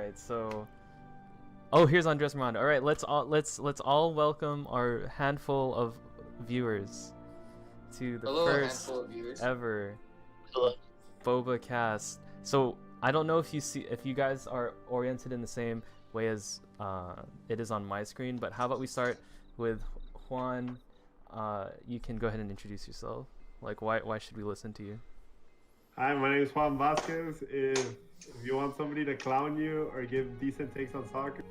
right, so here's Undress Miranda. All right, let's all welcome our handful of viewers to the first handful of viewers. ever Hello. Boba cast. So I don't know if you guys are oriented in the same way as it is on my screen, but how about we start with Juan? You can go ahead and introduce yourself. Like, why should we listen to you? Hi, my name is Juan Vasquez. If you want somebody to clown you or give decent takes on soccer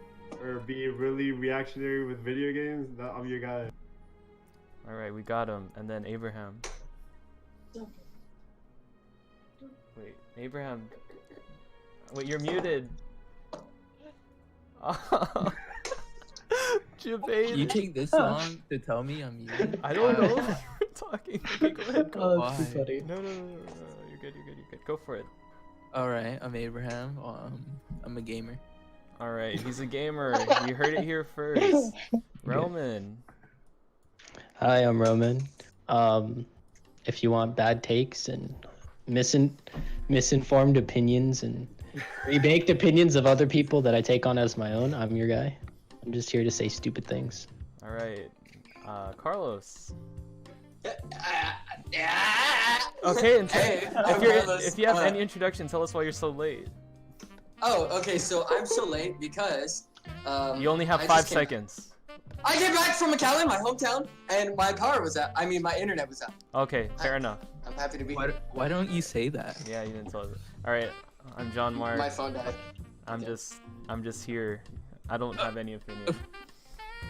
or be really reactionary with video games, I'm your guy. All right, we got him. And then Abraham. Wait, Abraham. Wait, you're muted. Jabade. You take this long to tell me I'm muted? I don't know if you were talking. Okay, go ahead. Go. Oh, that's too Why? funny. No. You're good. Go for it. Alright, I'm Abraham. I'm a gamer. All right, he's a gamer. You heard it here first. Roman. Hi, I'm Roman. If you want bad takes and misinformed opinions and rebaked opinions of other people that I take on as my own, I'm your guy. I'm just here to say stupid things. All right, Carlos. Okay, and if you have any introduction, tell us why you're so late. Oh, okay. So I'm so late because You only have I 5 just came- seconds. I came back from McAllen, my hometown, and my power was out. I mean, my internet was out. Okay, fair enough. I'm happy to be Why, here. why don't you say that? Yeah, you didn't tell us. All right, I'm John Mark. My phone died. I'm yeah. just here. I don't have any opinion.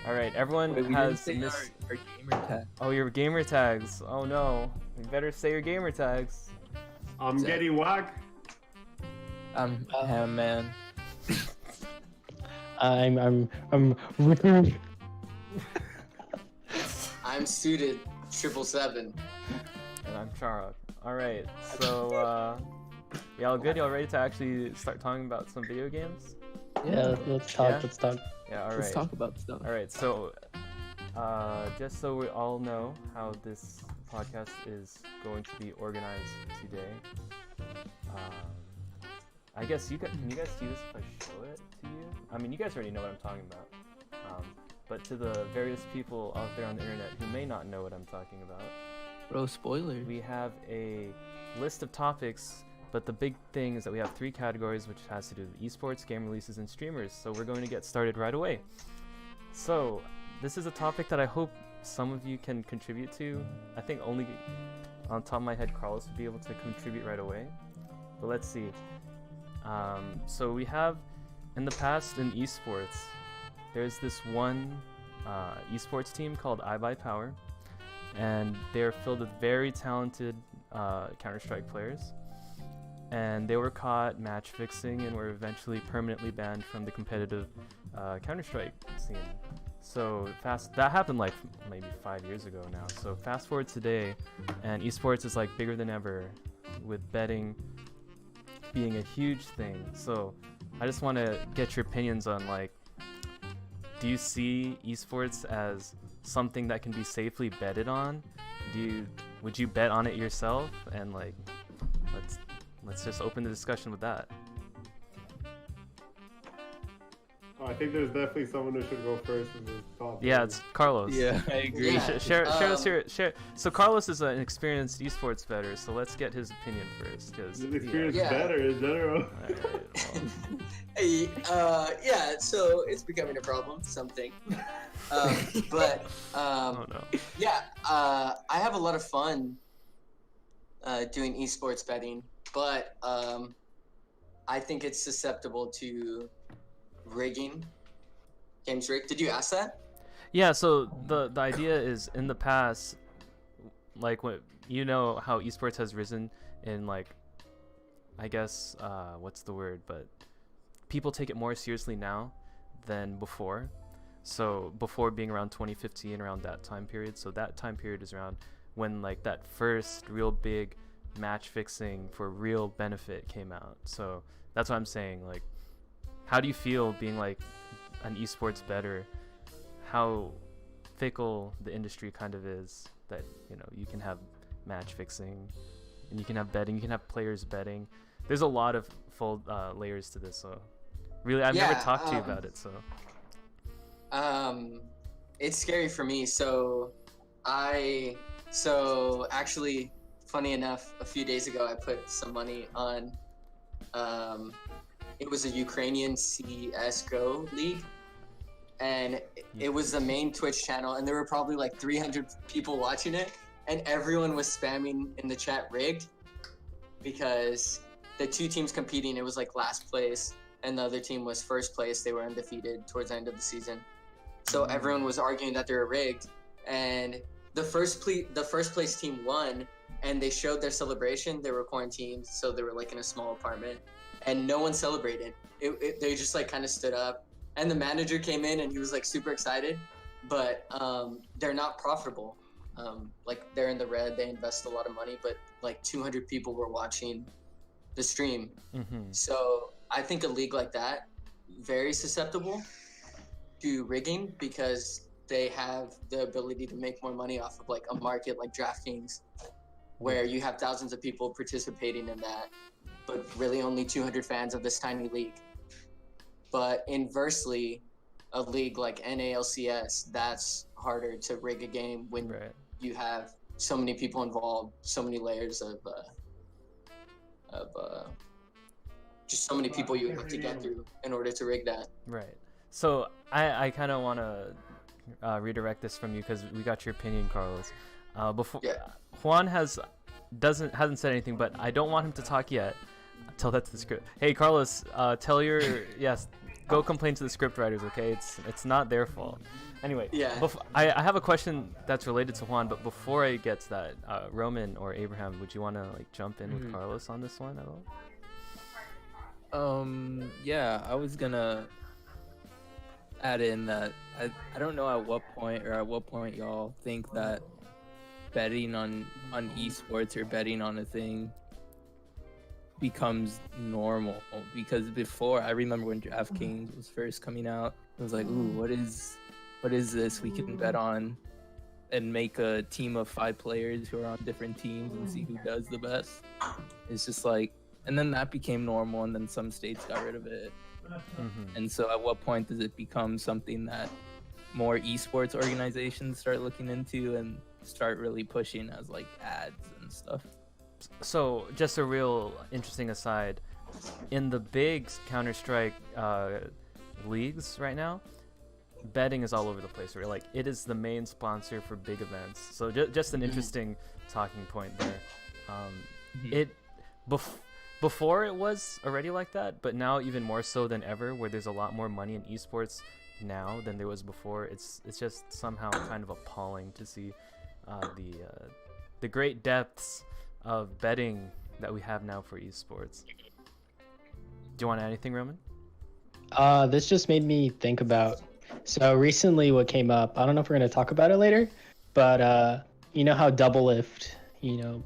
All right, everyone Wait, we didn't has say our gamer tag. Oh, your gamer tags. Oh no, you better say your gamer tags. I'm Exactly. getting whack. I'm Ham Man. I'm I'm suited 777. And I'm Charok. All right, so y'all good? Y'all ready to actually start talking about some video games? yeah. Let's talk. Yeah? Let's talk. Yeah. All right. Let's talk about stuff. All right, so just so we all know how this podcast is going to be organized today, I guess can you guys see this if I show it to you? I mean, you guys already know what I'm talking about, but to the various people out there on the internet who may not know what I'm talking about, Bro, spoilers. we have a list of topics, but the big thing is that we have 3 categories, which has to do with esports, game releases, and streamers. So we're going to get started right away. So this is a topic that I hope some of you can contribute to. I think only on top of my head Carlos would be able to contribute right away. But let's see. So we have, in the past in esports, there's this one esports team called iBuyPower, and they're filled with very talented Counter-Strike players. And they were caught match fixing and were eventually permanently banned from the competitive Counter-Strike scene. So that happened like maybe 5 years ago now. So fast forward today, and esports is like bigger than ever, with betting being a huge thing. So I just want to get your opinions on, like, do you see esports as something that can be safely betted on? Would you bet on it yourself? And like, let's just open the discussion with that. Oh, I think there's definitely someone who should go first in this topic. Yeah, it's Carlos. Yeah, I agree. Yeah. Share us share. So Carlos is an experienced esports bettor, so let's get his opinion first, because His experience Yeah. better in general. Hey, yeah, so it's becoming a problem, something. But, Oh no. yeah, I have a lot of fun doing esports betting, but I think it's susceptible to rigging. Games rigged. Did you ask that? Yeah, so the idea is, in the past, like, when you know how esports has risen in, like, I guess what's the word, but people take it more seriously now than before. So before being around 2015, around that time period. So that time period is around when, like, that first real big match fixing for real benefit came out. So that's what I'm saying. Like, how do you feel being like an esports bettor? How fickle the industry kind of is, that, you know, you can have match fixing and you can have betting, you can have players betting. There's a lot of full layers to this, so Really, I've never Yeah, talked to you about it, so. It's scary for me. So actually, funny enough, a few days ago I put some money on. It was a Ukrainian CS:GO league, and it was the main Twitch channel, and there were probably like 300 people watching it, and everyone was spamming in the chat rigged, because the two teams competing, it was like last place, and the other team was first place. They were undefeated towards the end of the season. So everyone was arguing that they were rigged, and the first place team won, and they showed their celebration. They were quarantined, so they were like in a small apartment, and no one celebrated. They just like kind of stood up, and the manager came in, and he was like super excited, but they're not profitable. Like they're in the red. They invest a lot of money, but like 200 people were watching the stream. So I think a league like that, very susceptible to rigging, because they have the ability to make more money off of like a market like DraftKings, where you have thousands of people participating in that, but really only 200 fans of this tiny league. But inversely, a league like NALCS, that's harder to rig a game when you have so many people involved, so many layers of just so many people you have to get through in order to rig that. Right. So I kind of want to redirect this from you, because we got your opinion, Carlos. Before Juan hasn't said anything, but I don't want him to talk yet. Tell that to the script. Hey, Carlos, tell your go complain to the script writers, okay? It's not their fault. Anyway, I have a question that's related to Juan, but before I get to that, Roman or Abraham, would you want to like jump in with Carlos on this one at all? Yeah, I was gonna add in that I don't know at what point y'all think that betting on esports or betting on a thing becomes normal, because before, I remember when DraftKings was first coming out, it was like, ooh, what is this we can bet on, and make a team of 5 players who are on different teams and see who does the best. It's just like, and then that became normal, and then some states got rid of it. And so at what point does it become something that more esports organizations start looking into and start really pushing as like ads and stuff? So just a real interesting aside, in the big Counter-Strike leagues right now, betting is all over the place. Right? Like, it is the main sponsor for big events. So just an interesting talking point there. Before it was already like that, but now even more so than ever, where there's a lot more money in esports now than there was before. It's just somehow kind of appalling to see the great depths of betting that we have now for esports. Do you want to add anything, Roman? This just made me think about, so recently what came up, I don't know if we're going to talk about it later, but you know how Doublelift,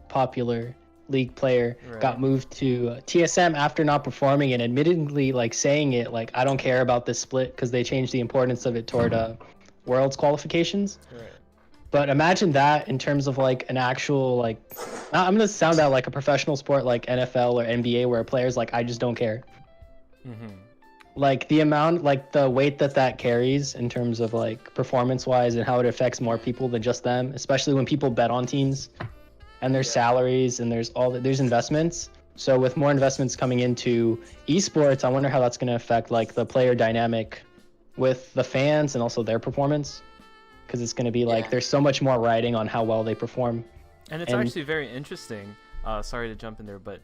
popular league player, got moved to TSM after not performing, and admittedly like saying it like, I don't care about this split because they changed the importance of it toward worlds qualifications. But imagine that in terms of like an actual, like, I'm going to sound out like a professional sport like NFL or NBA, where a player's like, I just don't care. Like the amount, like the weight that carries in terms of like performance wise, and how it affects more people than just them, especially when people bet on teams and there's salaries and there's investments. So with more investments coming into esports, I wonder how that's going to affect like the player dynamic with the fans and also their performance. Because it's going to be like, there's so much more riding on how well they perform. And it's actually very interesting. Sorry to jump in there, but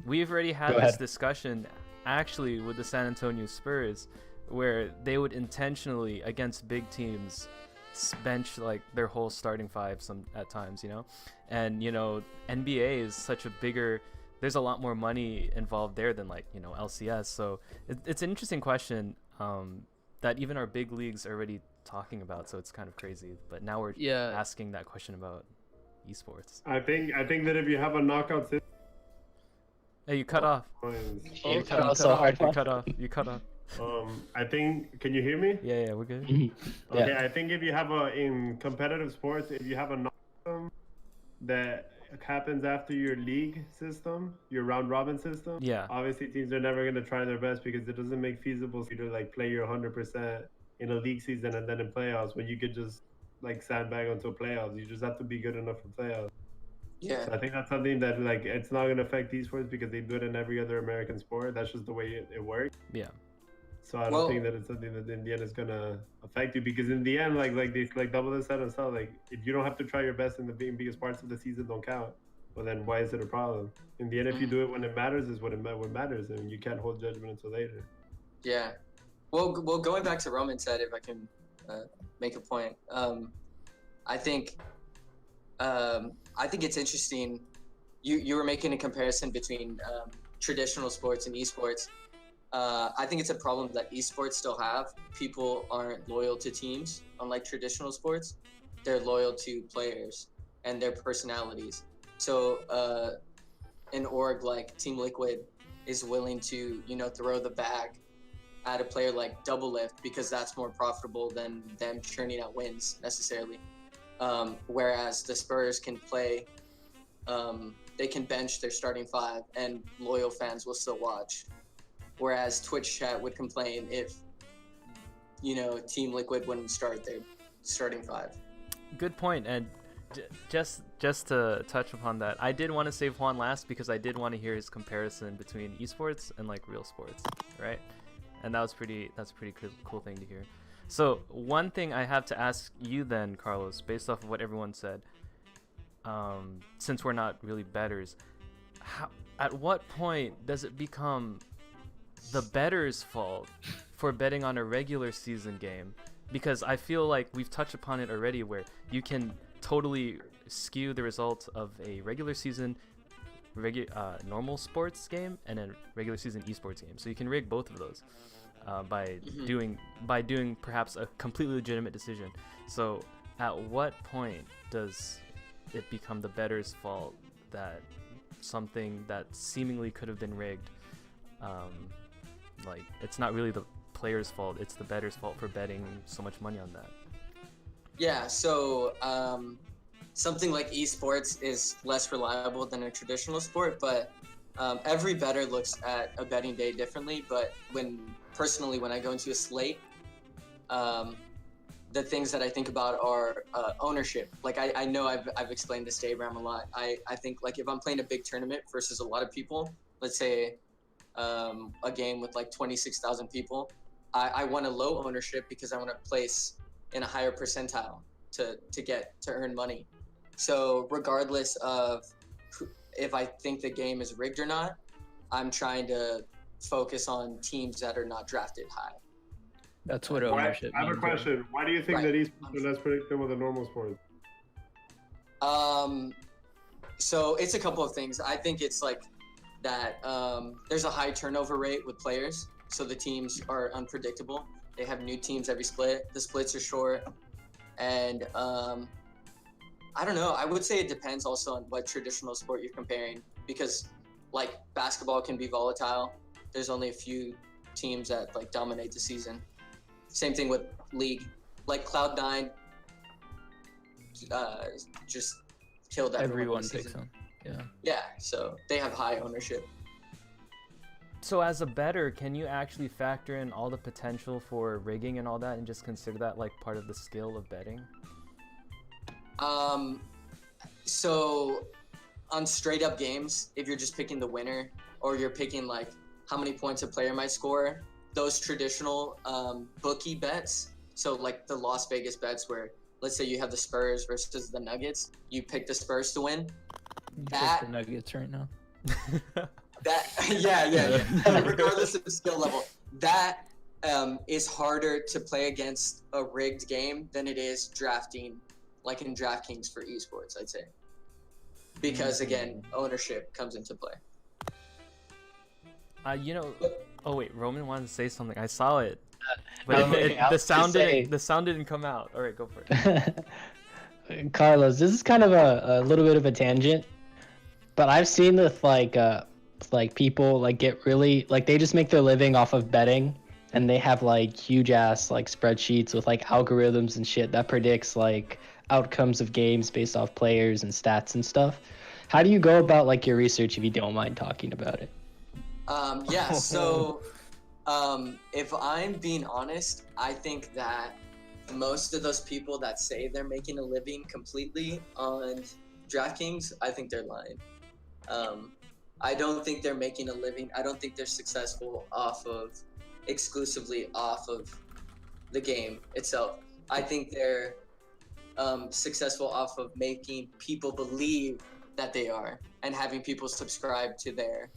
we've already had this discussion actually with the San Antonio Spurs, where they would intentionally, against big teams, bench like their whole starting 5 at times, and NBA is such a bigger, there's a lot more money involved there than like LCS. So it's an interesting question that even our big leagues are already talking about, so it's kind of crazy. But now we're asking that question about esports. I think that if you have a knockout system, hey, you cut off. You cut off. You cut off. I think, can you hear me? Yeah, we're good. Okay, I think if you have in competitive sports, if you have a knockout system, that happens after your league system, your round robin system. Yeah. Obviously, teams are never going to try their best because it doesn't make feasible for you to like play your 100% in a league season and then in playoffs when you could just like sandbag until playoffs. You just have to be good enough for playoffs. Yeah. So I think that's something that like it's not going to affect esports because they do it in every other American sport. That's just the way it works. Yeah. So I don't think that it's something that in the end is gonna affect you because in the end, like Double said and stuff, like if you don't have to try your best in the biggest parts of the season, don't count. Well, then why is it a problem? In the end, if you do it when it matters, is what matters, and you can't hold judgment until later. Yeah. Well, going back to Roman said, if I can make a point, I think it's interesting. You were making a comparison between traditional sports and esports. I think it's a problem that esports still have. People aren't loyal to teams, unlike traditional sports. They're loyal to players and their personalities. So an org like Team Liquid is willing to, throw the bag at a player like Doublelift because that's more profitable than them churning out wins necessarily. Whereas the Spurs can play, they can bench their starting five and loyal fans will still watch. Whereas Twitch chat would complain if, Team Liquid wouldn't start their starting five. Good point. And just to touch upon that, I did want to save Juan last because I did want to hear his comparison between esports and like real sports, right? And that's a pretty cool thing to hear. So one thing I have to ask you then, Carlos, based off of what everyone said, since we're not really bettors, at what point does it become the bettor's fault for betting on a regular season game? Because I feel like we've touched upon it already where you can totally skew the results of a regular season normal sports game and a regular season esports game. So you can rig both of those by doing perhaps a completely legitimate decision. So at what point does it become the bettor's fault that something that seemingly could have been rigged, like it's not really the player's fault, it's the bettor's fault for betting so much money on that? Yeah, so something like esports is less reliable than a traditional sport, but every bettor looks at a betting day differently. But when I go into a slate, the things that I think about are ownership. Like I know I've explained this to Abraham a lot. I think like if I'm playing a big tournament versus a lot of people, let's say a game with like 26,000 people, I want a low ownership because I want to place in a higher percentile to earn money. So regardless of if I think the game is rigged or not, I'm trying to focus on teams that are not drafted high. That's what ownership means. I have a question. Why do you think that esports are less predictable than normal sports? So it's a couple of things. I think it's like that there's a high turnover rate with players, so the teams are unpredictable. They have new teams every split. The splits are short. And I don't know. I would say it depends also on what traditional sport you're comparing, because like basketball can be volatile. There's only a few teams that like dominate the season. Same thing with league. Like Cloud9 just killed everyone picks them. Yeah, so they have high ownership. So as a bettor, can you actually factor in all the potential for rigging and all that and just consider that like part of the skill of betting? So on straight up games, if you're just picking the winner or you're picking like how many points a player might score, those traditional bookie bets, so like the Las Vegas bets where let's say you have the Spurs versus the Nuggets, you pick the Spurs to win. You pick the Nuggets right now. Yeah. Regardless of the skill level, that is harder to play against a rigged game than it is drafting, like in DraftKings for esports, I'd say. Because again, ownership comes into play. Oh wait, Roman wanted to say something. I saw it, but the sound didn't come out. All right, go for it. Carlos, this is kind of a little bit of a tangent, but I've seen with like people like get really like they just make their living off of betting, and they have like huge ass like spreadsheets with like algorithms and shit that predicts like outcomes of games based off players and stats and stuff. How do you go about like your research if you don't mind talking about it? Yeah, so if I'm being honest, I think that most of those people that say they're making a living completely on DraftKings, I think they're lying. I don't think they're making a living. I don't think they're successful exclusively off of the game itself. I think they're successful off of making people believe that they are and having people subscribe to their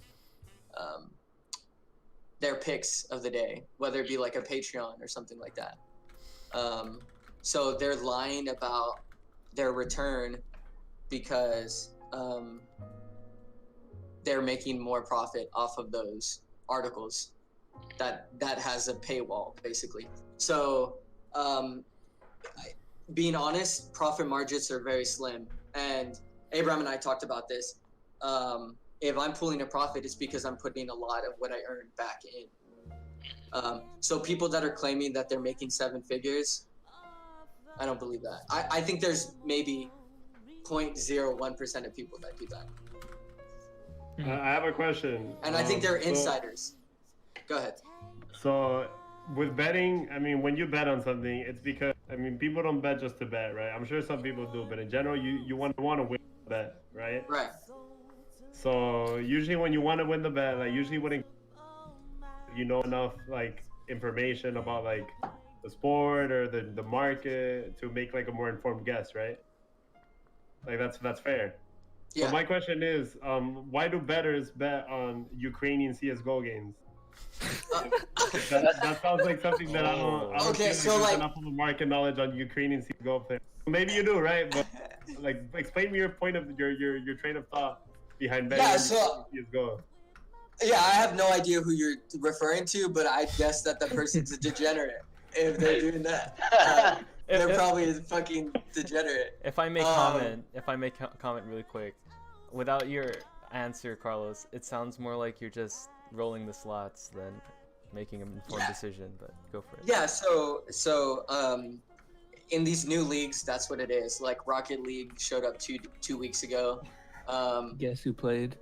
picks of the day, whether it be like a Patreon or something like that. So they're lying about their return because they're making more profit off of those articles that has a paywall basically. So being honest, profit margins are very slim, and Abraham and I talked about this. If I'm pulling a profit, it's because I'm putting a lot of what I earned back in. So people that are claiming that they're making 7 figures, I don't believe that. I think there's maybe 0.01% of people that do that. I have a question. And I think they're insiders. Go ahead. So with betting, I mean, when you bet on something, it's because, I mean, people don't bet just to bet, right? I'm sure some people do, but in general, you want to win the bet, right? Right. So usually when you want to win the bet, like usually when you know enough like information about like the sport or the market to make like a more informed guess, right? Like that's fair. Yeah. So my question is, why do bettors bet on Ukrainian CS:GO games? That sounds like something that I don't Okay, feel so there's like enough of a market knowledge on Ukrainian CS:GO players. Maybe you do, right? But like, explain me your point of your train of thought behind betting on CS:GO. Yeah, I have no idea who you're referring to, but I guess that the person's a degenerate if they're doing that. They're probably a fucking degenerate. If I may comment really quick, without your answer, Carlos, it sounds more like you're just rolling the slots than making an informed decision. But go for it. Yeah. So in these new leagues, that's what it is. Like Rocket League showed up two weeks ago. Guess who played?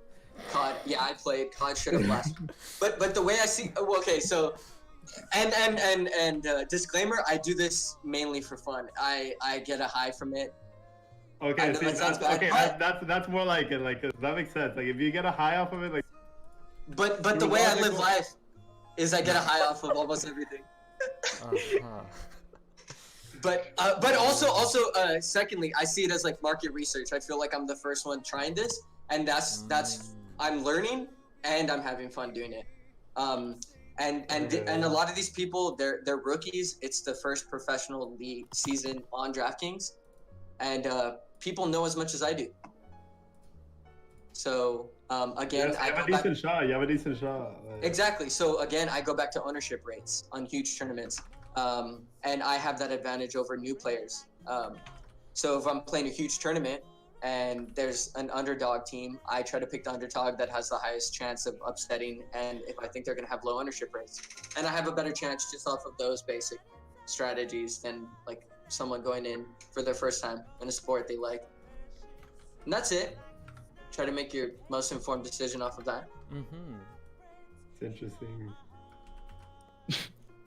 COD. Yeah, I played. COD showed up last. But the way I see, okay, so. And disclaimer, I do this mainly for fun. I get a high from it. Okay, that's more like it. Like that makes sense. Like if you get a high off of it, like. But the way I live life is I get a high off of almost everything. But also secondly, I see it as like market research. I feel like I'm the first one trying this, and that's I'm learning and I'm having fun doing it. And a lot of these people, they're rookies. It's the first professional league season on DraftKings, and people know as much as I do. So again, yes, you have a decent shot. Exactly. So again, I go back to ownership rates on huge tournaments, and I have that advantage over new players. So if I'm playing a huge tournament and there's an underdog team, I try to pick the underdog that has the highest chance of upsetting, and if I think they're going to have low ownership rates. And I have a better chance just off of those basic strategies than like someone going in for their first time in a sport they like. And that's it. Try to make your most informed decision off of that. It's interesting.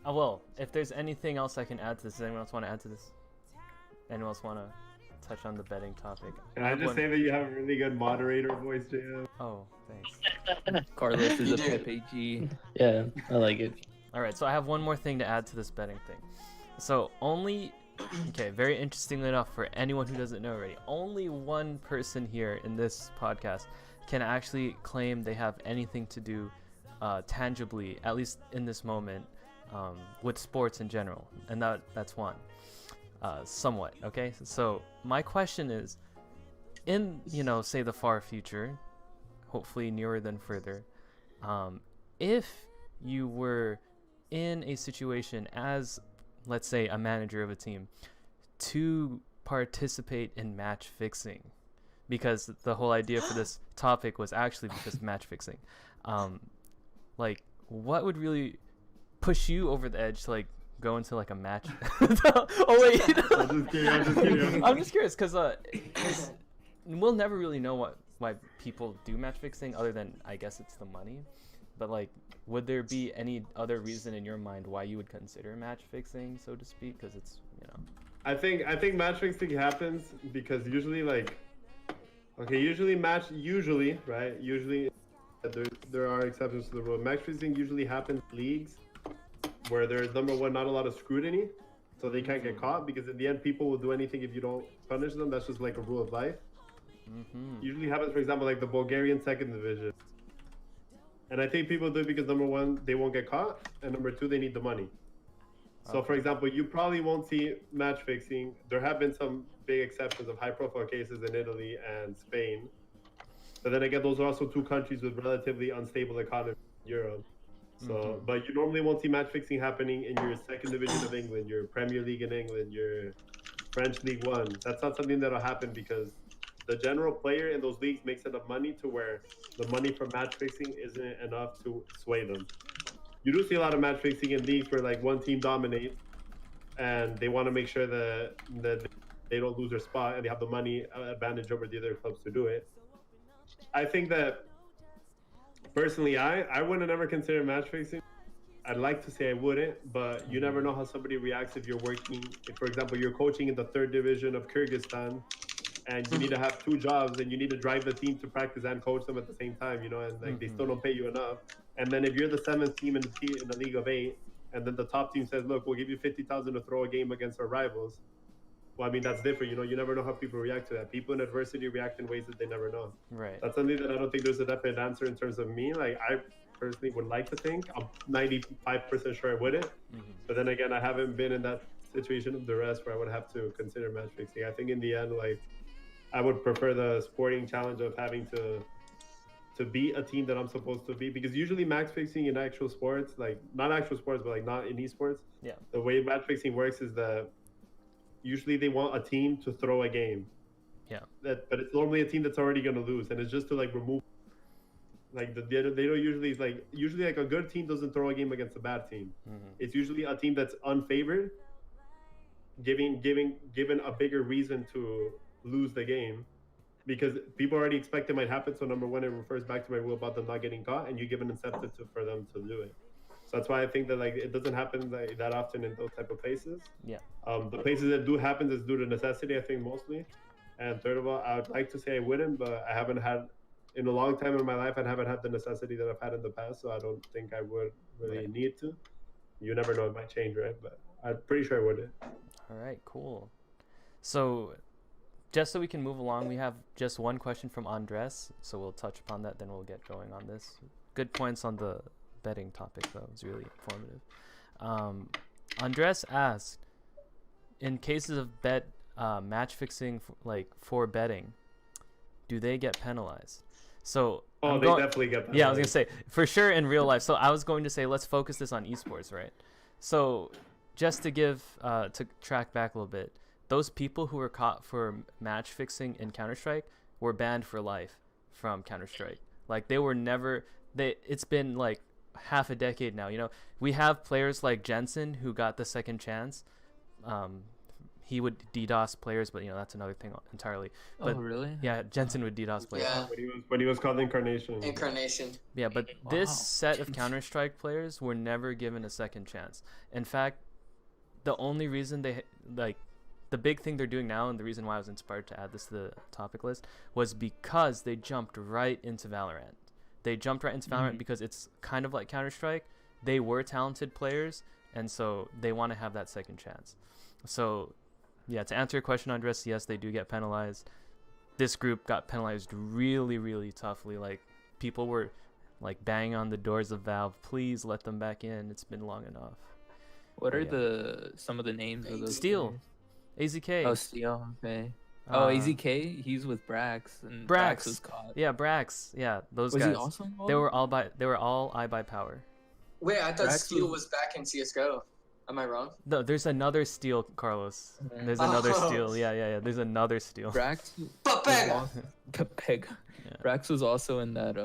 Well, if there's anything else I can add to this, does anyone else want to add to this? Anyone else want to touch on the betting topic? Can I just say that you have a really good moderator voice, JM? Oh, thanks. Carlos is a Pepe G. Yeah, I like it. All right, so I have one more thing to add to this betting thing. So okay, very interestingly enough, for anyone who doesn't know already, only one person here in this podcast can actually claim they have anything to do tangibly, at least in this moment, with sports in general, and that's Juan. Somewhat, okay? So my question is, in, say the far future, hopefully nearer than further, if you were in a situation as, let's say, a manager of a team, to participate in match fixing, because the whole idea for this topic was actually because of match fixing, like, what would really push you over the edge to like go into like a match? Oh wait, I'm just kidding. I'm just curious because we'll never really know why people do match fixing, other than I guess it's the money. But like, would there be any other reason in your mind why you would consider match fixing, so to speak? Because it's, you know. I think match fixing happens because usually usually right? Usually there are exceptions to the rule. Match fixing usually happens in leagues where there's number one, not a lot of scrutiny, so they can't get caught, because in the end people will do anything if you don't punish them. That's just like a rule of life. Usually happens, for example, like the Bulgarian second division. And I think people do it because number one, they won't get caught, and number two, they need the money. So for example, you probably won't see match fixing. There have been some big exceptions of high profile cases in Italy and Spain. But then again, those are also two countries with relatively unstable economies in Europe. So, but you normally won't see match fixing happening in your second division of England, your Premier League in England, your French League One. That's not something that'll happen because the general player in those leagues makes enough money to where the money from match fixing isn't enough to sway them. You do see a lot of match fixing in leagues where like one team dominates and they want to make sure that they don't lose their spot and they have the money advantage over the other clubs to do it. I think that personally, I wouldn't ever consider match fixing. I'd like to say I wouldn't, but you never know how somebody reacts if you're working. If, for example, you're coaching in the third division of Kyrgyzstan, and you need to have two jobs, and you need to drive the team to practice and coach them at the same time, you know, and like they still don't pay you enough. And then if you're the seventh team in the league of 8, and then the top team says, "Look, we'll give you 50,000 to throw a game against our rivals." Well, I mean, that's different, you know. You never know how people react to that. People in adversity react in ways that they never know. Right. That's something that I don't think there's a definite answer in terms of me. Like, I personally would like to think. I'm 95% sure I wouldn't. But then again, I haven't been in that situation of duress where I would have to consider match fixing. I think in the end, like, I would prefer the sporting challenge of having to be a team that I'm supposed to be, because usually match fixing in actual sports, like not actual sports, but like not in esports. Yeah. The way match fixing works is that usually they want a team to throw a game. Yeah. But it's normally a team that's already gonna lose, and it's just to like remove. Like they don't usually like a good team doesn't throw a game against a bad team. It's usually a team that's unfavored, given a bigger reason to lose the game, because people already expect it might happen. So number one, it refers back to my rule about them not getting caught, and you give an incentive for them to do it. So that's why I think that like it doesn't happen like, that often in those type of places. Yeah. The places that do happen is due to necessity, I think, mostly. And third of all, I would like to say I wouldn't, but I haven't had, in a long time in my life, I haven't had the necessity that I've had in the past, so I don't think I would really need to. You never know, it might change, right? But I'm pretty sure I wouldn't. All right, cool. So just so we can move along, we have just one question from Undress, so we'll touch upon that, then we'll get going on this. Good points on the betting topic, though. It was really informative. Undress asked, in cases of match fixing, for betting, do they get penalized? So they definitely get penalized. Yeah, I was gonna say for sure in real life. So I was going to say let's focus this on esports, right? So just to to track back a little bit, those people who were caught for match fixing in Counter-Strike were banned for life from Counter-Strike. Like they were never. It's been like half a decade now. You know, we have players like Jensen who got the second chance. He would DDoS players, but you know that's another thing entirely. But, oh really? Yeah, Jensen would DDoS players. Yeah. When he was called Incarnation. Yeah, but this set of Counter-Strike players were never given a second chance. In fact, the only reason the big thing they're doing now, and the reason why I was inspired to add this to the topic list, was because they jumped right into Valorant. They jumped right into Valorant because it's kind of like Counter-Strike. They were talented players, and so they want to have that second chance. So, yeah, to answer your question, Andres, yes, they do get penalized. This group got penalized really, really toughly. Like, people were, like, banging on the doors of Valve. Please let them back in. It's been long enough. What are some of the names of those Steel. players? AZK. Oh, Steel, okay. AZK, he's with Brax, and Brax was caught. Yeah, Brax. Yeah, those guys. Was he also involved? They were all I by Power. Wait, I thought Brax Steel was back in CS:GO. Am I wrong? No, there's another Steel, Carlos. There's another Steel. Yeah. There's another Steel. Brax. Papega. Papega. Yeah. Brax was also in that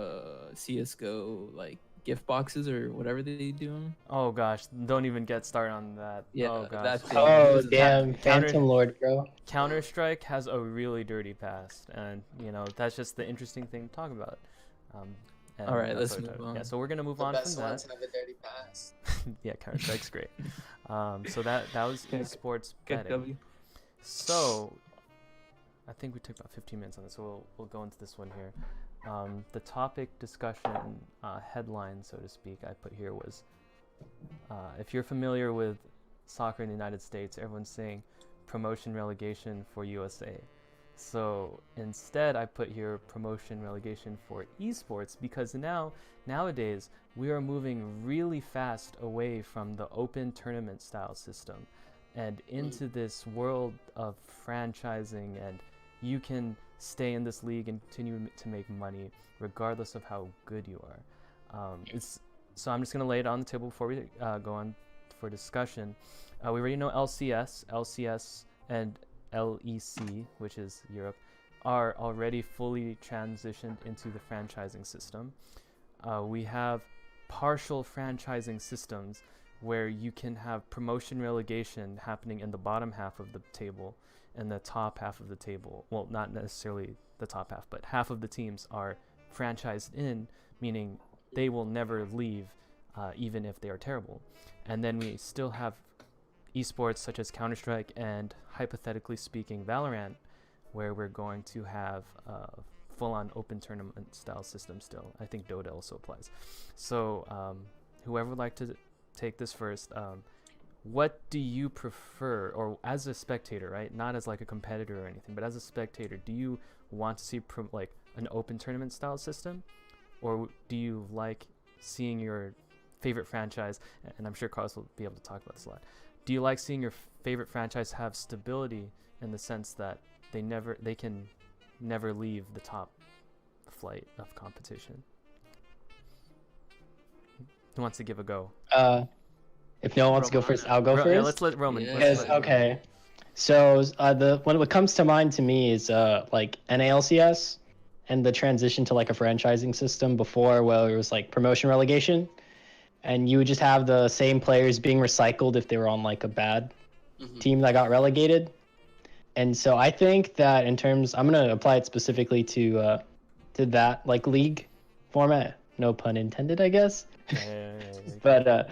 CS:GO like gift boxes or whatever they do. Oh gosh, don't even get started on that. Yeah, oh gosh. that thing. Oh It's damn, Counter- Phantom Lord, bro. Counter-Strike has a really dirty past, and that's just the interesting thing to talk about. And All right, that's let's what we're move talking- on. Yeah, so we're gonna move The on best from ones that. have a dirty past. Yeah, Counter-Strike's great. So that was Good- esports Good betting. W. So I think we took about 15 minutes on this, so we'll go into this one here. The topic discussion headline, so to speak, I put here was, if you're familiar with soccer in the United States, everyone's saying promotion relegation for USA. So instead, I put here promotion relegation for esports, because nowadays we are moving really fast away from the open tournament style system and into this world of franchising, and you can stay in this league and continue to make money regardless of how good you are. So I'm just going to lay it on the table before we go on for discussion. We already know LCS and LEC, which is Europe, are already fully transitioned into the franchising system. We have partial franchising systems where you can have promotion relegation happening in the bottom half of the table and the top half of the table. Well, not necessarily the top half, but half of the teams are franchised in, meaning they will never leave, even if they are terrible. And then we still have esports such as Counter-Strike and, hypothetically speaking, Valorant, where we're going to have full-on open tournament style system still. I think Dota also applies. So whoever would like to take this first, what do you prefer, or as a spectator, right? Not as like a competitor or anything, but as a spectator, do you want to see like an open tournament style system, or do you like seeing your favorite franchise, and I'm sure Carlos will be able to talk about this a lot, do you like seeing your favorite franchise have stability in the sense that they can never leave the top flight of competition? Who wants to give a go? If no one wants to go first, I'll go first. Yeah, let's let Roman. Yeah. let's Yes, let Roman. okay. So what comes to mind to me is like NALCS and the transition to like a franchising system before, where it was like promotion relegation, and you would just have the same players being recycled if they were on like a bad team that got relegated. And so I think that in terms, I'm gonna apply it specifically to that like league format. No pun intended, I guess. But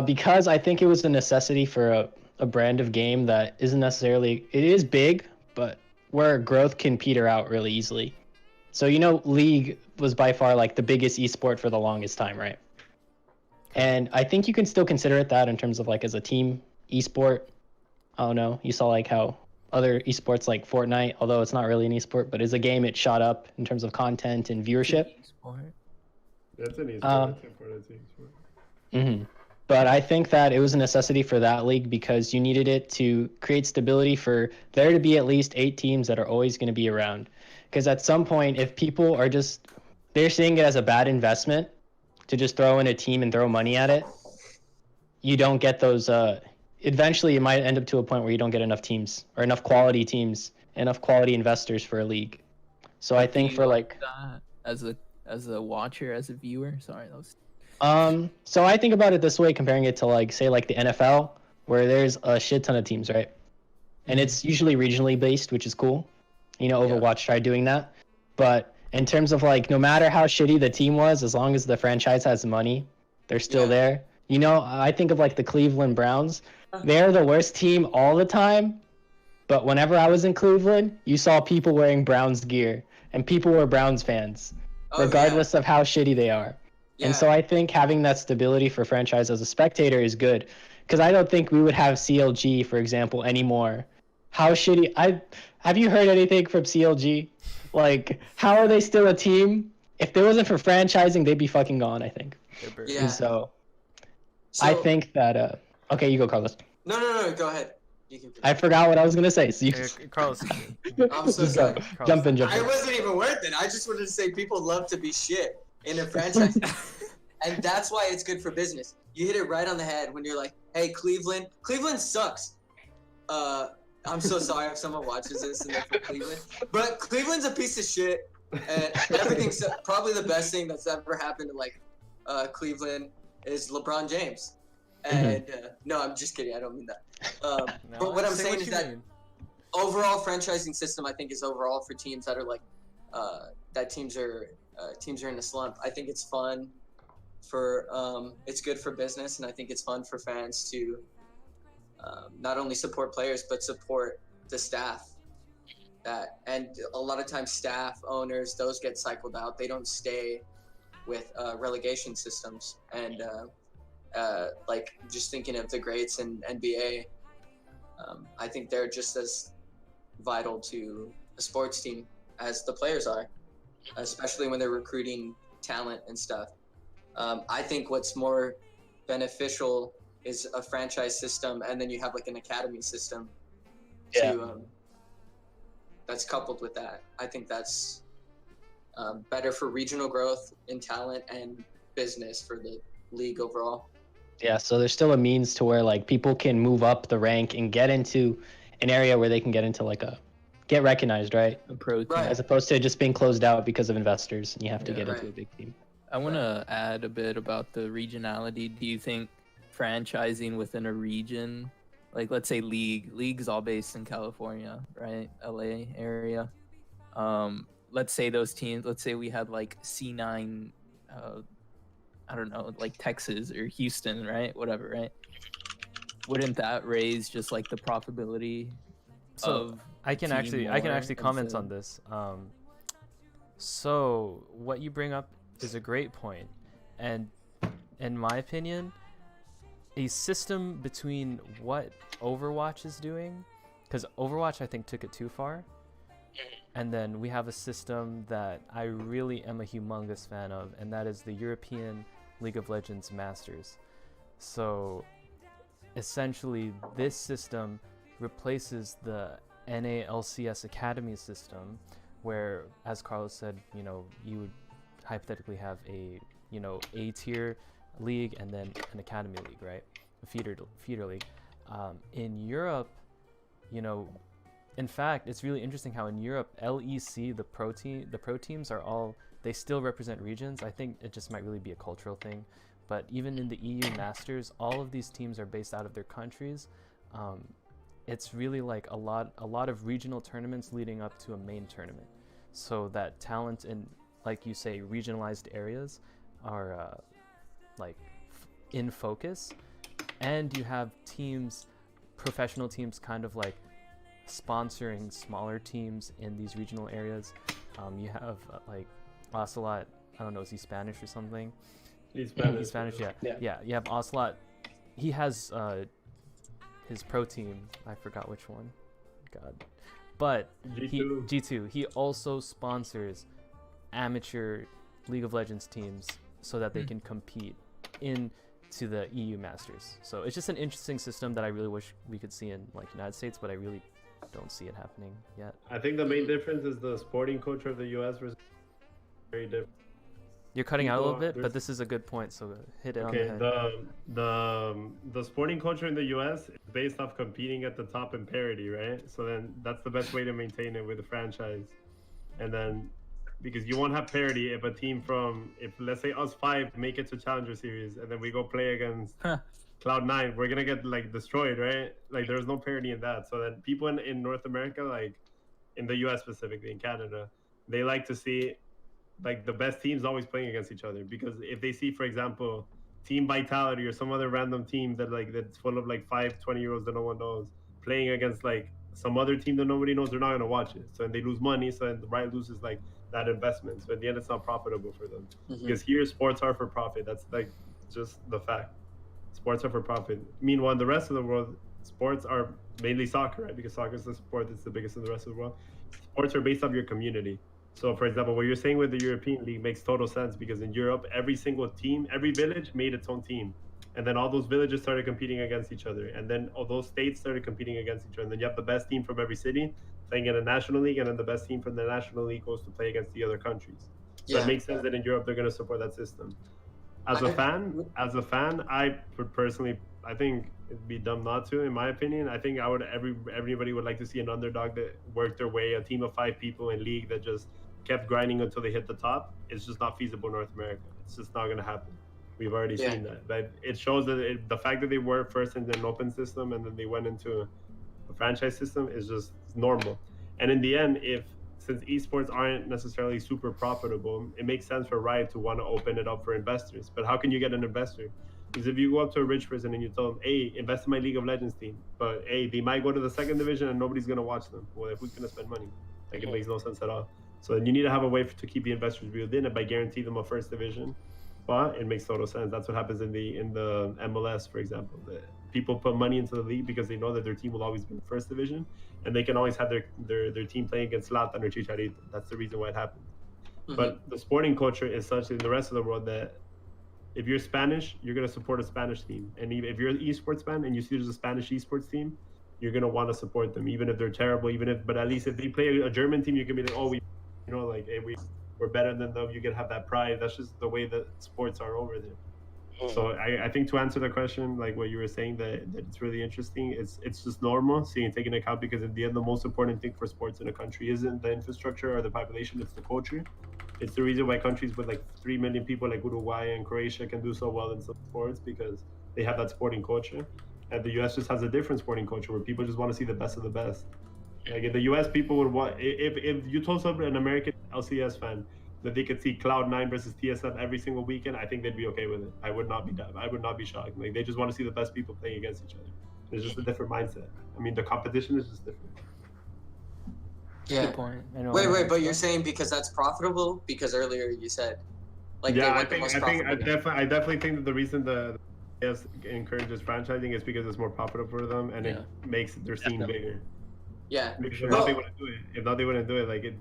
because I think it was a necessity for a brand of game that isn't necessarily, it is big, but where growth can peter out really easily. So League was by far like the biggest esport for the longest time, right? And I think you can still consider it that in terms of like as a team esport. I don't know. You saw like how other esports like Fortnite, although it's not really an esport, but as a game, it shot up in terms of content and viewership. That's an esport. That's an esport. But I think that it was a necessity for that league because you needed it to create stability for there to be at least 8 teams that are always going to be around. Because at some point, if people are they're seeing it as a bad investment to just throw in a team and throw money at it, you don't get those. Eventually, it might end up to a point where you don't get enough teams or enough quality teams, enough quality investors for a league. So I think for like that as a watcher, as a viewer. Sorry, that was. So I think about it this way, comparing it to like say like the NFL, where there's a shit ton of teams, right? And it's usually regionally based, which is cool. Overwatch tried doing that. But in terms of like, no matter how shitty the team was, as long as the franchise has money, they're still there. I think of like the Cleveland Browns. They're the worst team all the time. But whenever I was in Cleveland, you saw people wearing Browns gear, and people were Browns fans, regardless of how shitty they are. Yeah. And so I think having that stability for franchise as a spectator is good, because I don't think we would have CLG, for example, anymore. How shitty! Have you heard anything from CLG? Like, how are they still a team? If it wasn't for franchising, they'd be fucking gone, I think. Yeah. And so I think that. Okay, you go, Carlos. No, go ahead. You can. I forgot what I was gonna say. So you Carlos. I'm so sorry. Jump in. I wasn't even worth it. I just wanted to say people love to be shit in a franchise. And that's why it's good for business. You hit it right on the head when you're like, hey, Cleveland sucks. I'm so sorry if someone watches this and they're from Cleveland. But Cleveland's a piece of shit. And everything's probably the best thing that's ever happened to like Cleveland is LeBron James. And no, I'm just kidding. I don't mean that. But what I'm saying is that overall franchising system, I think, is overall for teams that are like that teams are in a slump. I think it's fun for it's good for business, and I think it's fun for fans to not only support players but support the staff. And a lot of times staff, owners, those get cycled out. They don't stay with relegation systems. And like just thinking of the greats in NBA, I think they're just as vital to a sports team as the players are, especially when they're recruiting talent and stuff. I think what's more beneficial is a franchise system, and then you have like an academy system that's coupled with that. I think that's better for regional growth in talent and business for the league overall. Yeah, so there's still a means to where like people can move up the rank and get into an area where they can get into like get recognized, right? A pro team. Right. As opposed to just being closed out because of investors and you have to get into a big team. I want to add a bit about the regionality. Do you think franchising within a region, like let's say league's all based in California, right? LA area. Let's say those teams, let's say we had like C9, I don't know, like Texas or Houston, right? Whatever, right? Wouldn't that raise just like the profitability of I can actually comment on this. So what you bring up is a great point, and in my opinion, a system between what Overwatch is doing, because Overwatch I think took it too far, and then we have a system that I really am a humongous fan of, and that is the European League of Legends Masters. So essentially this system replaces the NALCS Academy system, where, as Carlos said, you would hypothetically have a A-tier league and then an academy league, right? A feeder league. In Europe, in fact, it's really interesting how in Europe, LEC, the pro teams are all, they still represent regions. I think it just might really be a cultural thing. But even in the EU Masters, all of these teams are based out of their countries. It's really like a lot of regional tournaments leading up to a main tournament, so that talent in, like you say, regionalized areas are in focus, and you have teams, professional teams, kind of like sponsoring smaller teams in these regional areas. You have like Ocelot, I don't know, is he Spanish or something? He's Spanish. He's Spanish, yeah. You have Ocelot. He has his pro team. I forgot which one. God. But G2. He also sponsors amateur League of Legends teams so that they can compete into the EU Masters. So it's just an interesting system that I really wish we could see in like United States, but I really don't see it happening yet. I think the main difference is the sporting culture of the US versus very different. You're cutting out a little bit, but this is a good point, so hit it on the head. The sporting culture in the US is based off competing at the top in parity, right? So then that's the best way to maintain it with a franchise. And then because you won't have parity if a team if let's say us 5 make it to Challenger Series and then we go play against Cloud9, we're gonna get like destroyed, right? Like there's no parity in that. So then people in North America, like in the US specifically, in Canada, they like to see like the best teams always playing against each other, because if they see, for example, Team Vitality or some other random team that's full of like 20-year-olds that no one knows playing against like some other team that nobody knows, they're not going to watch it. So they lose money. So then the right loses like that investment. So at the end, it's not profitable for them. Because here sports are for profit. That's like just the fact. Sports are for profit. Meanwhile, in the rest of the world, sports are mainly soccer, right? Because soccer is the sport that's the biggest in the rest of the world. Sports are based off your community. So, for example, what you're saying with the European League makes total sense, because in Europe, every single team, every village made its own team. And then all those villages started competing against each other. And then all those states started competing against each other. And then you have the best team from every city playing in a national league, and then the best team from the national league goes to play against the other countries. So it makes sense that in Europe, they're going to support that system. As a fan, I would personally, I think it'd be dumb not to, in my opinion. I think everybody would like to see an underdog that worked their way, a team of 5 people in league that just kept grinding until they hit the top. It's just not feasible in North America. It's just not going to happen. We've already seen that. But it shows that the fact that they were first in an open system and then they went into a franchise system is just normal. And in the end, since esports aren't necessarily super profitable, it makes sense for Riot to want to open it up for investors. But how can you get an investor? Because if you go up to a rich person and you tell them, hey, invest in my League of Legends team, but hey, they might go to the second division and nobody's going to watch them. Well, who's going to spend money? Like, it makes no sense at all. So then you need to have a way to keep the investors reeled in, and by guarantee them a first division. But it makes total sense. That's what happens in the MLS, for example. People put money into the league because they know that their team will always be in the first division, and they can always have their team playing against Zlatan or Chicharito. That's the reason why it happens. But the sporting culture is such in the rest of the world that if you're Spanish, you're going to support a Spanish team. And even if you're an esports fan and you see there's a Spanish esports team, you're going to want to support them, even if they're terrible, but at least if they play a German team, you can be like, oh, hey, we're better than them. You can have that pride. That's just the way that sports are over there. So I think to answer the question, like what you were saying, that it's really interesting. It's just normal seeing taking account, because in the end, the most important thing for sports in a country isn't the infrastructure or the population, it's the culture. It's the reason why countries with like 3 million people like Uruguay and Croatia can do so well in some sports, because they have that sporting culture. And the US just has a different sporting culture where people just want to see the best of the best. Like in the US, people would want, if you told an American LCS fan that they could see Cloud9 versus TSM every single weekend, I think they'd be okay with it. I would not be shocked. Like, they just want to see the best people playing against each other. It's just a different mindset. I mean, the competition is just different. Yeah. Good point. Wait, but you're saying because that's profitable? Because earlier you said, like, yeah, I definitely think that the reason the yes encourages franchising is because it's more profitable for them, and it makes their scene bigger. Yeah. If not, they wouldn't do it. If not, they wouldn't do it.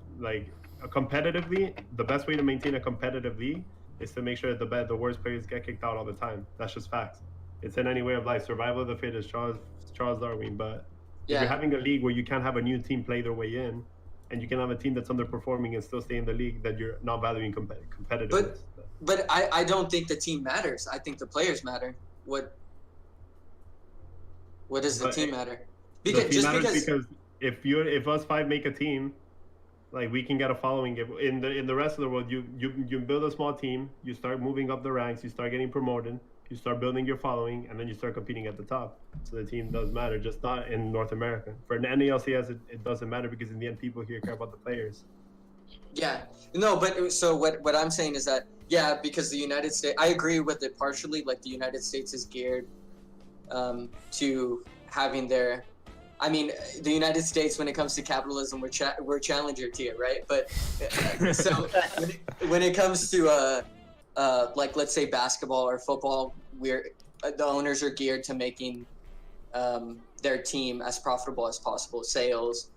Competitively, the best way to maintain a competitive league is to make sure that the worst players get kicked out all the time. That's just facts. It's in any way of life. Survival of the fittest, Charles Darwin. But if you're having a league where you can't have a new team play their way in, and you can have a team that's underperforming and still stay in the league, then you're not valuing competitiveness. But I don't think the team matters. I think the players matter. What does the team matter? Because if us five make a team, like, we can get a following. In the rest of the world, you build a small team, you start moving up the ranks, you start getting promoted, you start building your following, and then you start competing at the top. So the team does matter, just not in North America. For an NALCS, it doesn't matter, because in the end, people here care about the players. Yeah, no, but so what I'm saying is that, yeah, because the United States, I agree with it partially. Like, the United States is geared to having their, I mean, the United States, when it comes to capitalism, we're challenger tier, right? But so when it comes to like, let's say basketball or football, the owners are geared to making their team as profitable as possible. Sales,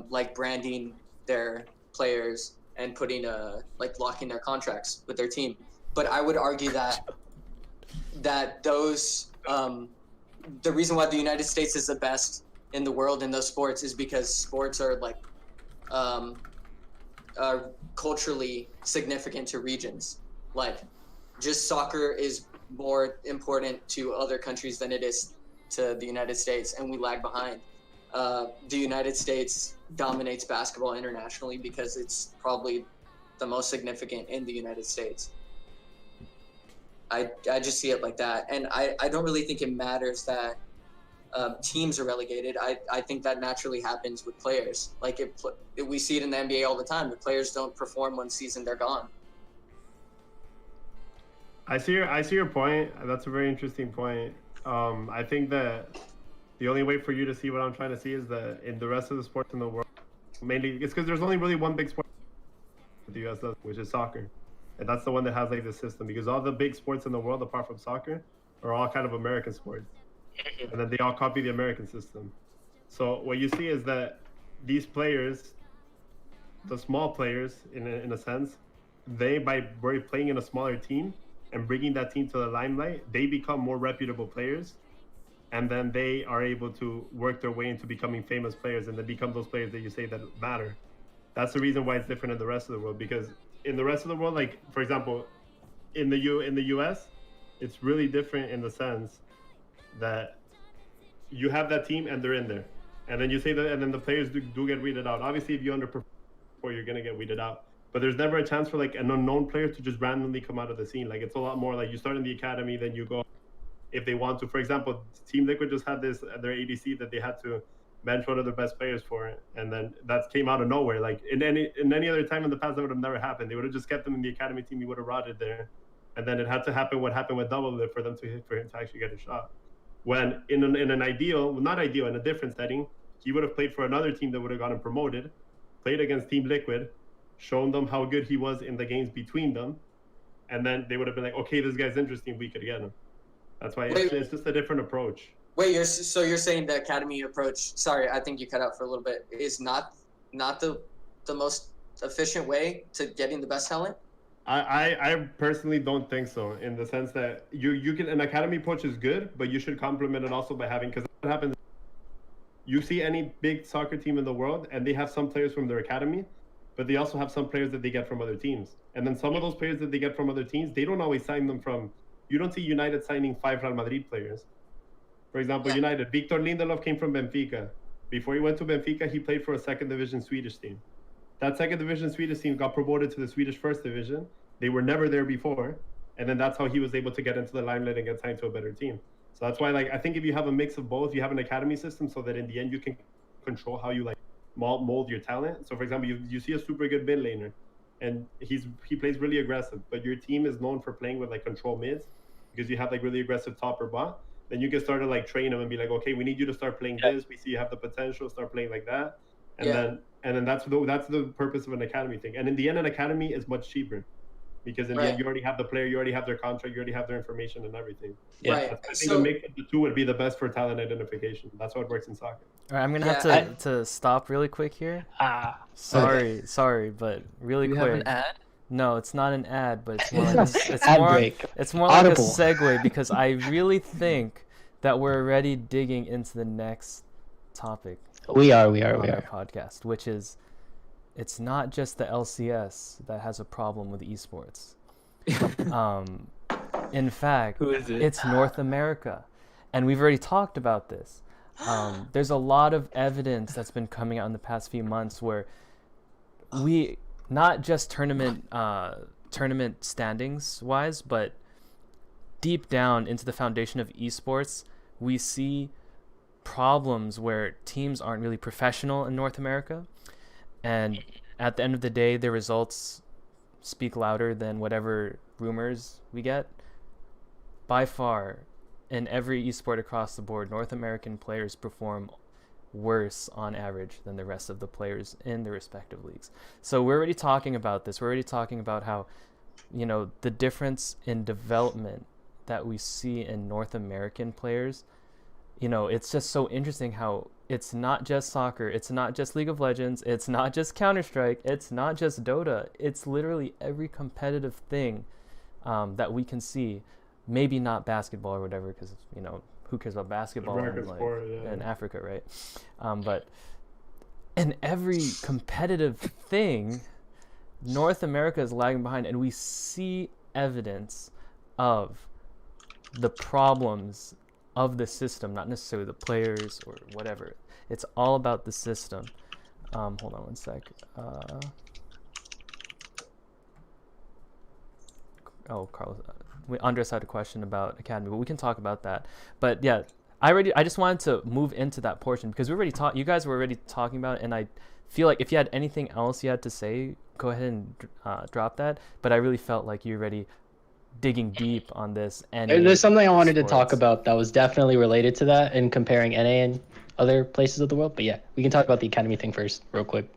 like branding their players and putting like locking their contracts with their team. But I would argue that those the reason why the United States is the best in the world in those sports is because sports are like culturally significant to regions. Like, just soccer is more important to other countries than it is to the United States, and we lag behind. The United States dominates basketball internationally because it's probably the most significant in the United States. I just see it like that, and I don't really think it matters that teams are relegated. I think that naturally happens with players. Like, we see it in the NBA all the time. The players don't perform one season, they're gone. I see your point. That's a very interesting point. I think that the only way for you to see what I'm trying to see is that in the rest of the sports in the world, mainly it's because there's only really one big sport that the US does, which is soccer. And that's the one that has like the system, because all the big sports in the world, apart from soccer, are all kind of American sports. And then they all copy the American system. So what you see is that these players, the small players in a sense, by playing in a smaller team and bringing that team to the limelight, they become more reputable players. And then they are able to work their way into becoming famous players, and then become those players that you say that matter. That's the reason why it's different in the rest of the world, because in the rest of the world, like, for example, in the US, it's really different in the sense that you have that team and they're in there, and then you say that, and then the players do get weeded out. Obviously, if you underperform, you're gonna get weeded out. but there's never a chance for like an unknown player to just randomly come out of the scene. Like it's a lot more like you start in the academy, then you go if they want to. For example, Team Liquid just had this their ADC that they had to bench one of their best players for it, and then that came out of nowhere. Like in any other time in the past, that would have never happened. They would have just kept him in the academy team. He would have rotted there, and then it had to happen what happened with Double Lift for him to actually get a shot. When in an ideal, well, not ideal, in a different setting, he would have played for another team that would have gotten promoted, played against Team Liquid, shown them how good he was in the games between them, and then they would have been like, okay, this guy's interesting, we could get him. That's why it's just a different approach. Wait, you're saying the academy approach? Sorry, I think you cut out for a little bit. Is not the most efficient way to getting the best talent? I personally don't think so. In the sense that you can an academy approach is good, but you should complement it also by having, because what happens. You see any big soccer team in the world, and they have some players from their academy, but they also have some players that they get from other teams. And then some of those players that they get from other teams, they don't always sign them from. You don't see United signing 5 Real Madrid players. For example, United, Victor Lindelof came from Benfica. Before he went to Benfica, he played for a second division Swedish team. That second division Swedish team got promoted to the Swedish first division. They were never there before. And then that's how he was able to get into the limelight and get signed to a better team. So that's why, like, I think if you have a mix of both, you have an academy system so that in the end you can control how you like mold your talent. So for example, you see a super good mid laner, and he plays really aggressive, but your team is known for playing with like control mids because you have like really aggressive top or bot. Then you can start to like train them and be like, okay, we need you to start playing this. We see you have the potential, start playing like that, and then that's the purpose of an academy thing. And in the end, an academy is much cheaper. Because in the end, you already have the player, you already have their contract, you already have their information and everything. Yeah. Right. I think the mix of the two would be the best for talent identification. That's how it works in soccer. All right, I'm gonna have to stop really quick here. Sorry, but really quick. Do you have an ad? No, it's not an ad, but it's more like it's more Audible. like a segue because I really think that we're already digging into the next topic. We are. On our podcast, which is. It's not just the LCS that has a problem with esports. In fact, Who is it? It's North America. And we've already talked about this. There's a lot of evidence that's been coming out in the past few months where we, not just tournament standings wise, but deep down into the foundation of esports, we see problems where teams aren't really professional in North America. And at the end of the day, the results speak louder than whatever rumors we get. By far, in every esport across the board, North American players perform worse on average than the rest of the players in their respective leagues. So we're already talking about this. We're already talking about how, the difference in development that we see in North American players. It's just so interesting how it's not just soccer, it's not just League of Legends, it's not just Counter-Strike, it's not just Dota. It's literally every competitive thing that we can see. Maybe not basketball or whatever, because who cares about basketball in Africa, right? But in every competitive thing, North America is lagging behind, and we see evidence of the problems of the system, not necessarily the players or whatever. It's all about the system. Hold on one sec. Carlos, Undress had a question about Academy, but we can talk about that. But yeah, I just wanted to move into that portion because you guys were already talking about it, and I feel like if you had anything else you had to say, go ahead and drop that. But I really felt like you're already digging deep on this. And there's something I wanted to talk about that was definitely related to that and comparing NA and other places of the world. But yeah, we can talk about the Academy thing first real quick.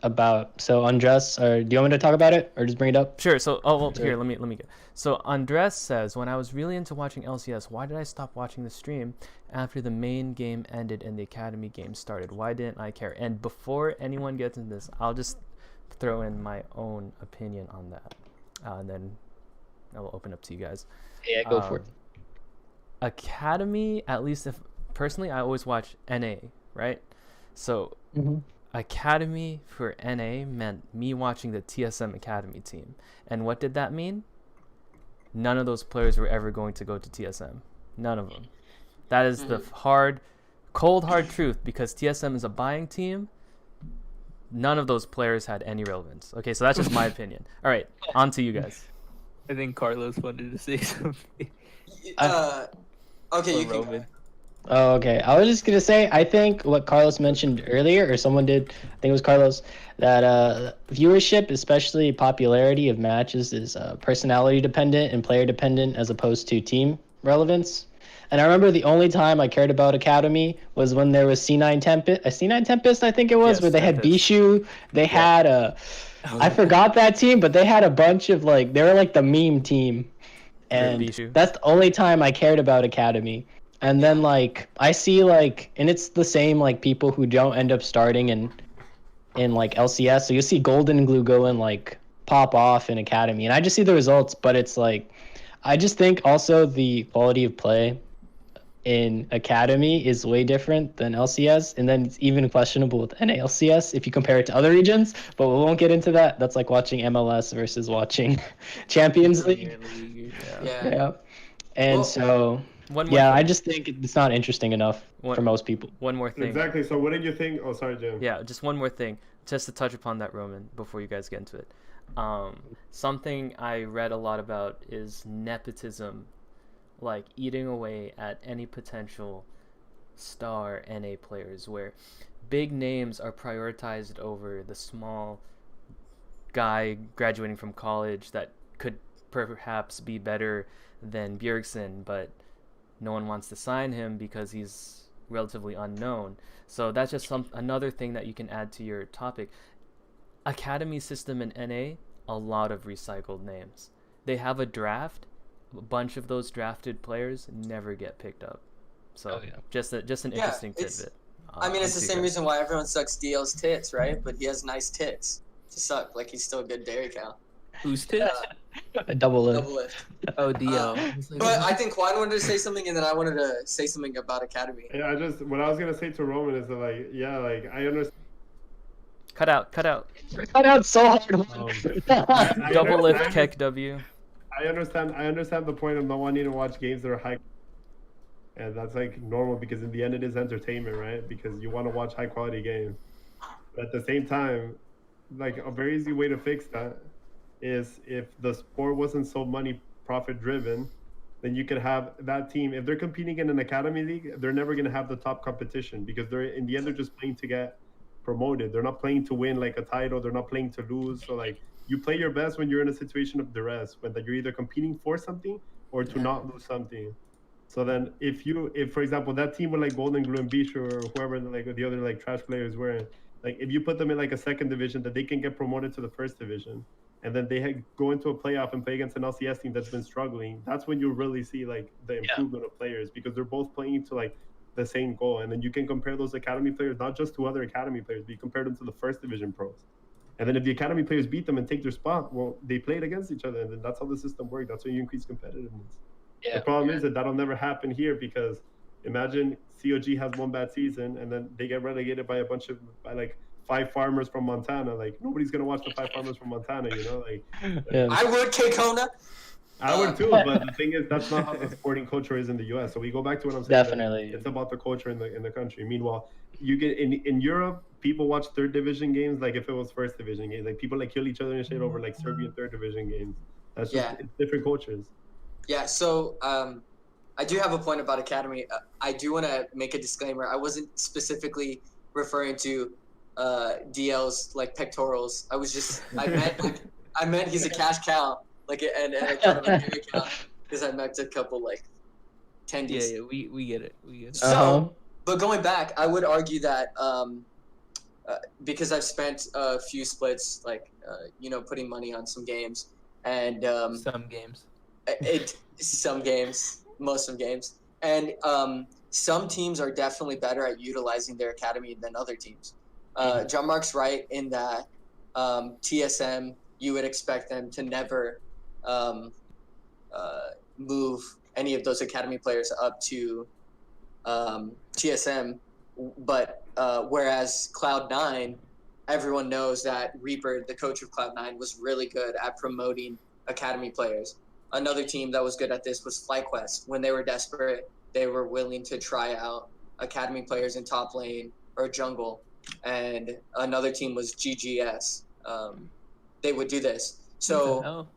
So Undress, or do you want me to talk about it or just bring it up? Sure. So here, let me go. So Undress says, when I was really into watching LCS, why did I stop watching the stream after the main game ended and the Academy game started? Why didn't I care? And before anyone gets into this, I'll just throw in my own opinion on that, and then I will open up to you guys. Yeah, go for it. Academy, at least if personally, I always watch NA, right? So Academy for NA meant me watching the TSM Academy team. And what did that mean? None of those players were ever going to go to TSM. None of them. That is the cold hard truth, because TSM is a buying team. none of those players had any relevance. Okay, so that's just my opinion. All right, on to you guys. I think Carlos wanted to say something. Okay, Or you can. Roman. Oh, okay. I was just gonna say, I think what Carlos mentioned earlier, or someone did, I think it was Carlos, that viewership, especially popularity of matches, is personality dependent and player dependent as opposed to team relevance. And I remember the only time I cared about Academy was when there was C9 Tempest, I think it was, Yes, where they had Tempest. Bishu. They had I forgot that team, but they had a bunch of they were like the meme team. And Bishu. that's the only time I cared about Academy. And then I see and it's the same people who don't end up starting in LCS. So you see Golden Glue go and pop off in Academy, and I just see the results. But it's I just think also the quality of play in Academy is way different than LCS, and then it's even questionable with NALCS if you compare it to other regions. But we won't get into that. That's like watching MLS versus watching Champions League. Yeah. And so. One more Yeah, thing. I just think it's not interesting enough for most people. One more thing. Exactly. So what did you think? Oh, sorry, Jim. Yeah, just one more thing, just to touch upon that, Roman, before you guys get into it. Something I read a lot about is nepotism, eating away at any potential star NA players, where big names are prioritized over the small guy graduating from college that could perhaps be better than Bjergsen, but no one wants to sign him because he's relatively unknown. So that's just another thing that you can add to your topic. Academy system in NA, a lot of recycled names. They have a draft. A bunch of those drafted players never get picked up. So just an interesting tidbit. I mean, it's the same reason why everyone sucks DL's tits, right? But he has nice tits to suck. He's still a good dairy cow. Whose tits? A double lift. Double lift. Oh, DL. But I think Juan wanted to say something, and then I wanted to say something about Academy. Yeah, what I was gonna say to Roman is that I understand. Cut out. Cut out so hard. Double lift, Keck W. I understand the point of not wanting to watch games that are high, and that's normal because in the end it is entertainment, right? Because you want to watch high quality games. But at the same time, a very easy way to fix that is if the sport wasn't so money profit driven, then you could have that team. If they're competing in an academy league, they're never going to have the top competition because they're in the end they're just playing to get promoted. They're not playing to win a title. They're not playing to lose. So you play your best when you're in a situation of duress, when you're either competing for something or to not lose something. So then if for example that team with Golden Glue and Bishu or whoever the other trash players were in, if you put them in a second division, that they can get promoted to the first division. And then they go into a playoff and play against an LCS team that's been struggling. That's when you really see the improvement of players because they're both playing to the same goal. And then you can compare those academy players not just to other academy players, but you compare them to the first division pros. And then if the academy players beat them and take their spot, well, they played against each other, and then that's how the system works. That's how you increase competitiveness. The problem is that'll never happen here because imagine COG has one bad season and then they get relegated by 5 farmers from Montana. Nobody's gonna watch the 5 farmers from Montana, I would, K-Kona. I would too, but the thing is that's not how the sporting culture is in the US. So we go back to what I'm saying. Definitely. It's about the culture in the country. Meanwhile, you get in Europe, people watch third division games if it was first division games. People kill each other and shit over Serbian third division games. That's just it's different cultures. Yeah, so I do have a point about Academy. I do want to make a disclaimer. I wasn't specifically referring to DL's pectorals. I was just I meant he's a cash cow, and a kind of a dairy cow, because I met a couple tendies. Yeah, we get it. So, but going back, I would argue that because I've spent a few splits, putting money on some games, and some games. Most of games, and some teams are definitely better at utilizing their academy than other teams. John Mark's right in that TSM, you would expect them to never move any of those academy players up to TSM, but whereas Cloud9, everyone knows that Reaper, the coach of Cloud9, was really good at promoting academy players. Another team that was good at this was FlyQuest. When they were desperate, they were willing to try out academy players in top lane or jungle and another team was GGS. They would do this. What the So hell?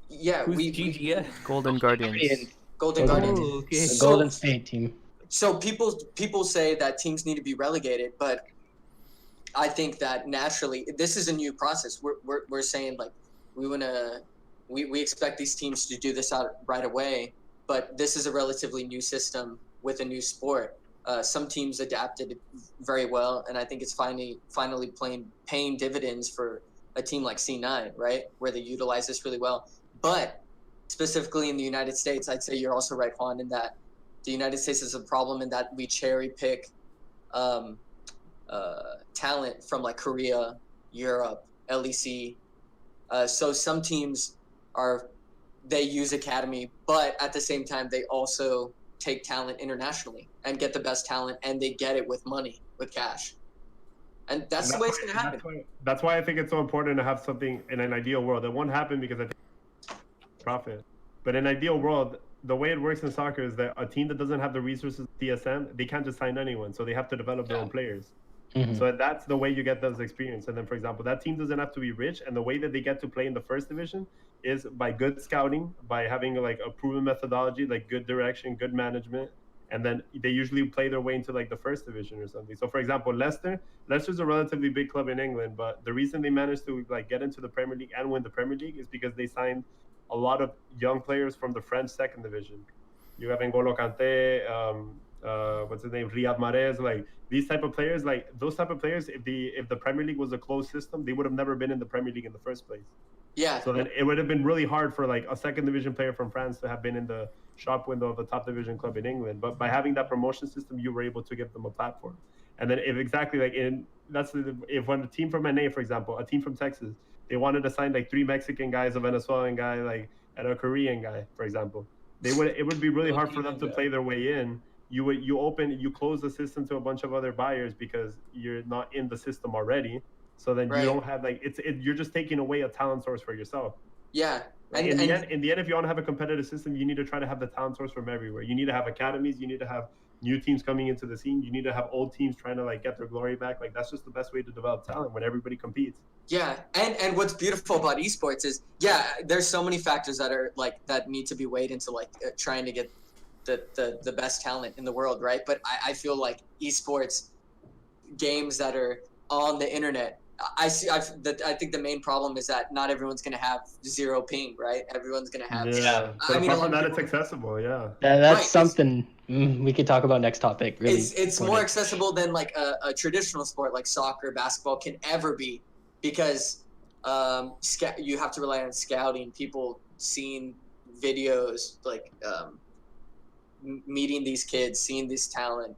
yeah, Who's we GGS? Golden Guardians. Golden Oh, Guardians. okay. The So- Golden State team. So people say that teams need to be relegated, but I think that naturally this is a new process. We're saying like we expect these teams to do this out right away, but this is a relatively new system with a new sport. Some teams adapted very well, and I think it's finally paying dividends for a team like C9, right, where they utilize this really well. But specifically in the United States, I'd say you're also right, Juan, in that the United States is a problem in that we cherry pick talent from like Korea, Europe, LEC. So some teams they use academy, but at the same time they also take talent internationally and get the best talent, and they get it with money, with cash. And that's the way it's going to happen. That's why I think it's so important to have something in an ideal world. It won't happen because I think profit. But in an ideal world, the way it works in soccer is that a team that doesn't have the resources of DSM, they can't just sign anyone. So they have to develop their own players. Mhm. So that's the way you get those experience. And then, for example, that team doesn't have to be rich. And the way that they get to play in the first division is by good scouting, by having like a proven methodology, like good direction, good management. And then they usually play their way into like the first division or something. So, for example, Leicester's a relatively big club in England, but the reason they managed to like get into the Premier League and win the Premier League is because they signed a lot of young players from the French second division. You have N'Golo Kante, what's his name, Riyad Mahrez, like these type of players, like those type of players. If the Premier League was a closed system, they would have never been in the Premier League in the first place. Yeah. So then it would have been really hard for like a second division player from France to have been in the shop window of a top division club in England. But by having that promotion system, you were able to give them a platform. And then if when a team from NA, for example, a team from Texas, they wanted to sign like 3 Mexican guys, a Venezuelan guy, like and a Korean guy, for example, it would be really hard for them to play their way in. You close the system to a bunch of other buyers because you're not in the system already. So then you don't have like you're just taking away a talent source for yourself. Yeah. In the end, if you want to have a competitive system, you need to try to have the talent source from everywhere. You need to have academies. You need to have new teams coming into the scene. You need to have old teams trying to like get their glory back. Like that's just the best way to develop talent when everybody competes. Yeah, and what's beautiful about esports is there's so many factors that need to be weighed into like trying to get the best talent in the world, right? But I feel like esports games that are on the internet, I think the main problem is that not everyone's gonna have 0 ping, right? Everyone's gonna have. Yeah. I mean, apart from that, it's accessible. Yeah. That's something we could talk about next topic. Really, it's more accessible than like a traditional sport like soccer, basketball can ever be, because you have to rely on scouting, people seeing videos, like meeting these kids, seeing this talent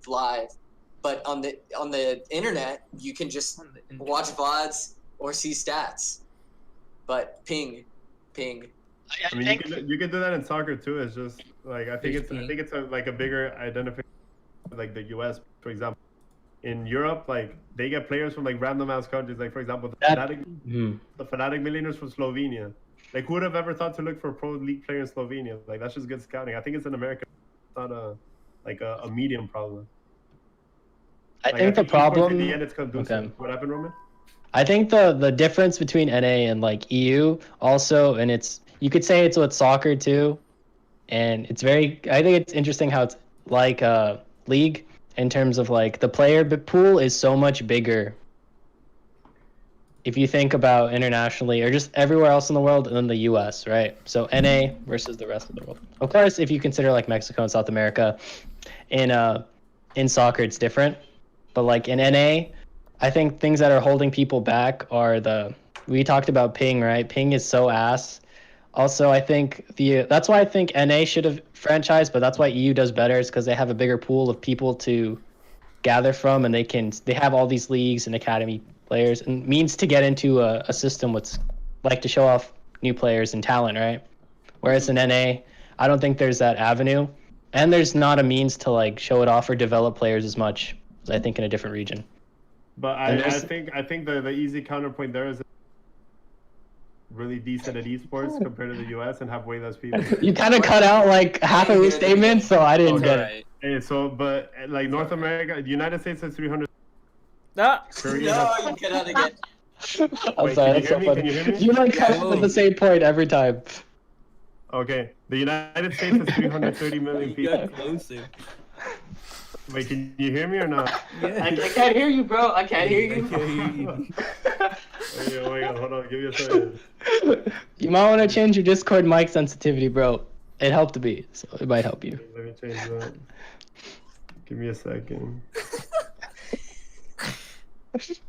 live. But on the internet, you can just watch VODs or see stats. But ping. I mean, you can do that in soccer too. It's just like I think it's a bigger identification, like the US, for example. In Europe, like they get players from like random ass countries. Like for example, the Fnatic Millionaires from Slovenia. Like who would have ever thought to look for a pro league player in Slovenia? Like that's just good scouting. I think it's in America. It's not a medium problem. I think the problem. In the end, it's conducive. Okay. What happened, Roman? I think the difference between NA and like EU also, and you could say it's with soccer too, and I think it's interesting how it's like a league in terms of like the player pool is so much bigger. If you think about internationally or just everywhere else in the world than the US, right? So NA versus the rest of the world. Of course, if you consider like Mexico and South America, in soccer it's different. But like in NA, I think things that are holding people back are we talked about ping, right? Ping is so ass. Also, I think that's why I think NA should have franchised, but that's why EU does better, is because they have a bigger pool of people to gather from, and they have all these leagues and academy players and means to get into a system with like to show off new players and talent, right? Whereas in NA, I don't think there's that avenue, and there's not a means to like show it off or develop players as much as I think in a different region. But I think the easy counterpoint there is really decent at esports compared to the US and have way less people. You kind of cut out like half of your statement, so I didn't get it. Hey, but like North America, the United States has 300 Ah! Korea No, has- you cannot again. I'm Wait, sorry, can you that's hear so me? funny. Can you hear me? You like come Yeah. up with the same point every time. Okay, the United States has 330 million You people. got closer. Wait, can you hear me or not? Yeah. I can't hear you, bro. I can't hear you. Oh my god, hold on, give me a second. You might want to change your Discord mic sensitivity, bro. It helped a bit, so it might help you. Let me change that. Give me a second.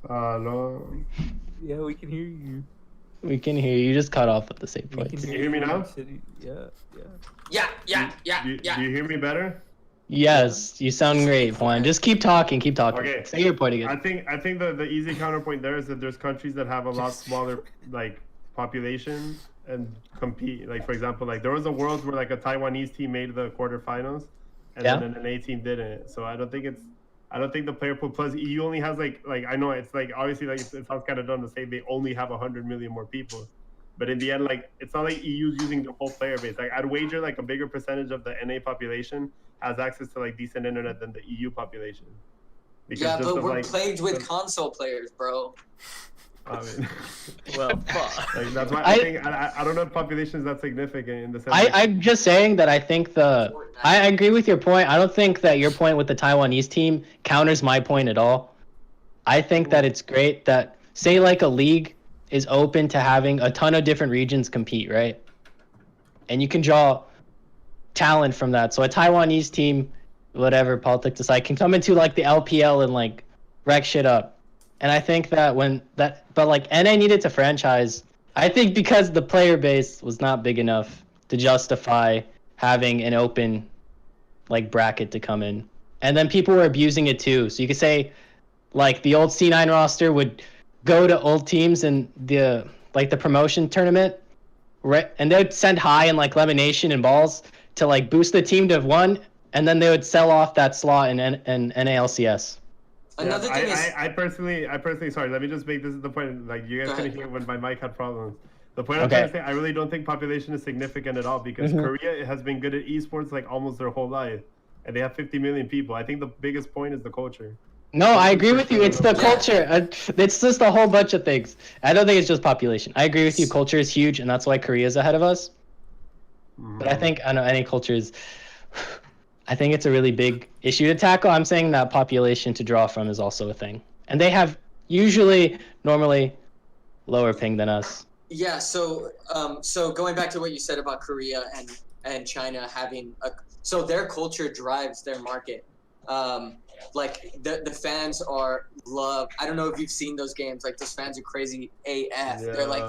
No. Yeah, we can hear you. We can hear you. You just cut off at the same We point. can you hear me now? Yeah. Do you hear me better? Yes, you sound great, Juan. Just keep talking. Keep talking. Okay. Say your point I again. think the easy counterpoint there is that there's countries that have a lot smaller like population and compete. Like for example, like there was a world where like a Taiwanese team made the quarterfinals, and Yeah. then an A team didn't. So I don't think the player pool plus EU only has like I know it's like obviously like it sounds kind of dumb to say they only have 100 million more people, but in the end like it's not like EU's using the whole player base. Like I'd wager like a bigger percentage of the NA population has access to like decent internet than the EU population. Because Yeah, just but of, we're like, plagued with the- console players, bro. I mean, Well, fuck. like that's why I- I think I don't know if population is that significant in the sense. I'm just saying that I think I agree with your point. I don't think that your point with the Taiwanese team counters my point at all. I think that it's great that, say, like a league is open to having a ton of different regions compete, right? And you can draw talent from that. So a Taiwanese team, whatever politics aside, can come into like the LPL and like wreck shit up. And I think that but like NA needed to franchise, I think because the player base was not big enough to justify having an open like bracket to come in. And then people were abusing it too. So you could say like the old C9 roster would go to old teams in the promotion tournament, right? And they would send high in like Lemonation and balls to like boost the team to 1, and then they would sell off that slot in NALCS. Another thing is, I personally, sorry, let me just make this the point. Like you guys couldn't hear when my mic had problems. The point I'm trying to say, I really don't think population is significant at all because Korea has been good at esports like almost their whole life, and they have 50 million people. I think the biggest point is the culture. No, I agree with you. It's the culture. It's just a whole bunch of things. I don't think it's just population. I agree with you. Culture is huge, and that's why Korea's ahead of us. But I think any culture is. I think it's a really big issue to tackle. I'm saying that population to draw from is also a thing, and they have normally lower ping than us. yeah. So going back to what you said about Korea and China having so their culture drives their market. Like the fans love. I don't know if you've seen those games. Like those fans are crazy AF. Yeah. They're like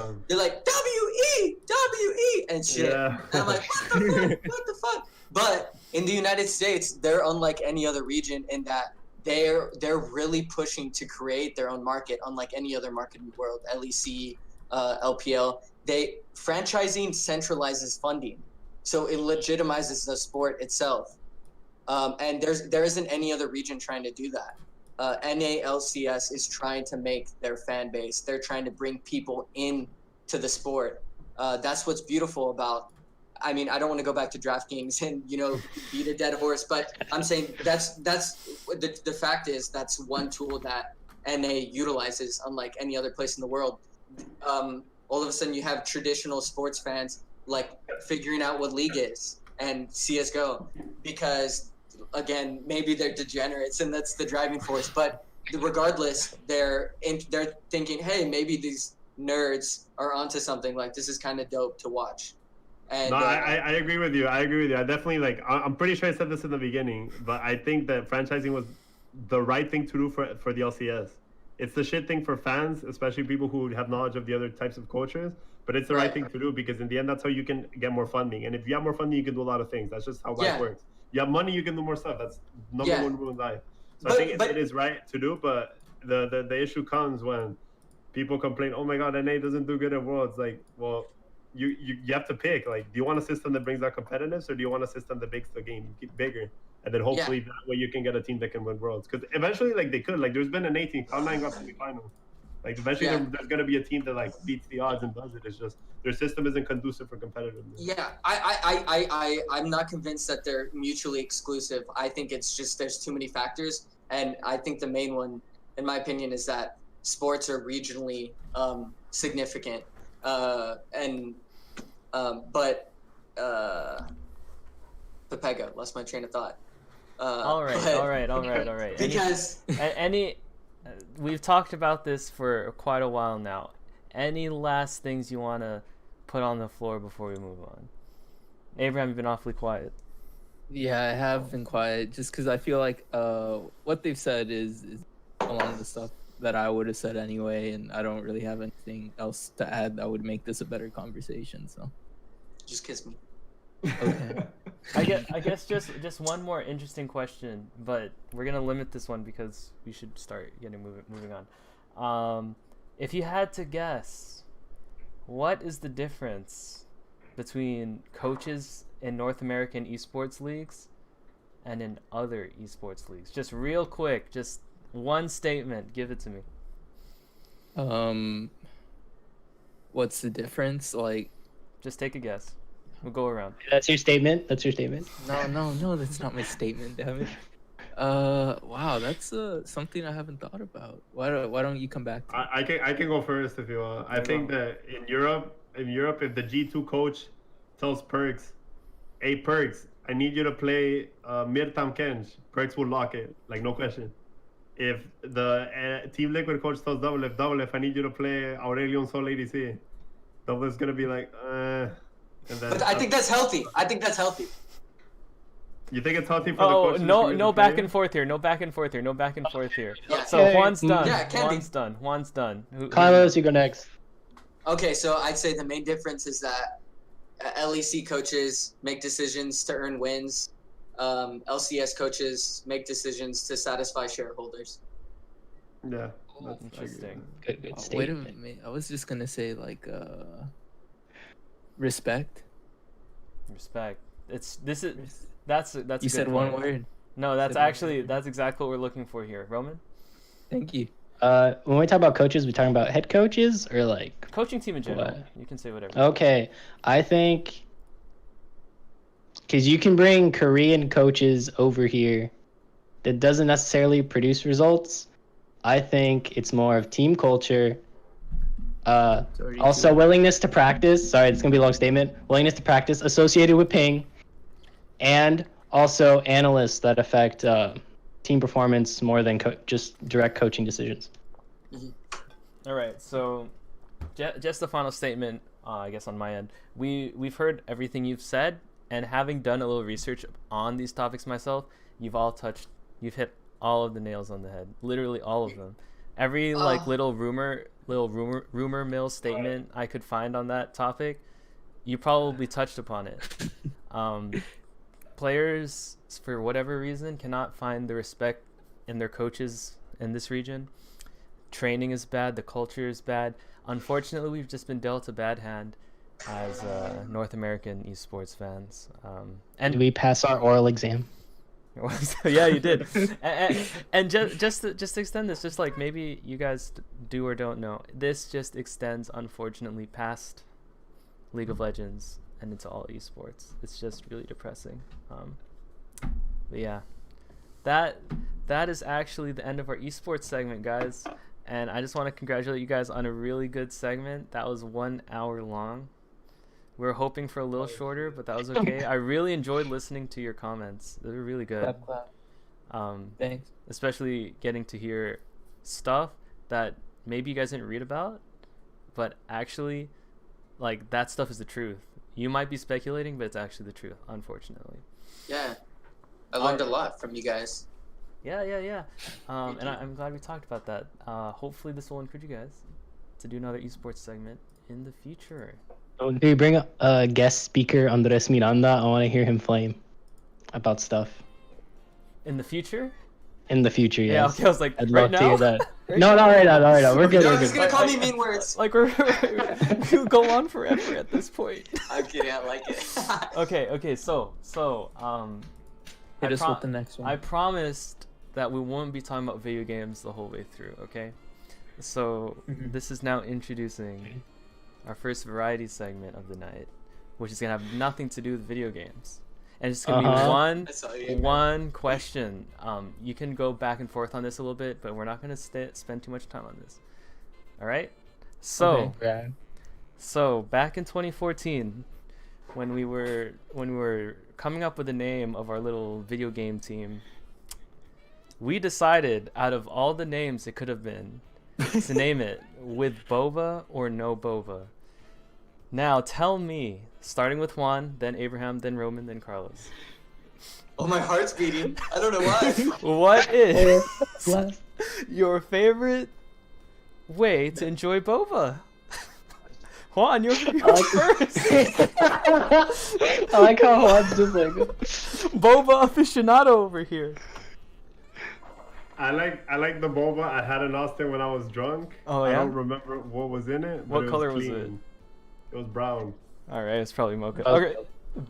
WE and shit. Yeah. And I'm like, what the fuck? But in the United States, they're unlike any other region in that they're really pushing to create their own market, unlike any other market in the world. LEC, LPL. Franchising centralizes funding, so it legitimizes the sport itself. And there isn't any other region trying to do that. NALCS is trying to make their fan base. They're trying to bring people in to the sport. That's what's beautiful about. I mean, I don't want to go back to DraftKings and beat a dead horse, but I'm saying that's the fact is that's one tool that NA utilizes, unlike any other place in the world. All of a sudden, you have traditional sports fans like figuring out what league is and CS:GO because, again, maybe they're degenerates and that's the driving force. But regardless, they're thinking, hey, maybe these nerds are onto something. Like this is kind of dope to watch. And, no, I agree with you. I definitely I'm pretty sure I said this in the beginning, but I think that franchising was the right thing to do for the LCS. It's the shit thing for fans, especially people who have knowledge of the other types of cultures. But it's the right thing to do because in the end, that's how you can get more funding. And if you have more funding, you can do a lot of things. That's just how life works. You have money, you can do more stuff. That's number one rule in life. So I think it is right to do. But the issue comes when people complain, oh my God, NA doesn't do good at Worlds. Like, well, you have to pick. Like, do you want a system that brings out competitiveness or do you want a system that makes the game bigger? And then hopefully that way you can get a team that can win Worlds. Because eventually, like, they could. Like, there's been an 18. Cloud9 got to the final. Like, eventually there's going to be a team that, like, beats the odds and does it. It's just their system isn't conducive for competitiveness. Yeah, I'm not convinced that they're mutually exclusive. I think it's just there's too many factors. And I think the main one in my opinion, is that sports are regionally significant, Pepega, lost my train of thought. All right. Because We've talked about this for quite a while now. Any last things you want to put on the floor before we move on? Abraham, you've been awfully quiet. Yeah, I have been quiet just because I feel like what they've said is along the stuff that I would have said anyway, and I don't really have anything else to add that would make this a better conversation. So just kiss me. Okay. I guess just one more interesting question, but we're gonna limit this one because we should start moving on. If you had to guess, what is the difference between coaches in North American esports leagues and in other esports leagues? Just real quick, just one statement. Give it to me. What's the difference? Like, just take a guess. We'll go around. That's your statement? That's your statement? No, that's not my statement, damn it. Wow, that's something I haven't thought about. Why don't you come back to me? I can go first if you want. I think that in Europe, if the G2 coach tells Perks, hey Perks, I need you to play Mirtam Kenj, Perks will lock it, like no question. If the Team Liquid coach tells Double F, I need you to play Aurelion Sol ADC, Double F's gonna be like, But I think that's healthy. You think it's healthy for the coach? No back and forth here. Yeah. So Juan's done. Yeah, Juan's done. Carlos, you go next. Okay, so I'd say the main difference is that LEC coaches make decisions to earn wins. LCS coaches make decisions to satisfy shareholders. Yeah. That's interesting. Good Wait a statement. minute. I was just gonna say like respect. That's You a good said point. one word. No, that's Said one actually word. that's exactly what we're looking for here. Roman? Thank you. When we talk about coaches, we talking about head coaches or like Coaching team in general. What? You can say whatever. Okay, I think because you can bring Korean coaches over here that doesn't necessarily produce results. I think it's more of team culture. Also, willingness to practice. Sorry, it's going to be a long statement. Willingness to practice associated with ping. And also analysts that affect team performance more than just direct coaching decisions. All right, so just the final statement, I guess on my end. We've heard everything you've said, and having done a little research on these topics myself, you've hit all of the nails on the head, literally all of them. Every like little rumor mill statement I could find on that topic, you probably touched upon it. Players, for whatever reason, cannot find the respect in their coaches in this region. Training is bad, the culture is bad. Unfortunately, we've just been dealt a bad hand as North American esports fans. And we pass our oral exam. Yeah, you did. And just to extend this, just like maybe you guys do or don't know, this just extends, unfortunately, past League of Legends and into all esports. It's just really depressing. But yeah, that is actually the end of our esports segment, guys. And I just want to congratulate you guys on a really good segment. That was 1 hour long. We were hoping for a little shorter, but that was okay. I really enjoyed listening to your comments. They were really good. Thanks. Especially getting to hear stuff that maybe you guys didn't read about, but actually, like, that stuff is the truth. You might be speculating, but it's actually the truth, unfortunately. Yeah, I learned a lot from you guys. Yeah. And I'm glad we talked about that. Hopefully this will encourage you guys to do another esports segment in the future. If you bring a guest speaker, Undress Miranda, I want to hear him flame about stuff. In the future? In the future, yes. Yeah, okay, I was like, I'd right love to hear now? that. No, not right now. We're good. No, We're he's good. gonna call me mean words. Like we'll go on forever at this point. I'm kidding, I like it. Okay, so Hit us with the next one. I promised that we won't be talking about video games the whole way through, okay? So this is now introducing our first variety segment of the night, which is gonna have nothing to do with video games. and it's gonna be one I saw you, man. one question. You can go back and forth on this a little bit, but we're not gonna spend too much time on this. All right. So Okay. so back in 2014, when we were coming up with the name of our little video game team, we decided out of all the names it could have been to name it with Boba or No Boba. Now tell me, starting with Juan, then Abraham, then Roman, then Carlos. Oh, my heart's beating. I don't know why. What is your favorite way to enjoy boba? Juan, you're first. I like how Juan's just like. Boba aficionado over here. I like the boba. I had in Austin when I was drunk. Oh, I yeah? don't remember what was in it. What but color was clean. it? It was brown. All right, it's probably mocha. Oh. Okay,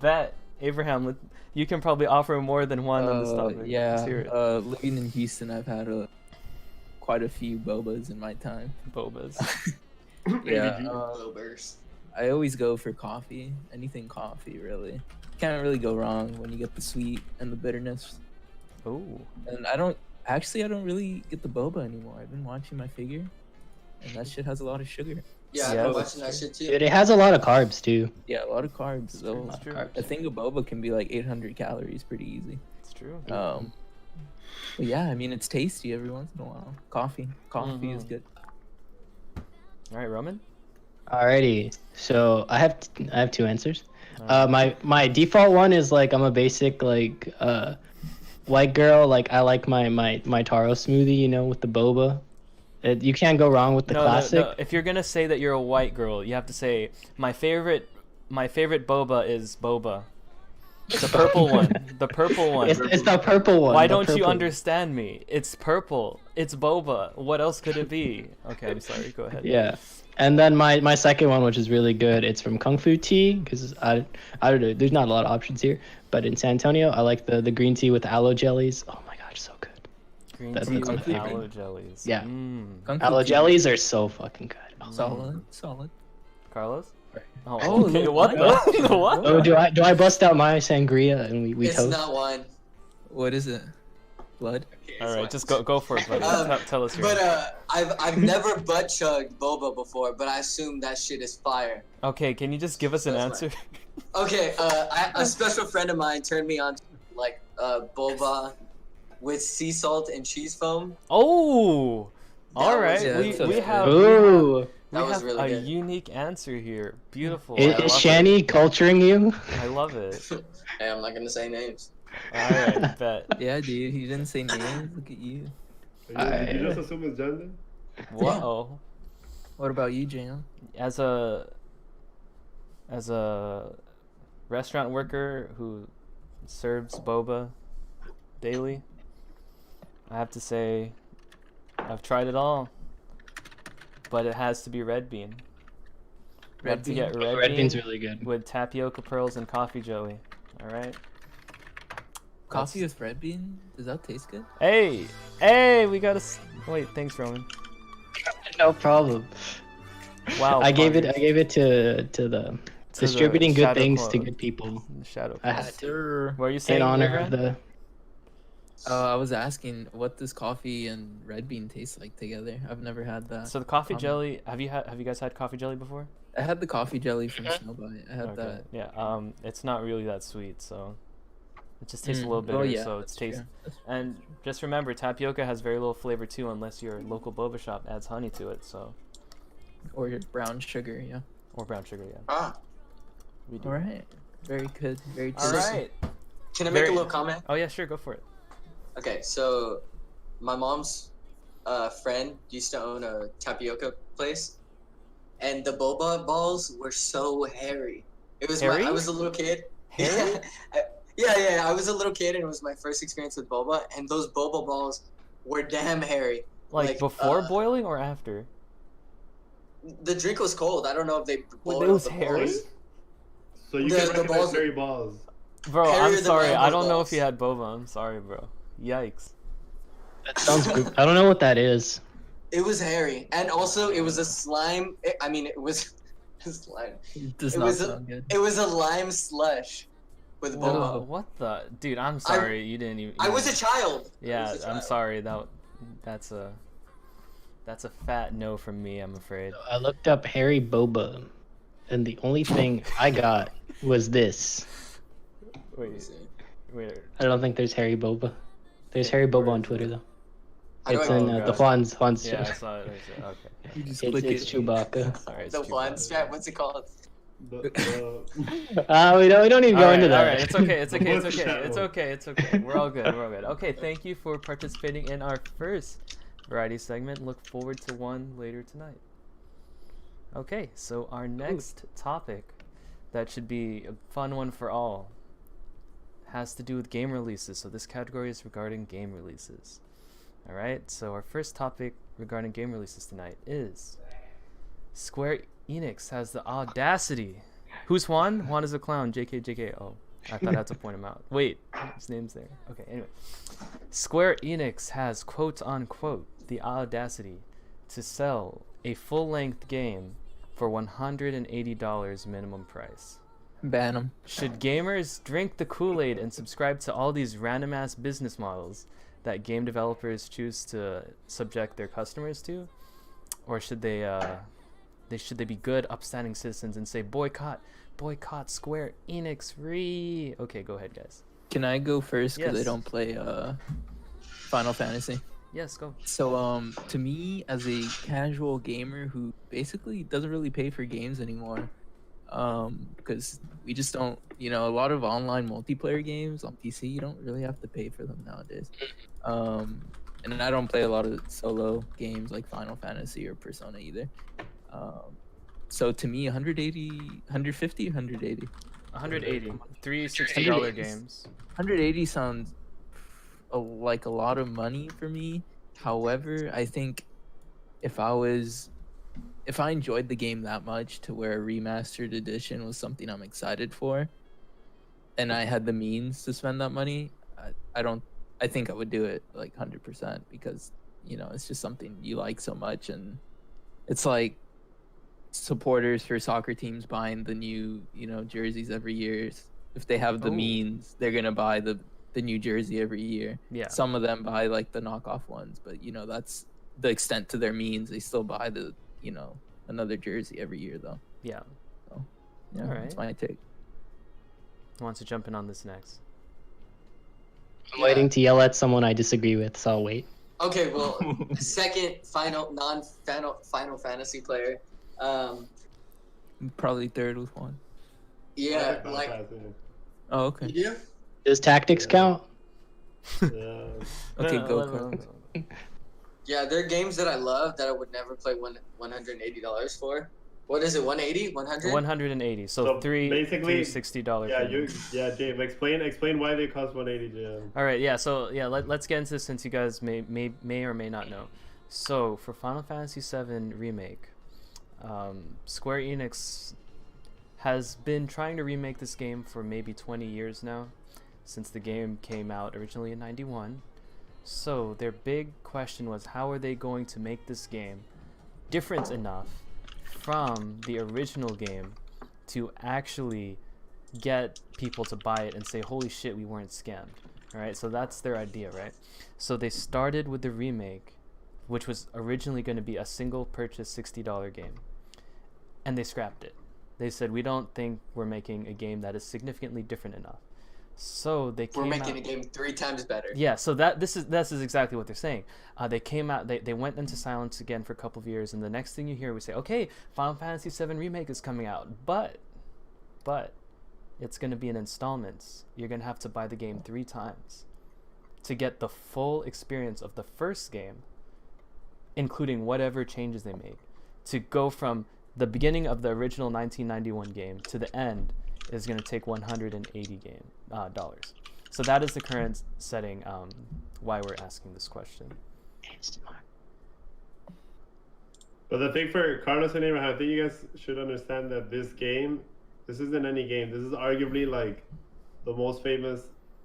bet Abraham, you can probably offer more than one on this topic. Let's Yeah, hear it. living in Houston, I've had quite a few bobas in my time. Bobas. Yeah, Bobers. I always go for coffee. Anything coffee, really. Can't really go wrong when you get the sweet and the bitterness. Ooh. And I don't really get the boba anymore. I've been watching my figure, and that shit has a lot of sugar. Yeah, Yeah, I've been that's watching that shit too. Dude, it has a lot of carbs too. Yeah, a lot of carbs. So That's true. a thing of boba can be like 800 calories, pretty easy. It's true. But yeah, I mean it's tasty every once in a while. Coffee is Mhm. good. All right, Roman. Alrighty, so I have two answers. All My default one is like I'm a basic like white girl. Like I like my taro smoothie, you know, with the boba. You can't go wrong with the classic. No. If you're gonna say that you're a white girl, you have to say my favorite boba is boba. The purple one. The purple one. It's the purple one. Why the don't you purple. understand me? It's purple. It's boba. What else could it be? Okay, I'm sorry. Go ahead. Yeah, and then my second one, which is really good, it's from Kung Fu Tea, because I don't know, there's not a lot of options here, but in San Antonio, I like the green tea with aloe jellies. Oh my gosh, so good. Green That's tea my with favorite. aloe jellies. Yeah. Kung Fu Aloe tea. jellies are so fucking good. Oh, Solid. Carlos? Oh, Oh, okay. look, What the? What? Oh, do I bust out my sangria and we It's toast? not wine. What is it? Blood? Okay, All it's right, wine. just go for it, buddy. Tell us your. But I've never butt chugged boba before, but I assume that shit is fire. Okay, can you just give us an That's answer? Okay, a special friend of mine turned me on to like boba with sea salt and cheese foam. Oh, all That right. was- yeah, we that sounds we good. have Ooh, That was have really a good. unique answer here. Beautiful. is, I is love Shani it. culturing you? I love it. Hey, I'm not gonna say names. All right, bet. Yeah, dude, he didn't say names. Look at you. Did you just assume it's gender? Whoa. What about you, Jam? As a restaurant worker who serves boba daily, I have to say I've tried it all, but it has to be red bean. Red Have to get bean? red, Red bean bean's really good. with tapioca pearls and coffee jelly. All right. Coffee with red bean? Does that taste good? Hey, we got wait. Thanks, Roman. No problem. Wow. I gave it Ponder. to the distributing good Shadow things to Clone. good people. Shadow. I Clone. had to Sir. What are you saying? in honor Abraham? of the. I was asking, what does coffee and red bean taste like together? I've never had that. So the coffee Um, jelly. Have you guys had coffee jelly before? I had the coffee jelly from Snowbite. I had that. Yeah. It's not really that sweet, so it just tastes a Mm, little bitter. oh, yeah, so it's that's true. tasty. And just remember, tapioca has very little flavor too, unless your local boba shop adds honey to it. So Or your brown sugar, yeah. or brown sugar. Yeah. Ah, We do. All right. Very good. Very All tasty. right. can I make Very- a little comment? Oh yeah, sure. Go for it. Okay, so my mom's friend used to own a tapioca place, and the boba balls were so hairy. It was Hairy? I was a little kid. Hairy? Yeah. I was a little kid, and it was my first experience with boba, and those boba balls were damn hairy. Like, Like, before boiling or after? The drink was cold. I don't know if they boiled it was the hairy? balls. So you The- can the recognize balls- hairy balls. Bro, Hairier I'm than sorry. I Rambo's don't know if balls. you had boba. I'm sorry, bro. Yikes. That sounds good. I don't know what that is. It was hairy, and also it was a slime. It was slime. It does It not was a- sound good. It was a lime slush. with Whoa, Boba. what the dude? I'm sorry, you didn't even. I was a child. Yeah, I'm sorry. That's a fat no from me. I'm afraid. I looked up Harry Boba, and the only thing I got was this. Wait. I don't think there's Harry Boba. There's Harry Boba on Twitter though. How do It's I- in the Juan's Yeah, I chat. saw it. Okay. You just It's click it. Chewbacca. Sorry, it's The too one bad. strap. What's it called? We don't need to go into that. All right, it's okay. It's okay. It's What's okay. that It's one? okay. It's okay. We're all good. We're all good. Okay, thank you for participating in our first variety segment. Look forward to one later tonight. Okay, so our next topic, that should be a fun one for all, has to do with game releases. So this category is regarding game releases. All right. So our first topic regarding game releases tonight is Square Enix has the audacity. Who's Juan? Juan is a clown. JK. Oh, I thought I had to point him out. Wait, his name's there. Okay, anyway. Square Enix has, quote unquote, the audacity to sell a full-length game for $180 minimum price. Ban them. Should gamers drink the Kool-Aid and subscribe to all these random-ass business models that game developers choose to subject their customers to? Or should they be good, upstanding citizens and say, boycott Square Enix re? Okay, go ahead, guys. Can I go first? Because Yes. I don't play Final Fantasy. Yes, go. So to me, as a casual gamer who basically doesn't really pay for games anymore, because we just don't, a lot of online multiplayer games on PC, you don't really have to pay for them nowadays. And I don't play a lot of solo games like Final Fantasy or Persona either. So to me, 180, 150, 180. 180. Three $60 games. 180 sounds like a lot of money for me. However, I think if I enjoyed the game that much to where a remastered edition was something I'm excited for, and I had the means to spend that money, I think I would do it like 100%, because it's just something you like so much. And it's like supporters for soccer teams buying the new jerseys every year. If they have the means, they're gonna buy the new jersey every year. Yeah. Some of them buy like the knockoff ones, but that's the extent to their means. They still buy the another jersey every year though. Yeah. So yeah, Alright. that's my take. Who wants to jump in on this next? I'm waiting to yell at someone I disagree with, so I'll wait. Okay, well, second non-Final Fantasy player. Probably third with one. Yeah, like Oh, okay. you do. Does tactics count? Yeah. Okay, No, go. no. Yeah, there are games that I love that I would never play $180 for. What is it? 180? 100? 180. So, So three basically, $60 Yeah, games. James, explain why they cost 180, Jim. All right, yeah. So yeah, let's get into this since you guys may or may not know. So for Final Fantasy VII Remake, Square Enix has been trying to remake this game for maybe 20 years now, since the game came out originally in '91. So their big question was, how are they going to make this game different enough from the original game to actually get people to buy it and say, holy shit, we weren't scammed. All right, so that's their idea, right? So they started with the remake, which was originally going to be a single purchase $60 game, and they scrapped it. They said, we don't think we're making a game that is significantly different enough. So they came We're making out, a game 3 times better. yeah, so this is exactly what they're saying. They came out, they went into silence again for a couple of years, and the next thing you hear, we say, okay, Final Fantasy VII Remake is coming out, but it's going to be in installments. You're going to have to buy the game 3 times to get the full experience of the first game, including whatever changes they made. To go from the beginning of the original 1991 game to the end is going to take $180 dollars. So that is the current setting, why we're asking this question. But the thing for Carlos and Abraham, I think you guys should understand that this isn't any game. This is arguably like the most famous.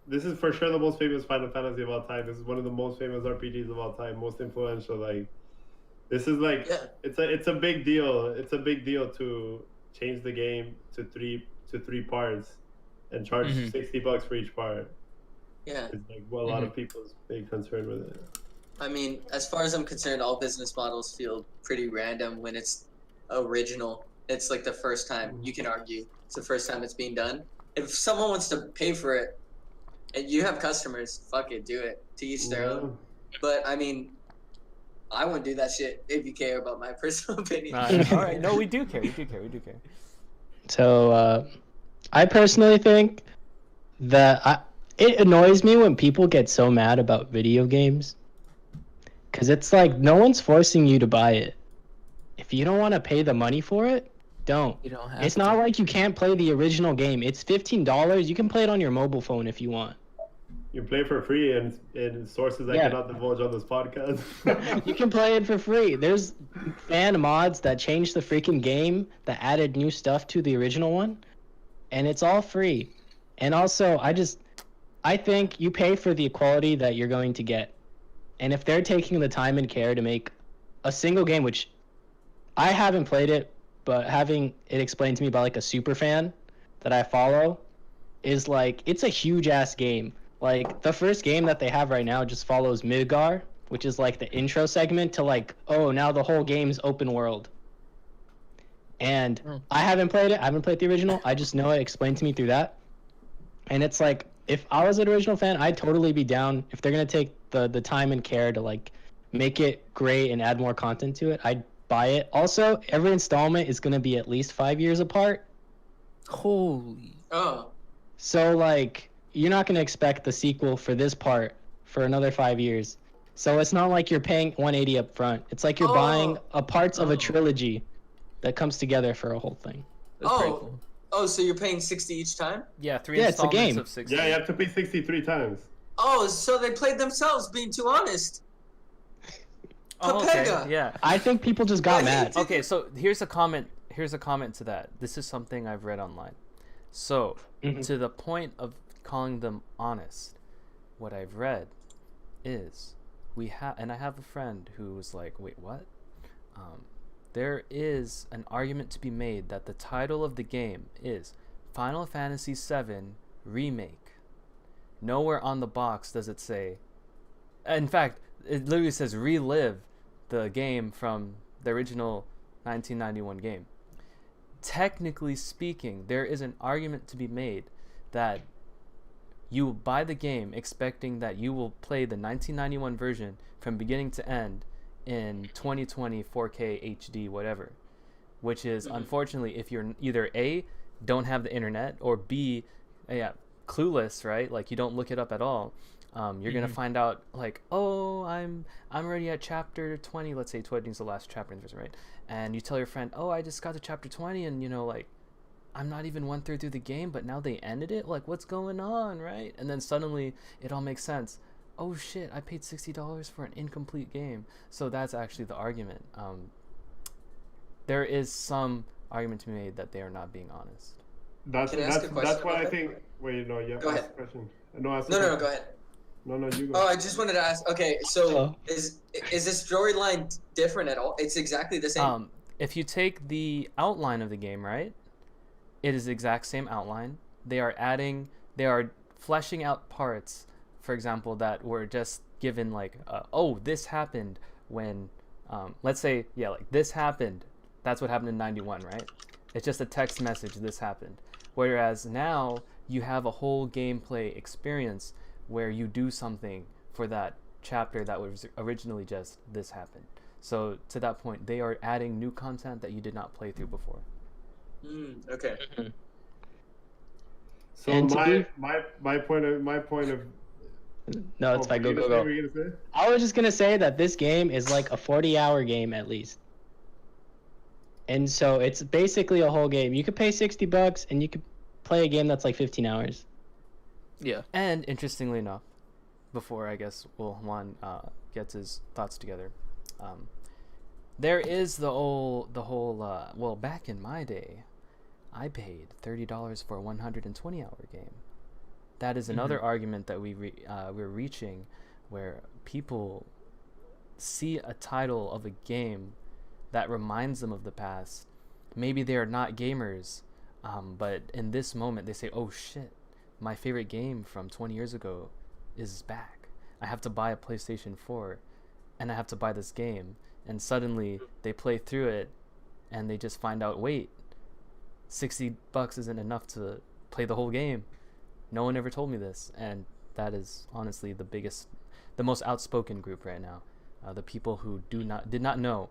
This is for sure the most famous Final Fantasy of all time. This is one of the most famous RPGs of all time, most influential. Like, this is like, Yeah. it's a big deal. It's a big deal to change the game to three parts, and charge Mhm. $60 for each part. Yeah. It's like what a lot of people's big concern with it. I mean, as far as I'm concerned, all business models feel pretty random when it's original. It's like the first time. You can argue it's the first time it's being done. If someone wants to pay for it and you have customers, fuck it, do it. To each their own. But I mean, I wouldn't do that shit if you care about my personal opinion. All right. No, we do care. We do care. We do care. So I personally think that it annoys me when people get so mad about video games. Because it's like no one's forcing you to buy it. If you don't want to pay the money for it, don't. You don't have It's to. not like you can't play the original game. It's $15. You can play it on your mobile phone if you want. You play for free and sources I Yeah. cannot divulge on this podcast. You can play it for free. There's fan mods that changed the freaking game, that added new stuff to the original one, and it's all free. And also, I think you pay for the quality that you're going to get. And if they're taking the time and care to make a single game, which I haven't played it, but having it explained to me by like a super fan that I follow, is like, it's a huge ass game. Like, the first game that they have right now just follows Midgar, which is like the intro segment to like, oh, now the whole game's open world. And I haven't played it. I haven't played the original. I just know it explained to me through that. And it's like, if I was an original fan, I'd totally be down. If they're going to take the time and care to like make it great and add more content to it, I'd buy it. Also, every installment is going to be at least 5 years apart. Holy. Oh. So like, you're not going to expect the sequel for this part for another 5 years. So it's not like you're paying $180 up front. It's like you're buying a parts of a trilogy that comes together for a whole thing. That's pretty cool. Oh, so you're paying 60 each time? Yeah, three Yeah, it's a installments game. of 60. Yeah, you have to pay 63 times. Oh, so they played themselves being too honest. Oh, okay. Papega. Yeah. I think people just got mad. Okay, so here's a comment to that. This is something I've read online. So, to the point of calling them honest, what I've read is and I have a friend who was like, wait, what? There is an argument to be made that the title of the game is Final Fantasy VII Remake. Nowhere on the box does it say. In fact, it literally says relive the game from the original 1991 game. Technically speaking, there is an argument to be made that you will buy the game expecting that you will play the 1991 version from beginning to end in 2020 4K HD whatever, which is unfortunately, if you're either A, don't have the internet, or B, clueless, right? Like you don't look it up at all. You're gonna find out like, oh, I'm already at chapter 20. Let's say 20 is the last chapter in the version, right? And you tell your friend, oh, I just got to chapter 20, and like, I'm not even 1/3 through the game, but now they ended it. Like, what's going on, right? And then suddenly it all makes sense. Oh shit, I paid $60 for an incomplete game. So that's actually the argument. There is some argument to be made that they are not being honest. Can I ask a question That's what about I that? think. Wait, no, you Go ask ahead. a question. No, No, go ahead. No, you go. Oh, I just wanted to ask. Okay, so is this storyline different at all? It's exactly the same. If you take the outline of the game, right, it is the exact same outline. They are fleshing out parts, for example, that were just given like, oh, this happened when, let's say, like this happened. That's what happened in 91, right? It's just a text message, this happened. Whereas now you have a whole gameplay experience where you do something for that chapter that was originally just this happened. So to that point, they are adding new content that you did not play through before. Okay. So And my point of No, it's fine. Go. What were you gonna say? I was just gonna say that this game is like a 40-hour game at least. And so it's basically a whole game. You could pay $60 and you could play a game that's like 15 hours. Yeah. And interestingly enough, before I guess Juan gets his thoughts together, there is the whole well, back in my day, I paid $30 for a 120-hour game. That is another argument that we're reaching, where people see a title of a game that reminds them of the past. Maybe they are not gamers, but in this moment they say, oh shit, my favorite game from 20 years ago is back. I have to buy a PlayStation 4 and I have to buy this game. And suddenly they play through it and they just find out, wait, $60 isn't enough to play the whole game. No one ever told me this. And that is honestly the most outspoken group right now. The people who did not know.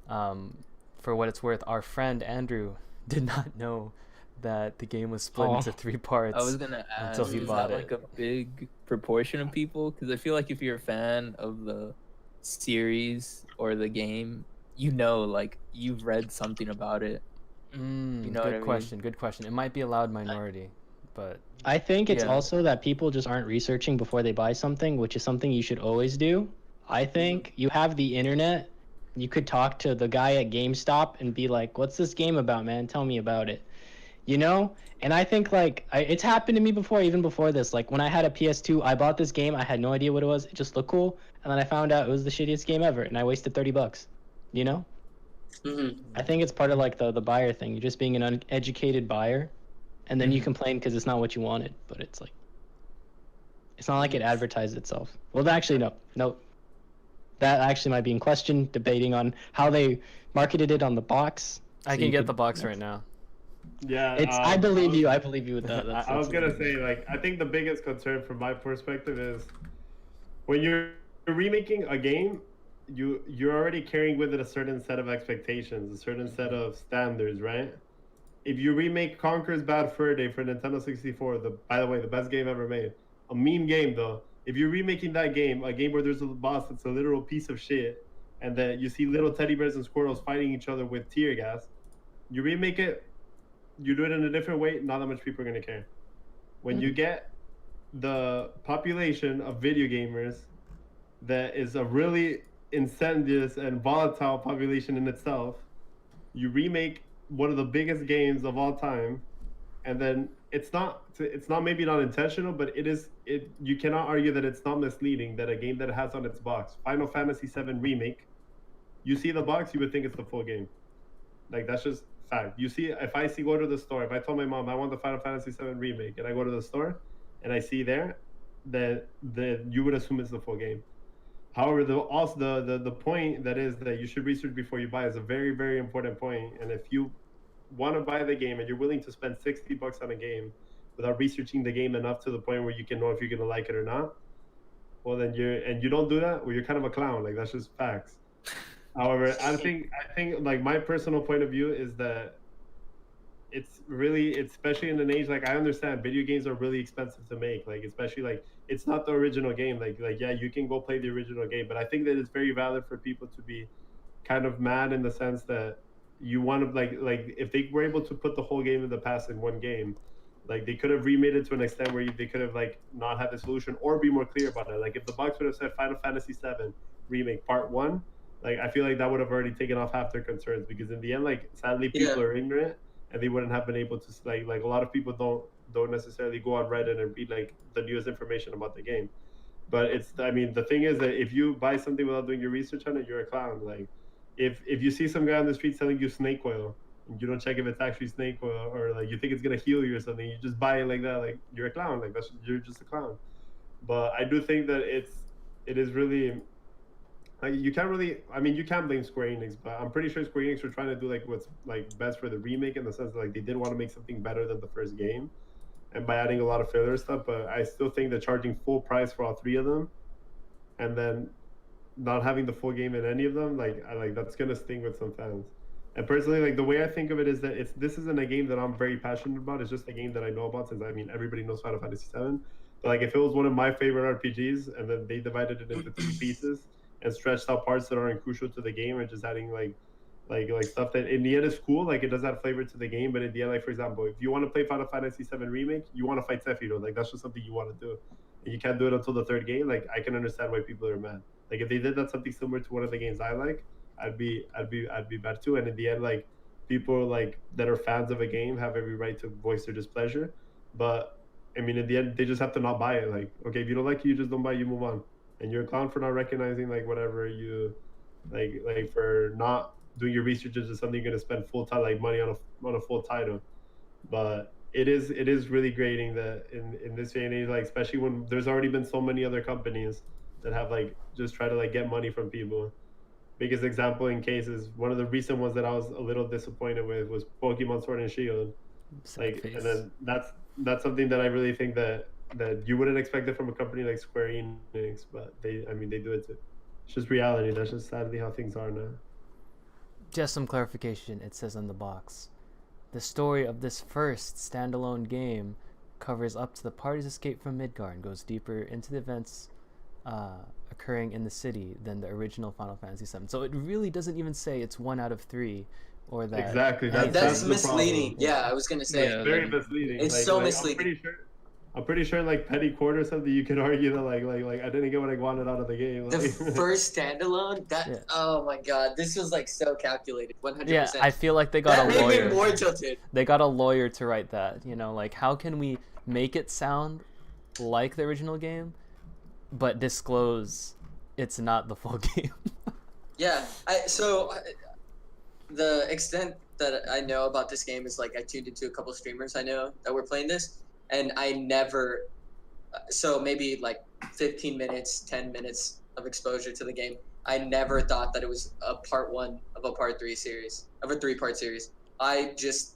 For what it's worth, our friend Andrew did not know that the game was split into 3 parts. I was gonna ask, until he is bought that like a big proportion of people? Because I feel like if you're a fan of the series or the game, like you've read something about it. You know Good question. Good question. It might be a loud minority, but I think it's Yeah. also that people just aren't researching before they buy something, which is something you should always do. I think you have the internet. You could talk to the guy at GameStop and be like, "What's this game about, man? Tell me about it." And I think like it's happened to me before, even before this. Like when I had a PS2, I bought this game. I had no idea what it was. It just looked cool, and then I found out it was the shittiest game ever, and I wasted $30. I think it's part of like the buyer thing. You're just being an uneducated buyer, and then you complain because it's not what you wanted. But it's like, it's not like it advertised itself. Well, actually, no. That actually might be in question. Debating on how they marketed it on the box. I So can you get could- the box right now. Yeah, I believe you. I believe you with that. I was gonna say, like, I think the biggest concern from my perspective is when you're remaking a game, you're already carrying with it a certain set of expectations, a certain set of standards, right? If you remake Conker's Bad Fur Day for Nintendo 64, by the way, the best game ever made, a meme game though. If you're remaking that game, a game where there's a boss that's a literal piece of shit, and that you see little teddy bears and squirrels fighting each other with tear gas, you remake it, you do it in a different way, not that much people are gonna care. When you get the population of video gamers that is a really incendious and volatile population in itself, you remake one of the biggest games of all time, and then it's not maybe not intentional, but you cannot argue that it's not misleading that a game that has on its box Final Fantasy VII Remake, you see the box, you would think it's the full game. Like that's just fact. You see, if I go to the store, if I told my mom I want the Final Fantasy VII Remake, and I go to the store and I see there that you would assume it's the full game. However, the point that is that you should research before you buy is a very, very important point. And if you want to buy the game and you're willing to spend $60 on a game without researching the game enough to the point where you can know if you're gonna like it or not, well then you don't do that, well you're kind of a clown. Like that's just facts. However, I think like my personal point of view is that it's really, especially in an age, like I understand video games are really expensive to make, like especially like it's not the original game, like yeah, you can go play the original game, but I think that it's very valid for people to be kind of mad in the sense that you want to like if they were able to put the whole game in the past in one game, like they could have remade it to an extent where they could have like not had the solution or be more clear about it. Like if the box would have said Final Fantasy VII Remake Part 1, like I feel like that would have already taken off half their concerns, because in the end, like sadly people are ignorant and they wouldn't have been able to like a lot of people don't necessarily go on Reddit and read like the newest information about the game. But I mean the thing is that if you buy something without doing your research on it, you're a clown. Like if you see some guy on the street selling you snake oil and you don't check if it's actually snake oil, or like you think it's gonna heal you or something, you just buy it like that, like you're a clown. Like you're just a clown. But I do think that it is really, like you can't blame Square Enix, but I'm pretty sure Square Enix were trying to do like what's like best for the remake, in the sense that like they did want to make something better than the first game, and by adding a lot of filler stuff. But I still think that charging full price for all 3 of them, and then not having the full game in any of them, like that's gonna sting with some fans. And personally, like the way I think of it is that this isn't a game that I'm very passionate about. It's just a game that I know about, since everybody knows Final Fantasy VII. But like if it was one of my favorite RPGs and then they divided it into 3 pieces and stretched out parts that aren't crucial to the game and just adding like stuff that in the end is cool, like it does add flavor to the game, but in the end, like for example, if you want to play Final Fantasy VII Remake, you want to fight Sephiroth, like that's just something you want to do, and you can't do it until the 3rd game. Like I can understand why people are mad. Like if they did that something similar to one of the games I like, I'd be mad too. And in the end, like people like that are fans of a game have every right to voice their displeasure. But I mean, in the end, they just have to not buy it. Like okay, if you don't like it, you just don't buy it, you move on. And you're a clown for not recognizing like whatever you like for not doing your research into something you're gonna spend full time like money on a full title. But it is really grating that in this day and age, like especially when there's already been so many other companies that have like just try to like get money from people. Biggest example in cases, one of the recent ones that I was a little disappointed with was Pokemon Sword and Shield. Sad Like, face. and then that's something that I really think that you wouldn't expect it from a company like Square Enix, but I mean they do it too. It's just reality. That's just sadly how things are now. Just some clarification. It says on the box, the story of this first standalone game covers up to the party's escape from Midgar and goes deeper into the events occurring in the city than the original Final Fantasy VII. So it really doesn't even say it's 1 out of 3, or that Exactly. That's the misleading. problem. Yeah, I was gonna say. Yeah. Very misleading. It's so misleading. I'm pretty sure like Petty Court or something. You could argue that like I didn't get what I wanted out of the game. The Like, first standalone, Yeah. oh my god, this was like so calculated, 100%. Yeah, I feel like they got that a made lawyer. me more tilted. They got a lawyer to write that. You know, like how can we make it sound like the original game, but disclose it's not the full game? Yeah, the extent that I know about this game is like I tuned into a couple streamers I know that were playing this, and I never, so maybe like 15 minutes, 10 minutes of exposure to the game. I never thought that it was a part 1 of a part 3 series, of a 3-part series. I just,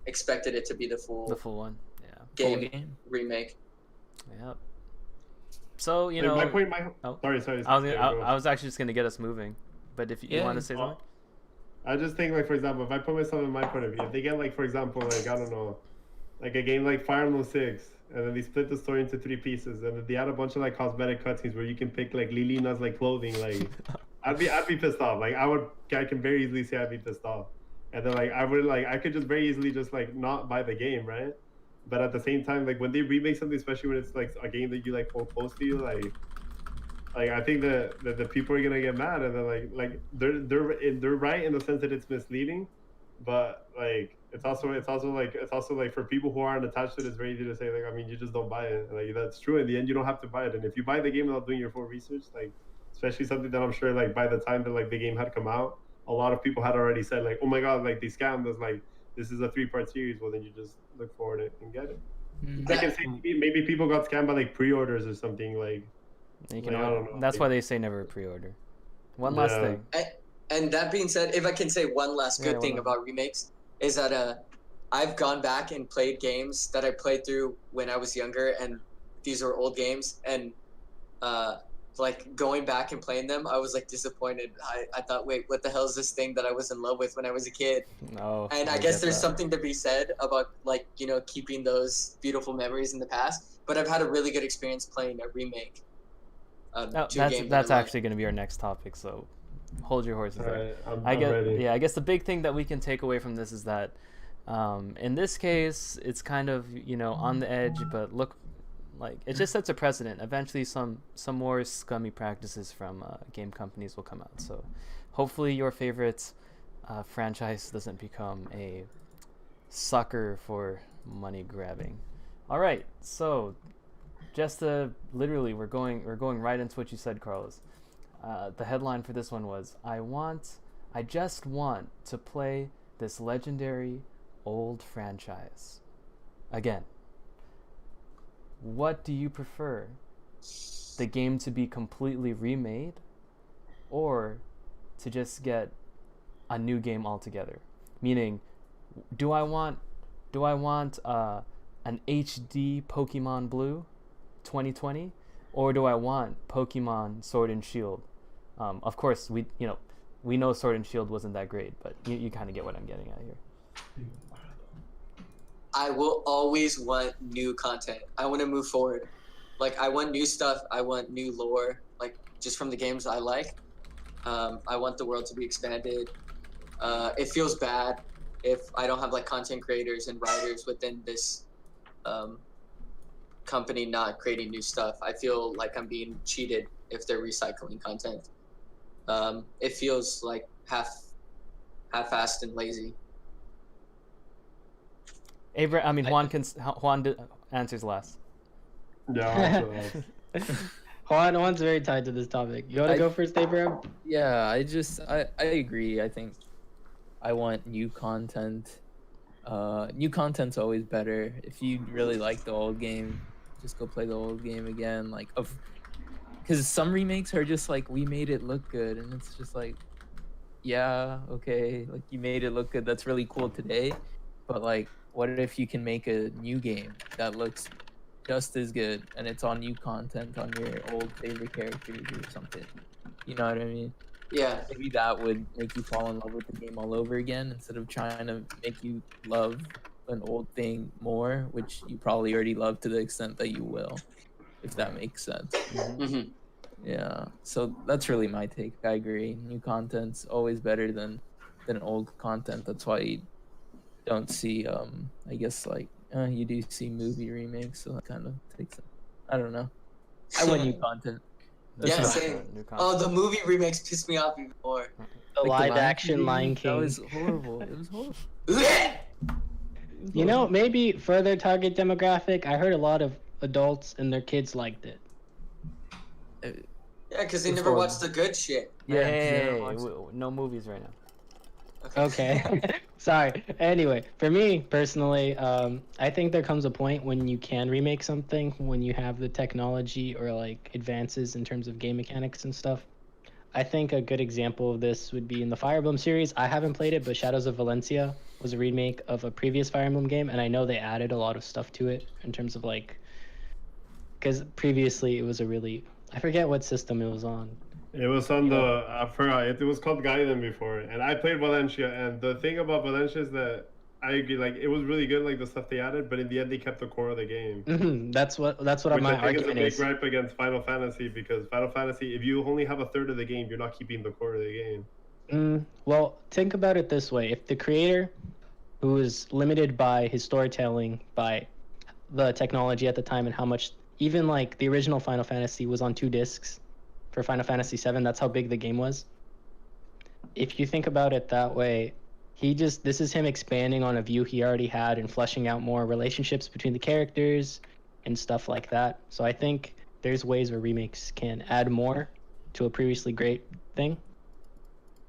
expected it to be the full one. Yeah. game, Full game. remake. Yep. So you like, know, my point. Oh. Sorry. I was actually just gonna get us moving, but if you Yeah. want to say something. I just think like for example, if I put myself in my point of view, if they get like for example like I don't know, like a game like Fire Emblem 6, and then they split the story into 3 pieces, and then they add a bunch of like cosmetic cutscenes where you can pick like Lilina's like clothing, like I'd be pissed off. Like I can very easily say I'd be pissed off, and then like I could just very easily just like not buy the game, right? But at the same time, like when they remake something, especially when it's like a game that you like hold close to you, like I think that the people are gonna get mad, and then they're right in the sense that it's misleading, but like it's also like for people who aren't attached to it, it's very easy to say like I mean you just don't buy it. Like that's true. In the end, you don't have to buy it, and if you buy the game without doing your full research, like especially something that I'm sure like by the time that like the game had come out, a lot of people had already said like oh my god like they scammed us, like this is a 3-part series. Well then you just look forward and get it. I can see maybe people got scammed by like pre-orders or something like. You can I don't know. That's why they say never pre-order. One last thing. And that being said, if I can say one last good thing about remakes, is that I've gone back and played games that I played through when I was younger, and these are old games, and like going back and playing them, I was like disappointed. I thought, wait, what the hell is this thing that I was in love with when I was a kid? No. And I guess there's something to be said about like, you know, keeping those beautiful memories in the past. But I've had a really good experience playing a remake. That's actually going to be our next topic, so hold your horses there. I'm ready. I guess the big thing that we can take away from this is that in this case it's kind of, you know, on the edge, but look, like it just sets a precedent. Eventually some more scummy practices from game companies will come out, so hopefully your favorite franchise doesn't become a sucker for money grabbing. All right, so just literally, we're going right into what you said, Carlos. The headline for this one was, I just want to play this legendary old franchise again. What do you prefer? The game to be completely remade, or to just get a new game altogether? Meaning, do I want an HD Pokemon Blue 2020, or do I want Pokemon Sword and Shield? Of course, we know Sword and Shield wasn't that great, but you kind of get what I'm getting at here. I will always want new content. I want to move forward. Like I want new stuff. I want new lore. Like just from the games I like. I want the world to be expanded. It feels bad if I don't have like content creators and writers within this company not creating new stuff. I feel like I'm being cheated if they're recycling content. It feels like half-assed and lazy. Juan answers last. Yeah. Juan's very tied to this topic. You want to go first, Abraham? Yeah, I agree. I think I want new content. New content's always better. If you really like the old game, just go play the old game again. Like, because some remakes are just like, we made it look good, and it's just like, yeah, okay, like you made it look good. That's really cool today, but like, what if you can make a new game that looks just as good, and it's on new content on your old favorite characters or something? You know what I mean? Yeah. Maybe that would make you fall in love with the game all over again instead of trying to make you love an old thing more, which you probably already love to the extent that you will, if that makes sense. hmm Yeah, so that's really my take. I agree. New content's always better than old content. That's why you don't see I guess like you do see movie remakes, so that kind of takes it. I don't know. I want new content. That's Yeah, fine. same. New Oh, content. the movie remakes piss me off even more. The Like live action movie, Lion that King. was horrible. It was horrible. Yeah, You know, maybe further target demographic. I heard a lot of adults and their kids liked it. because they It's never horrible. watched the good shit. Yeah, Hey, no movies right now. Okay. Sorry. Anyway, for me personally, I think there comes a point when you can remake something when you have the technology or like advances in terms of game mechanics and stuff. I think a good example of this would be in the Fire Emblem series. I haven't played it, but Shadows of Valencia was a remake of a previous Fire Emblem game, and I know they added a lot of stuff to it in terms of like, because previously it was a really, I forget what system it was on. It was on the I forgot. It was called Gaiden before, and I played Valencia. And the thing about Valencia is that I agree, like it was really good, like the stuff they added, but in the end they kept the core of the game. That's what Which my I think is a argument big is. gripe against Final Fantasy, because Final Fantasy, if you only have a third of the game, you're not keeping the core of the game. Well, think about it this way: if the creator, who is limited by his storytelling, by the technology at the time, and how much, even like the original Final Fantasy was on 2 discs for Final Fantasy VII. That's how big the game was. If you think about it that way, this is him expanding on a view he already had and fleshing out more relationships between the characters and stuff like that. So I think there's ways where remakes can add more to a previously great thing.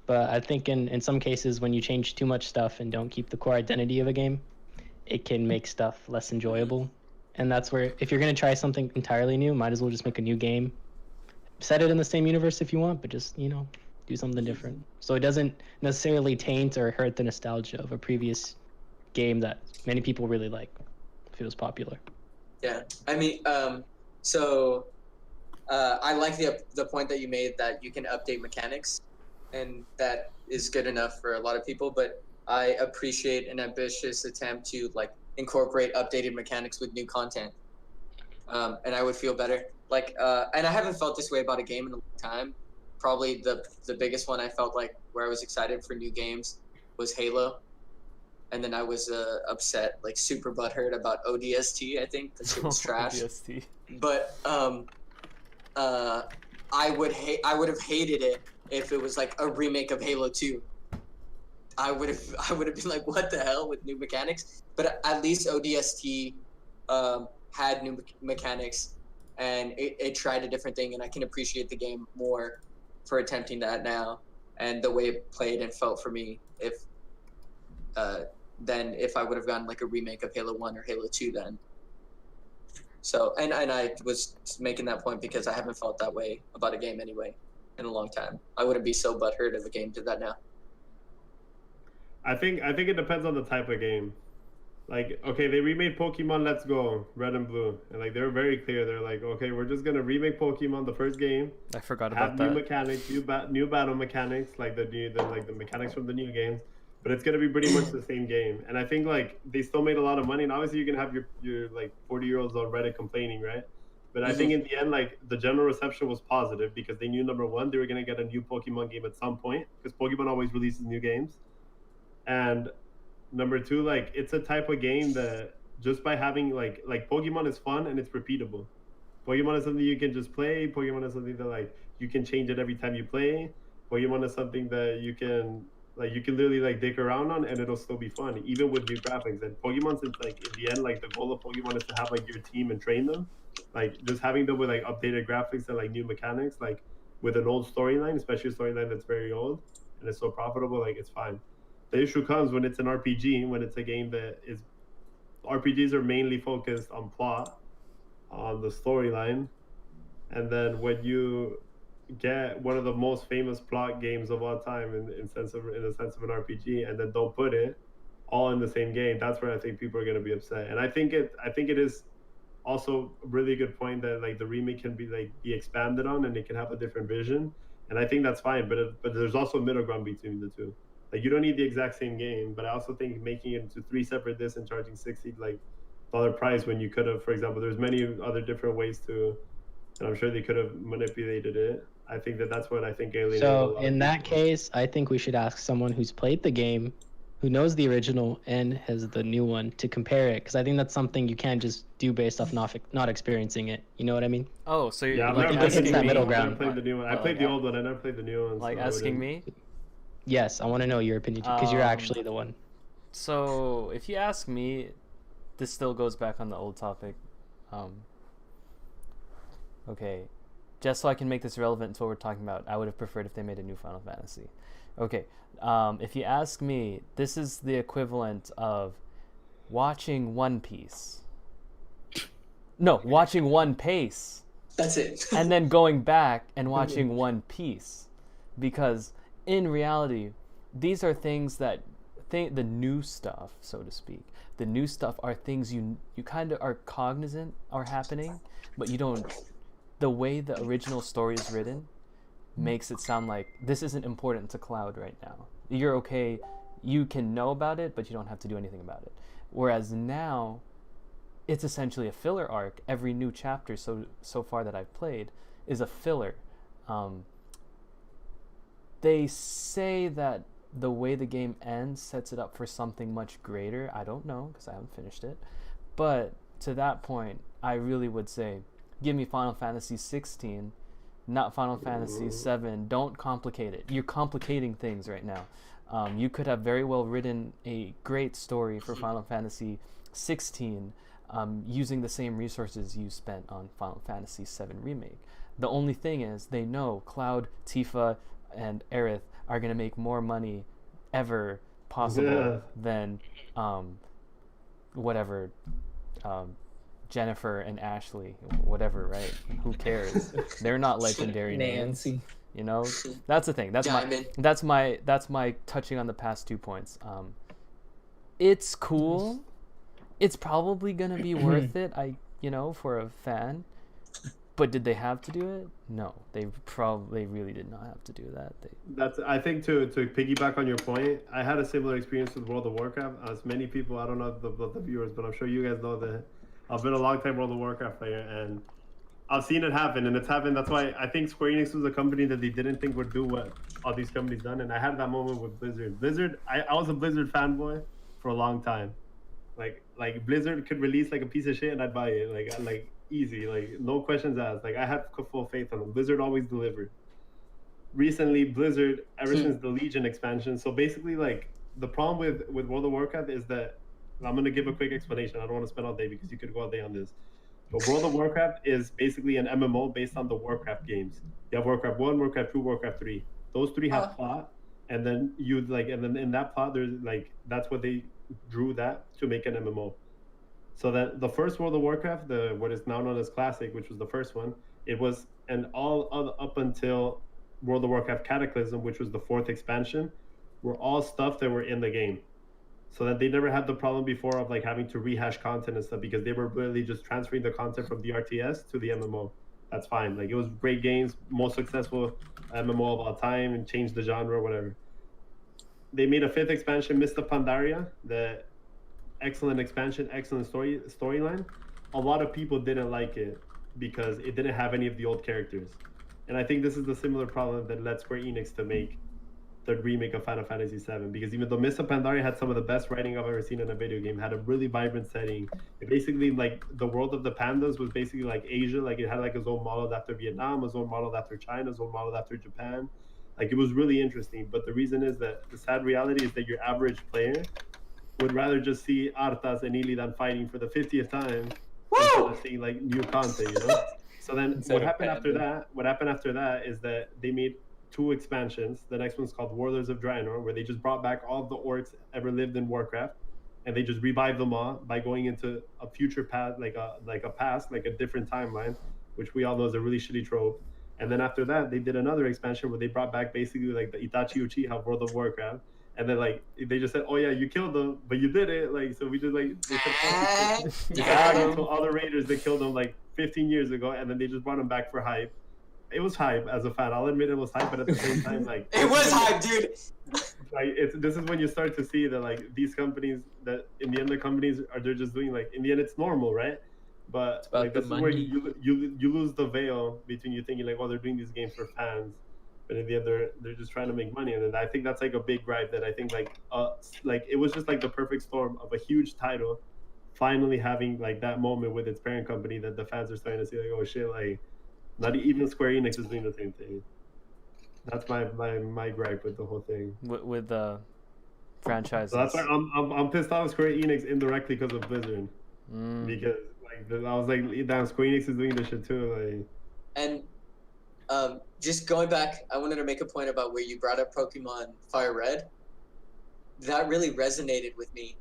But I think in some cases, when you change too much stuff and don't keep the core identity of a game, it can make stuff less enjoyable. And that's where, if you're going to try something entirely new, might as well just make a new game. Set it in the same universe if you want, but just, do something different. So it doesn't necessarily taint or hurt the nostalgia of a previous game that many people really like, if it was popular. Yeah, I mean, so I like the point that you made that you can update mechanics, and that is good enough for a lot of people. But I appreciate an ambitious attempt to like incorporate updated mechanics with new content, and I would feel better. Like, and I haven't felt this way about a game in a long time. Probably the biggest one I felt like where I was excited for new games was Halo. And then I was upset, like super butthurt about ODST. I think that shit was trash. ODST. But I would have hated it if it was like a remake of Halo 2. I would have been like, what the hell with new mechanics? But at least ODST had new mechanics, and it tried a different thing, and I can appreciate the game more for attempting that now, and the way it played and felt for me than if I would have gotten like a remake of Halo 1 or Halo 2 then. So, and I was making that point because I haven't felt that way about a game anyway in a long time. I wouldn't be so butthurt if a game did that now. I think it depends on the type of game. Like, okay, they remade Pokemon Let's Go, Red and Blue, and like they're very clear. They're like, okay, we're just gonna remake Pokemon the first game. I forgot have about new that. mechanics, new battle mechanics, like the mechanics from the new games. But it's gonna be pretty much the same game. And I think like they still made a lot of money. And obviously you can have your like 40-year-olds on Reddit complaining, right? But I think in the end, like the general reception was positive because they knew, number one, they were gonna get a new Pokemon game at some point because Pokemon always releases new games. And number two, like it's a type of game that just by having like Pokemon is fun and it's repeatable. Pokemon is something you can just play. Pokemon is something that like you can change it every time you play. Pokemon is something that you can literally like dig around on and it'll still be fun, even with new graphics. And Pokemon, since like in the end, like the goal of Pokemon is to have like your team and train them. Like just having them with like updated graphics and like new mechanics, like with an old storyline, especially a storyline that's very old and it's so profitable, like it's fine. The issue comes when it's an RPG, when it's a game that is RPGs are mainly focused on plot, on the storyline, and then when you get one of the most famous plot games of all time in the sense of an RPG, and then don't put it all in the same game, that's where I think people are going to be upset. And I think it is also a really good point that like the remake can be expanded on, and it can have a different vision, and I think that's fine. But there's also a middle ground between the two. Like you don't need the exact same game, but I also think making it into 3 separate discs and charging $60 price when you could have, for example, there's many other different ways to, and I'm sure they could have manipulated it. I think that's what I think alienated a So lot of in that people. case, I think we should ask someone who's played the game, who knows the original and has the new one, to compare it, because I think that's something you can't just do based off not experiencing it. You know what I mean? Oh, so you're Yeah, I've like never played the asking it's new that me, middle one. I've ground. never played the new one. I played the old one. I never played the new one. like so I asking wouldn't- me. Yes, I want to know your opinion because you're actually the one. So if you ask me, this still goes back on the old topic. Okay, just so I can make this relevant to what we're talking about, I would have preferred if they made a new Final Fantasy. Okay, if you ask me, this is the equivalent of watching One Piece. No, watching One Piece. That's it. And then going back and watching One Piece, because in reality, these are things that the new stuff, so to speak. The new stuff are things you kind of are cognizant are happening, but you don't. The way the original story is written makes it sound like this isn't important to Cloud right now. You're okay. You can know about it, but you don't have to do anything about it. Whereas now, it's essentially a filler arc. Every new chapter so far that I've played is a filler. They say that the way the game ends sets it up for something much greater. I don't know because I haven't finished it. But to that point, I really would say, give me Final Fantasy 16, not Final Fantasy 7. Don't complicate it. You're complicating things right now. You could have very well written a great story for Final Fantasy 16 using the same resources you spent on Final Fantasy 7 Remake. The only thing is, they know Cloud, Tifa, and Aerith are going to make more money ever possible than whatever Jennifer and Ashley, whatever, right? Who cares? They're not legendary names. Nancy. You know, that's the thing. That's my touching on the past 2 points. It's cool. It's probably gonna be worth it. For a fan. But did they have to do it? No, they really did not have to do that. I think to piggyback on your point, I had a similar experience with World of Warcraft. As many people, I don't know the viewers, but I'm sure you guys know that I've been a long time World of Warcraft player, and I've seen it happen, and it's happened. That's why I think Square Enix was a company that they didn't think would do what all these companies done, and I had that moment with Blizzard. I was a Blizzard fanboy for a long time. Like Blizzard could release like a piece of shit and I'd buy it. Like easy, like no questions asked. Like I had full faith on them. Blizzard always delivered. Recently, Blizzard, ever since the Legion expansion, so basically like the problem with World of Warcraft is that, I'm gonna give a quick explanation. I don't want to spend all day because you could go all day on this. But World of Warcraft is basically an MMO based on the Warcraft games. You have Warcraft 1, Warcraft 2, Warcraft 3. Those 3 have plot, and then and then in that plot there's that's what they drew that to make an MMO. So that the first World of Warcraft, what is now known as Classic, which was the first one, it was up until World of Warcraft Cataclysm, which was the 4th expansion, were all stuff that were in the game. So that they never had the problem before of having to rehash content and stuff, because they were really just transferring the content from the RTS to the MMO. That's fine. It was great games, most successful MMO of all time, and changed the genre, whatever. They made a 5th expansion, Mist of Pandaria, the excellent expansion, excellent storyline. A lot of people didn't like it because it didn't have any of the old characters. And I think this is the similar problem that led Square Enix to make the remake of Final Fantasy VII, because even though Mist of Pandaria had some of the best writing I've ever seen in a video game, had a really vibrant setting. It basically, the world of the pandas was basically like Asia. It had its own modeled after Vietnam, its own modeled after China, its own modeled after Japan. It was really interesting. But the reason is that the sad reality is that your average player would rather just see Arthas and Illidan fighting for the 50th time instead of seeing new content, So then what happened after that is that they made 2 expansions. The next one's called Warlords of Draenor, where they just brought back all of the orcs ever lived in Warcraft, and they just revived them all by going into a future path, like a past, like a different timeline, which we all know is a really shitty trope. And then after that, they did another expansion where they brought back basically like the Itachi Uchiha of World of Warcraft. And then like they just said, "Oh yeah, you killed them, but you did it." Like so, we just like they just added to all the raiders that killed them like 15 years ago, and then they just brought them back for hype. It was hype as a fan. I'll admit it was hype, but at the same time, like It was hype, dude. like this is when you start to see that like these companies that in the end the companies are they're just doing like in the end it's normal, right? But about like the this is where money. you lose the veil between you thinking like, oh, they're doing these games for fans, but in the end they're just trying to make money. And then I think that's like a big gripe that I think like it was just like the perfect storm of a huge title finally having like that moment with its parent company that the fans are starting to see like, oh shit, like not even Square Enix is doing the same thing. That's my gripe with the whole thing. With the franchises. So that's why I'm pissed off Square Enix indirectly because of Blizzard. Because like I was like, damn, Square Enix is doing this shit too. Like, And just going back, I wanted to make a point about where you brought up Pokemon Fire Red. That really resonated with me.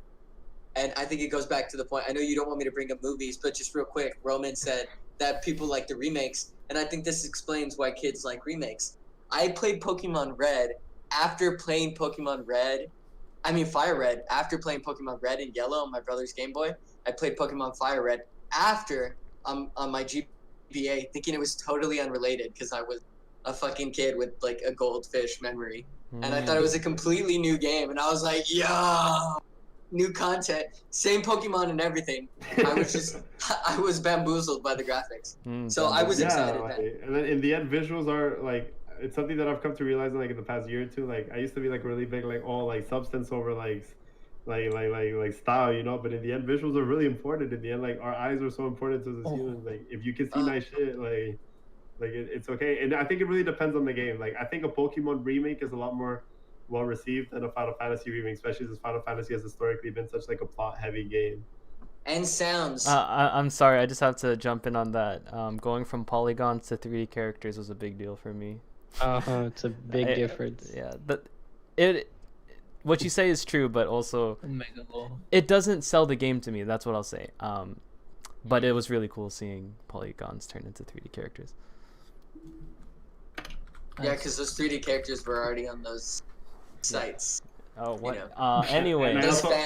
And I think it goes back to the point. I know you don't want me to bring up movies, but just real quick, Roman said that people like the remakes. And I think this explains why kids like remakes. I played Pokemon Red after playing Pokemon Red. I mean Fire Red. After playing Pokemon Red and Yellow on my brother's Game Boy, I played Pokemon Fire Red after on my GBA, thinking it was totally unrelated because I was a fucking kid with like a goldfish memory, and I thought it was a completely new game, and I was like, yo, new content, same Pokemon and everything. I was bamboozled by the graphics. So I was excited. Like, and then in the end, visuals are like, it's something that I've come to realize like in the past year or two. Like I used to be like really big like like substance over like style, you know. But in the end, visuals are really important. In the end, like our eyes are so important to us as humans. Like if you can see nice shit, like it's okay. And I think it really depends on the game. Like I think a Pokemon remake is a lot more well received than a Final Fantasy remake, especially since Final Fantasy has historically been such like a plot heavy game. And sounds. I'm sorry, I just have to jump in on that. Going from polygons to 3D characters was a big deal for me. It's a big difference. Yeah, but what you say is true, but also Mega Ball. it doesn't sell the game to me. That's what I'll say. But it was really cool seeing polygons turn into 3D characters. Yeah, because those 3D characters were already on those sites. Oh, what? You know. Anyway,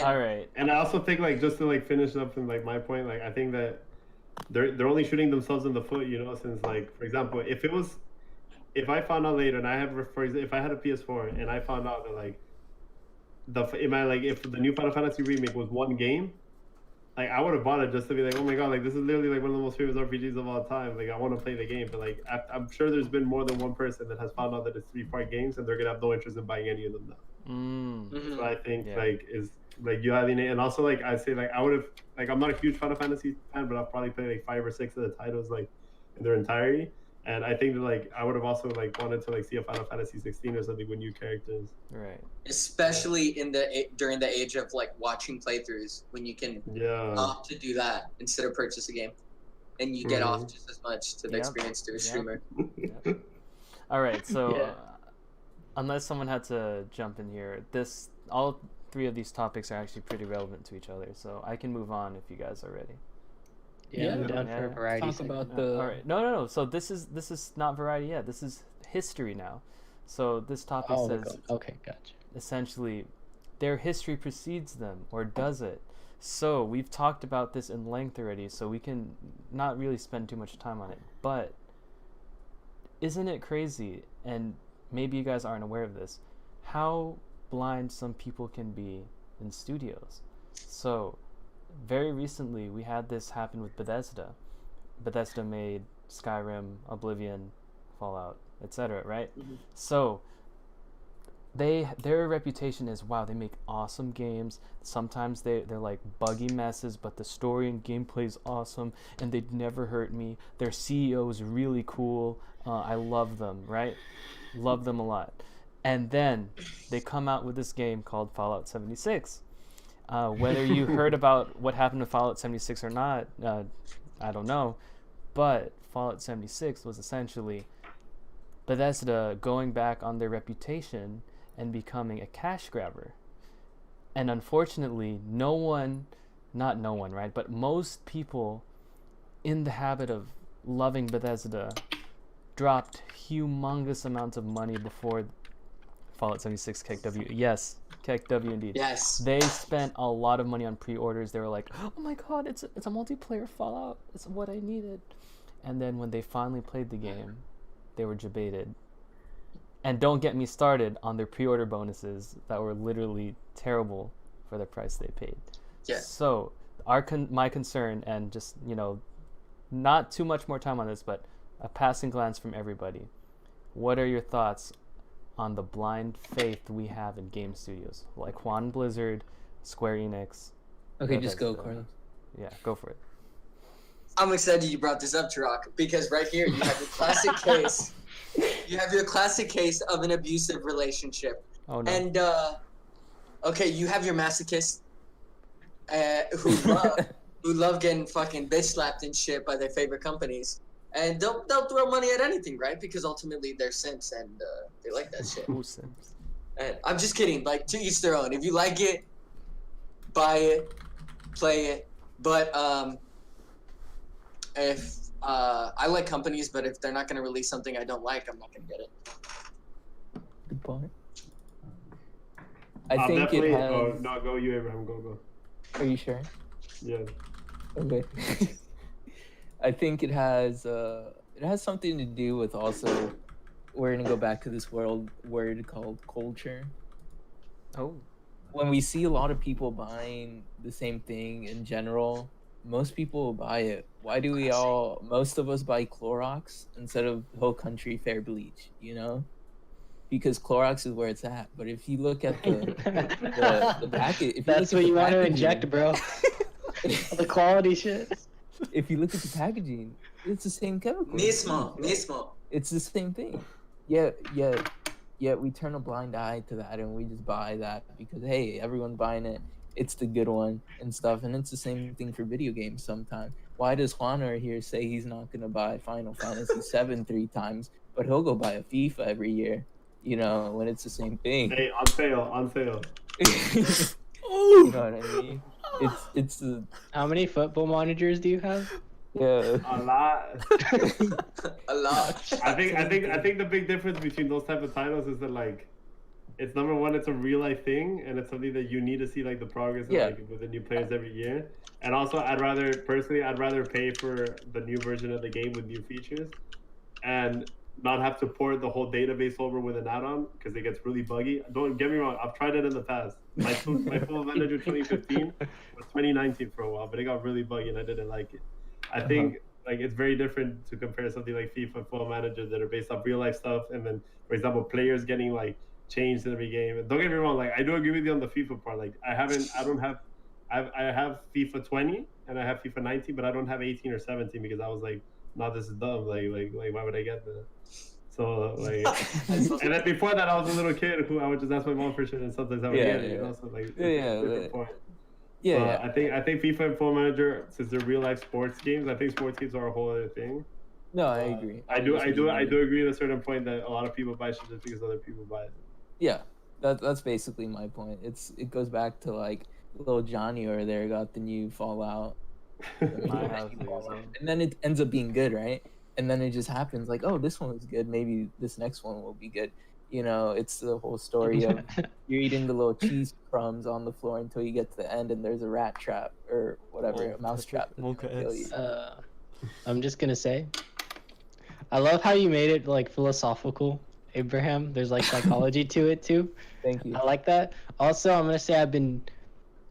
all right. And I also think like just to like finish up and like my point, like I think that they're only shooting themselves in the foot, you know, since like for example, if I found out later and if I had a PS4 and I found out that like if the new Final Fantasy remake was one game, like I would have bought it just to be like, oh my god, like this is literally like one of the most famous RPGs of all time. Like I want to play the game, but like I'm sure there's been more than one person that has found out that it's 3-part games and they're gonna have no interest in buying any of them now. So I think like is like you having it, and also like I say like I would have like I'm not a huge Final Fantasy fan, but I'll probably play like 5 or 6 of the titles like in their entirety. And I think that like I would have also like wanted to like see a Final Fantasy 16 or something with new characters. Right. Especially during the age of like watching playthroughs, when you can opt to do that instead of purchase a game, and you get off just as much to the experience to a streamer. All right, so unless someone had to jump in here, all 3 of these topics are actually pretty relevant to each other, so I can move on if you guys are ready. Yeah, I'm down for a variety. Talk about the. All right, no. So this is not variety yet. This is history now. So this topic says, okay, gotcha. Essentially, their history precedes them, or does it? So we've talked about this in length already, so we can not really spend too much time on it. But isn't it crazy? And maybe you guys aren't aware of this. How blind some people can be in studios. So very recently we had this happen with Bethesda. Bethesda made Skyrim, Oblivion, Fallout, etc., right? So their reputation is, wow, they make awesome games. Sometimes they're like buggy messes, but the story and gameplay is awesome and they'd never hurt me. Their CEO is really cool. I love them, right? Love them a lot. And then they come out with this game called Fallout 76. Whether you heard about what happened to Fallout 76 or not, I don't know. But Fallout 76 was essentially Bethesda going back on their reputation and becoming a cash grabber. And unfortunately, not no one, right? But most people in the habit of loving Bethesda dropped humongous amounts of money before Fallout 76 KEKW. Yes, KEKW indeed. Yes. They spent a lot of money on pre-orders. They were like, oh my god, it's a multiplayer Fallout. It's what I needed. And then when they finally played the game, they were jebaited. And don't get me started on their pre-order bonuses that were literally terrible for the price they paid. Yeah. So my concern, and just, not too much more time on this, but a passing glance from everybody. What are your thoughts on the blind faith we have in game studios like Juan Blizzard, Square Enix? Okay, just go, Carlos. Yeah, go for it. I'm excited you brought this up, Turok, because right here you have your classic case. You have your classic case of an abusive relationship. Oh no. And okay, you have your masochists who love getting fucking bitch slapped and shit by their favorite companies, and they'll throw money at anything, right? Because ultimately they're simps and they like that shit. Who's simps? And I'm just kidding. Like, to each their own. If you like it, buy it, play it. But if I like companies, but if they're not gonna release something I don't like, I'm not gonna get it. Good point. I'll I think it definitely. has... Oh, no, go you, Abraham. Go. Are you sure? Yeah. Okay. I think it has something to do with also, we're gonna go back to this word called culture. Oh. When we see a lot of people buying the same thing in general, most people will buy it. Why do most of us buy Clorox instead of the whole country fair bleach, Because Clorox is where it's at. But if you look at the packet, that's what you want to inject, bro. The quality shit. If you look at the packaging, it's the same chemical. Nismo. It's the same thing. Yet we turn a blind eye to that and we just buy that because, hey, everyone's buying it. It's the good one and stuff. And it's the same thing for video games sometimes. Why does Juaner here say he's not going to buy Final Fantasy 7 3 times, but he'll go buy a FIFA every year, when it's the same thing? Hey, on sale. You know what I mean? It's the... How many football managers do you have? Yeah. A lot. A lot. I think the big difference between those type of titles is that, like, it's number one, it's a real life thing, and it's something that you need to see, like, the progress with the new players every year. And also, I'd rather pay for the new version of the game with new features, and not have to port the whole database over with an add-on because it gets really buggy. Don't get me wrong, I've tried it in the past. My Football Manager 2015 was 2019 for a while, but it got really buggy and I didn't like it. I think like it's very different to compare something like FIFA and Football Manager that are based off real life stuff, and then, for example, players getting like changed in every game. And don't get me wrong, like I do agree with you on the FIFA part. Like I have FIFA 20 and I have FIFA 19, but I don't have 18 or 17 because I was like, no, this is dumb. Like why would I get that? So like, and then before that, I was a little kid who I would just ask my mom for shit, and sometimes I would get it. So like, different point. Yeah. I think FIFA and Football Manager, since they're real life sports games, I think sports games are a whole other thing. No, I agree. I do agree at a certain point that a lot of people buy shit just because other people buy it. Yeah, that's basically my point. It goes back to like little Johnny over there got the new Fallout, and then it ends up being good, right? And then it just happens like, oh, this one was good. Maybe this next one will be good. It's the whole story of you're eating the little cheese crumbs on the floor until you get to the end and there's a rat trap or whatever, a mouse trap. I'm just gonna say, I love how you made it like philosophical, Abraham. There's like psychology to it too. Thank you. I like that. Also, I'm gonna say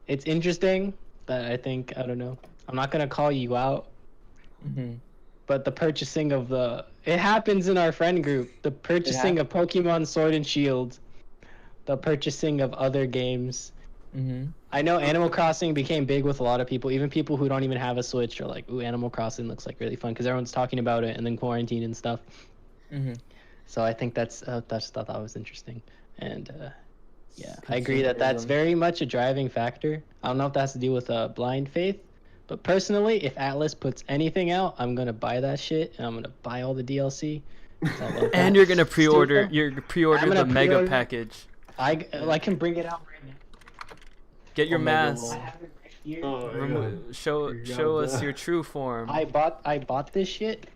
it's interesting that I don't know. I'm not gonna call you out. Mm-hmm. But the purchasing of it happens in our friend group. The purchasing of Pokemon Sword and Shield, the purchasing of other games. Mm-hmm. I know Animal Crossing became big with a lot of people. Even people who don't even have a Switch are like, "Ooh, Animal Crossing looks like really fun," because everyone's talking about it and then quarantine and stuff. Mm-hmm. So I think I just thought that was interesting, and I agree that's very much a driving factor. I don't know if that has to do with blind faith. But personally, if Atlas puts anything out, I'm going to buy that shit, and I'm going to buy all the DLC. So I love And that. you're gonna pre-order. Stupid. You're pre-order I'm the gonna mega pre-order- package. I can bring it out right now. Get your Omega mask. I Wall. have it right here. Oh, Show us your true form. I bought this shit.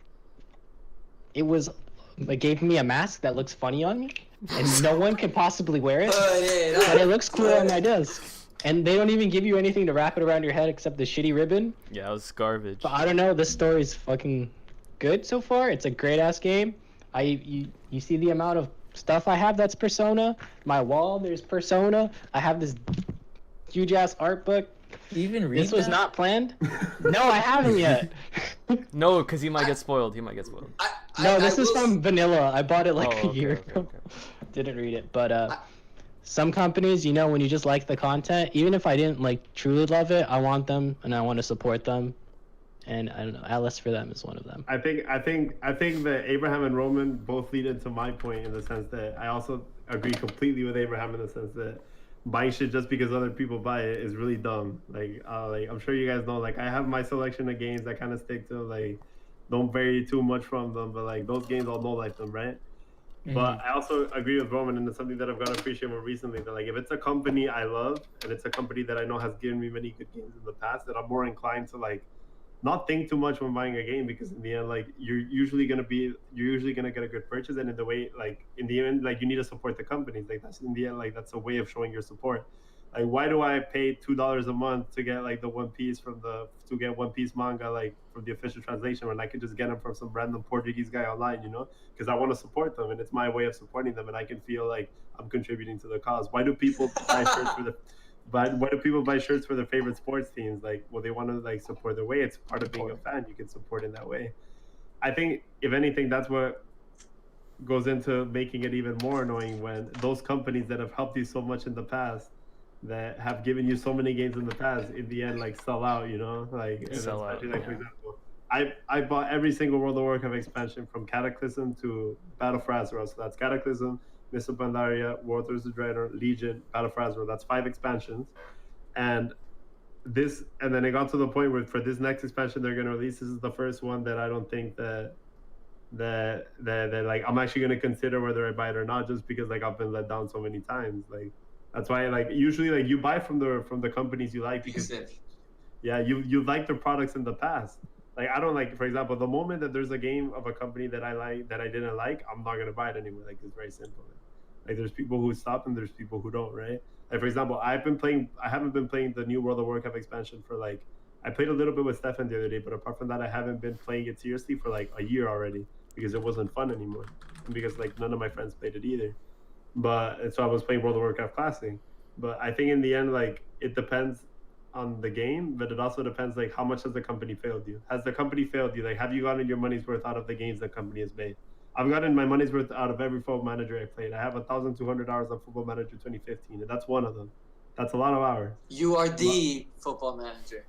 It gave me a mask that looks funny on me, and no one could possibly wear it. But it looks cool on my desk. And they don't even give you anything to wrap it around your head except the shitty ribbon. Yeah, it was garbage. But I don't know. This story's fucking good so far. It's a great ass game. You see the amount of stuff I have that's Persona. My wall, there's Persona. I have this huge ass art book. You even read This was that? not planned. No, I haven't yet. No, because he might get spoiled. He might get spoiled. No, this is from Vanilla. I bought it like Oh, a year okay, ago. okay. Didn't read it, but some companies, you know, when you just like the content, even if I didn't like truly love it, I want them and I want to support them. And I don't know, Atlas for them is one of them. I think that Abraham and Roman both lead into my point in the sense that I also agree completely with Abraham in the sense that buying shit just because other people buy it is really dumb. Like I'm sure you guys know, like I have my selection of games I kind of stick to, like don't vary too much from them, but like those games I'll know like them, right? But I also agree with Roman, and it's something that I've got to appreciate more recently. That like if it's a company I love and it's a company that I know has given me many good games in the past, that I'm more inclined to like not think too much when buying a game, because in the end, like you're usually gonna get a good purchase, and in the way, like in the end, like you need to support the companies. Like that's in the end, like that's a way of showing your support. Like why do I pay $2 a month to get like the One Piece One Piece manga like from the official translation when I could just get them from some random Portuguese guy online, you know? Because I want to support them, and it's my way of supporting them, and I can feel like I'm contributing to the cause. Why do people buy shirts for the But why do people buy shirts for their favorite sports teams? Like, well, they want to like support their way. It's part of being a fan. You can support in that way. I think, if anything, that's what goes into making it even more annoying when those companies that have helped you so much in the past, that have given you so many games in the past, in the end, like sell out. You know, like Sell out, like for yeah. example, I bought every single World of Warcraft expansion from Cataclysm to Battle for Azeroth. So that's Cataclysm, Mists of Pandaria, Warlords of Draenor, Legion, Battle for Azeroth. That's 5 expansions, and then it got to the point where for this next expansion they're gonna release. This is the first one that I don't think that like I'm actually gonna consider whether I buy it or not, just because like I've been let down so many times. Like that's why like usually like you buy from the companies you like because you like their products in the past. Like I don't like, for example, the moment that there's a game of a company that I like that I didn't like, I'm not gonna buy it anymore. Like it's very simple. Like there's people who stop and there's people who don't, right? Like for example, I haven't been playing the new World of Warcraft expansion for like, I played a little bit with Stefan the other day, but apart from that, I haven't been playing it seriously for like a year already because it wasn't fun anymore, and because like none of my friends played it either. And so I was playing World of Warcraft Classic. But I think in the end, like it depends on the game, but it also depends like how much has the company failed you. Has the company failed you? Like have you gotten your money's worth out of the games the company has made? I've gotten my money's worth out of every Football Manager I played. I have 1,200 hours on Football Manager 2015, and that's one of them. That's a lot of hours. You are the Football Manager.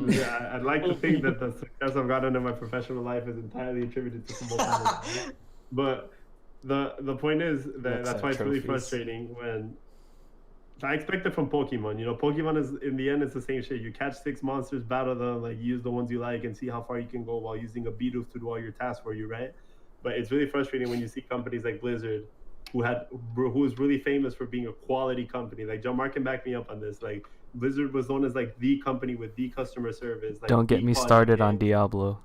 Yeah, I'd like to think that the success I've gotten in my professional life is entirely attributed to Football Manager. But the point is that that's why it's really frustrating when I expect it from Pokemon. You know, Pokemon is in the end it's the same shit. You catch 6 monsters, battle them, like use the ones you like, and see how far you can go while using a Bidoof to do all your tasks for you, right? But it's really frustrating when you see companies like Blizzard, who is really famous for being a quality company. Like John Mark can back me up on this. Like Blizzard was known as like the company with the customer service. Like, Don't get me started on Diablo.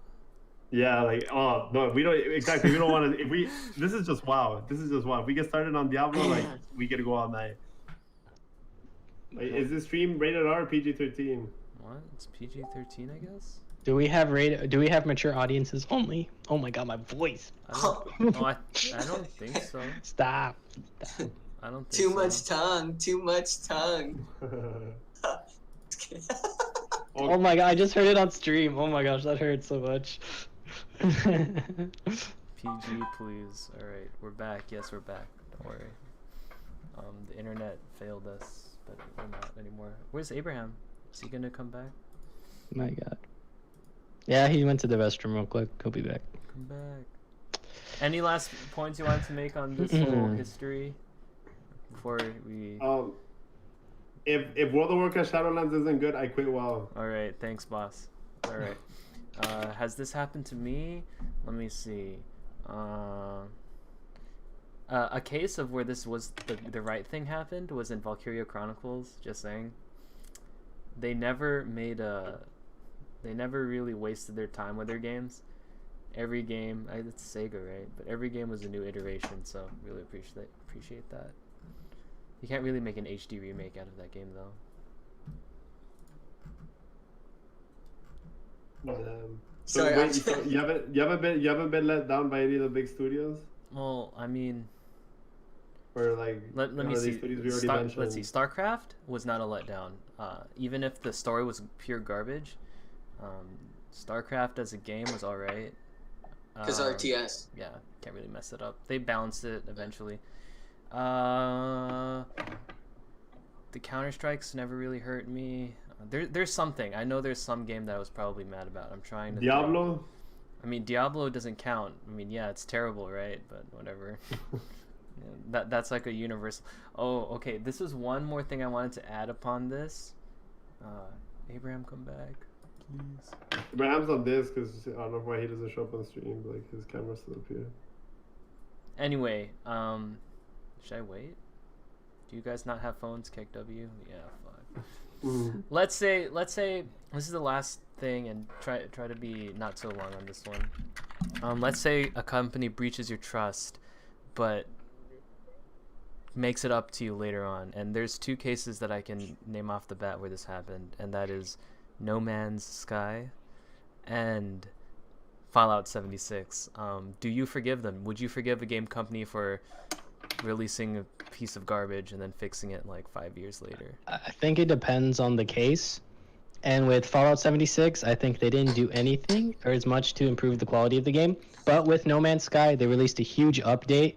Yeah, like oh no, we don't exactly. We don't want to. If we this is just wow. This is just wow. If we get started on Diablo, like we get to go all night. Like, is this stream rated R or PG-13? What? It's PG-13, I guess. Do we have mature audiences only? Oh my god, my voice. I don't think so. Stop. I don't think Too so. much tongue. Too much tongue. Oh my god, I just heard it on stream. Oh my gosh, that hurt so much. PG, please. Alright, we're back. Yes, we're back. Don't worry. The internet failed us, but we're not anymore. Where's Abraham? Is he gonna come back? My god. Yeah, he went to the restroom real quick. He'll be back. Come back. Any last points you wanted to make on this whole history before we? If World of Warcraft Shadowlands isn't good, I quit WoW. All right, thanks, boss. All right. Has this happened to me? Let me see. A case of where this was the right thing happened was in Valkyria Chronicles. Just saying, they never really wasted their time with their games. Every game, it's Sega, right? But every game was a new iteration, so really appreciate that. You can't really make an HD remake out of that game, though. So Sorry, wait, so you haven't been let down by any of the big studios, Well, I mean, or like let me these see. studios we already mentioned? Let's see. StarCraft was not a letdown. Even if the story was pure garbage, StarCraft as a game was all right. Because RTS. Yeah, can't really mess it up. They balanced it eventually. The Counter-Strikes never really hurt me. There's something. I know there's some game that I was probably mad about. I'm trying to Diablo? think. I mean, Diablo doesn't count. I mean, yeah, it's terrible, right? But whatever. Yeah, that's like a universal. Oh, okay. This is one more thing I wanted to add upon this. Abraham, come back, please. Abraham's on this because I don't know why he doesn't show up on stream. But, like his camera's still up here. Anyway, should I wait? Do you guys not have phones? Kick W? Yeah, fuck. Let's say this is the last thing, and try to be not so long on this one. Let's say a company breaches your trust, but makes it up to you later on. And there's two cases that I can name off the bat where this happened, and that is No Man's Sky and Fallout 76. Do you forgive them? Would you forgive a game company for releasing a piece of garbage and then fixing it like 5 years later? I think it depends on the case. And with Fallout 76, I think they didn't do anything or as much to improve the quality of the game. But with No Man's Sky, they released a huge update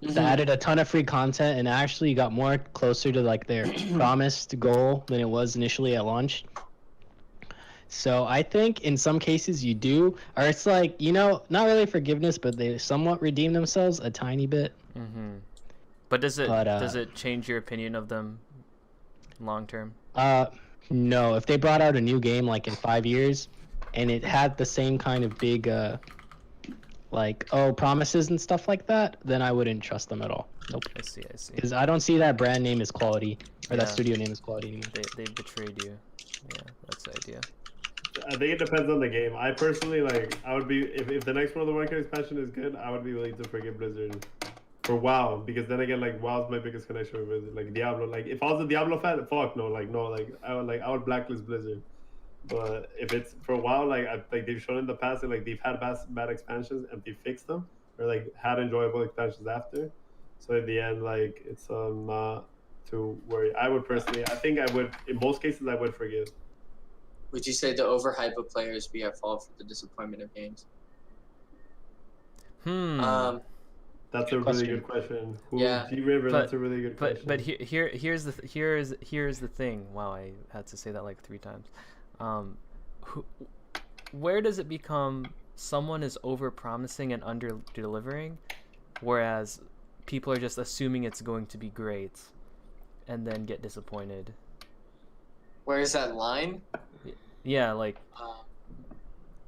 that added a ton of free content and actually got more closer to like their promised goal than it was initially at launch. So I think in some cases you do, or it's like, not really forgiveness, but they somewhat redeem themselves a tiny bit. Mm-hmm. But does it change your opinion of them long term? No. If they brought out a new game like in 5 years, and it had the same kind of big promises and stuff like that, then I wouldn't trust them at all. Nope. I see. Because I don't see that brand name as quality, or that studio name as quality anymore. They betrayed you. Yeah, that's the idea. I think it depends on the game. I personally I would be if the next World of Warcraft expansion is good, I would be willing to forgive Blizzard for WoW, because then again, like WoW's my biggest connection with Blizzard. Like Diablo, like if I was a Diablo fan, fuck no, I would blacklist Blizzard. But if it's for WoW, they've shown in the past that like they've had bad expansions and they fixed them, or like had enjoyable expansions after. So in the end, like it's not to worry. I think I would in most cases I would forgive. Would you say the overhype of players be at fault for the disappointment of games? That's a really good question. That's a really good question. But here's the thing. Wow, I had to say that like 3 times. Where does it become someone is over promising and under delivering, whereas people are just assuming it's going to be great, and then get disappointed? Where is that line? Yeah, like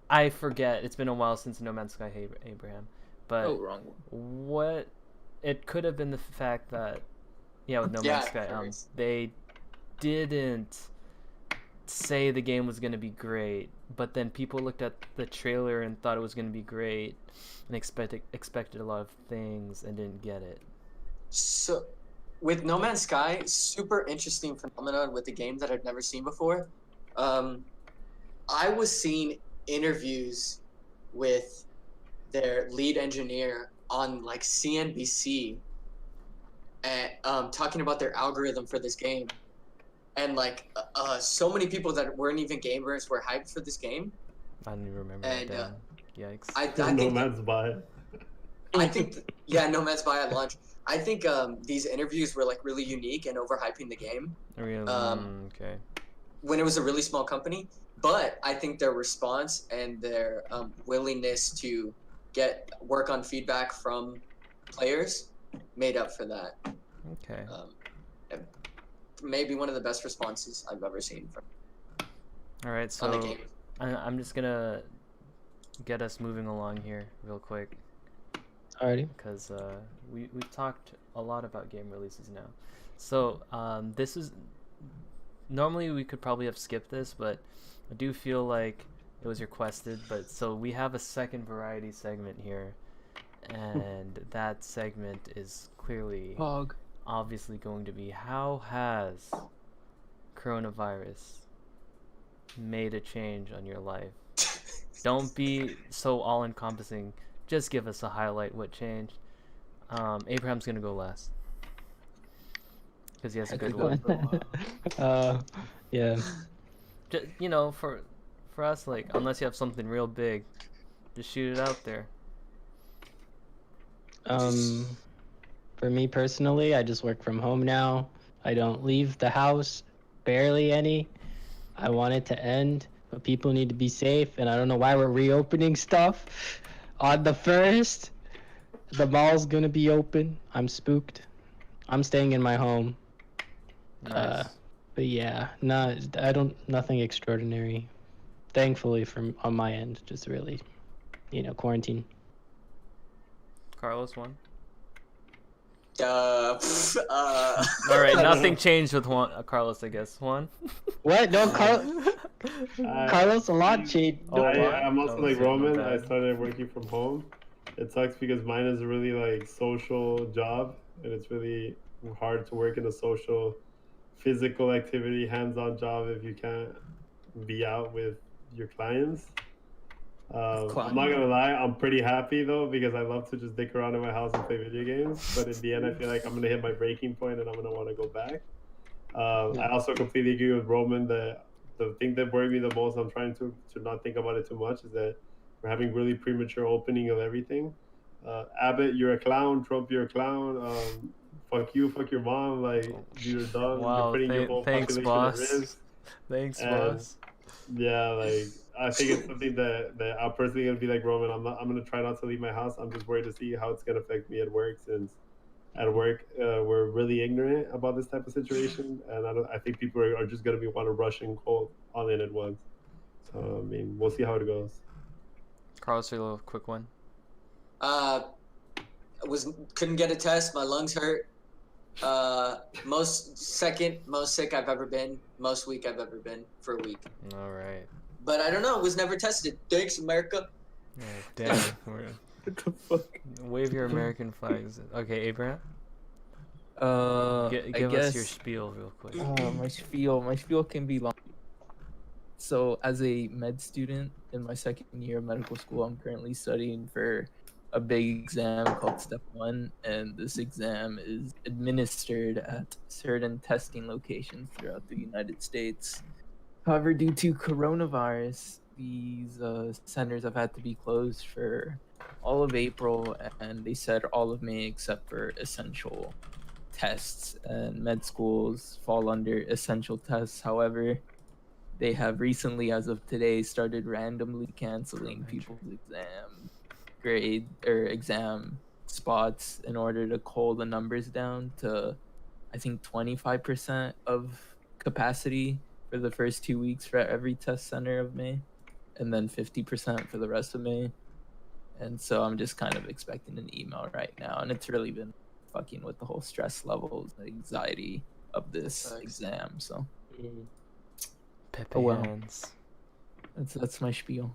I forget. It's been a while since No Man's Sky, Abraham. But wrong one. What it could have been the fact that with No Man's Sky, they didn't say the game was going to be great, but then people looked at the trailer and thought it was going to be great and expected a lot of things and didn't get it. So with No Man's Sky, super interesting phenomenon with the game that I've never seen before. I was seeing interviews with their lead engineer on like CNBC and talking about their algorithm for this game, and like so many people that weren't even gamers were hyped for this game. I don't even remember that. Yikes. I think No Man's Sky. I think No Man's Sky at launch. I think these interviews were like really unique and overhyping the game. Really? Okay. When it was a really small company, but I think their response and their willingness to work on feedback from players made up for that. Okay. Maybe one of the best responses I've ever seen from. All right, so I'm just gonna get us moving along here real quick. Alrighty. because we've talked a lot about game releases now. So this is normally we could probably have skipped this, but I do feel like it was requested. But so we have a second variety segment here, and that segment is clearly obviously going to be, how has coronavirus made a change on your life? Don't be so all-encompassing. Just give us a highlight. What changed? Abraham's gonna go last because he has a good one. Yeah. Just, for us, like, unless you have something real big, just shoot it out there. For me personally, I just work from home now. I don't leave the house, barely any. I want it to end, but people need to be safe, and I don't know why we're reopening stuff on the 1st. The mall's gonna be open. I'm spooked. I'm staying in my home. Nice. But yeah, nothing extraordinary. Thankfully, on my end, just really, quarantine. Carlos, one. All right, nothing changed with Juan. Carlos, I guess. Juan. What? No, Carlos, a lot changed. I'm also like Roman. no I bad. started working from home. It sucks because mine is a really like social job, and it's really hard to work in a social, physical activity, hands-on job if you can't be out with your clients. I'm not gonna lie, I'm pretty happy though because I love to just dick around in my house and play video games. But in the end, I feel like I'm gonna hit my breaking point and I'm gonna want to go back. I also completely agree with Roman that the thing that worried me the most, I'm trying to not think about it too much, is that we're having really premature opening of everything. Abbott, you're a clown. Trump, you're a clown. Fuck you, fuck your mom. Like, you're dumb. Wow, you're putting your whole thanks, population boss. at risk. Thanks, And, boss. Yeah, like I think it's something that I'm personally gonna be like, Roman, I'm gonna try not to leave my house. I'm just worried to see how it's gonna affect me at work, since at work we're really ignorant about this type of situation, and I think people are just gonna want to rush and cold all in at once. So I mean, we'll see how it goes. Carlos, a little quick one. Couldn't get a test. My lungs hurt. Most sick I've ever been. Most weak I've ever been for a week. All right. But I don't know. Was never tested. Thanks, America. Oh, damn. What the fuck? Wave your American flags. Okay, Abraham. Give us your spiel real quick. My spiel can be long. So, as a med student in my second year of medical school, I'm currently studying for a big exam called Step 1, and this exam is administered at certain testing locations throughout the United States. However, due to coronavirus, these centers have had to be closed for all of April, and they said all of May except for essential tests, and med schools fall under essential tests. However, they have recently, as of today, started randomly canceling people's exam spots in order to cull the numbers down to, I think, 25% of capacity for the first 2 weeks for every test center of May, and then 50% for the rest of May. And so I'm just kind of expecting an email right now, and it's really been fucking with the whole stress levels, the anxiety of this exam. So Pepe well. hands. That's my spiel.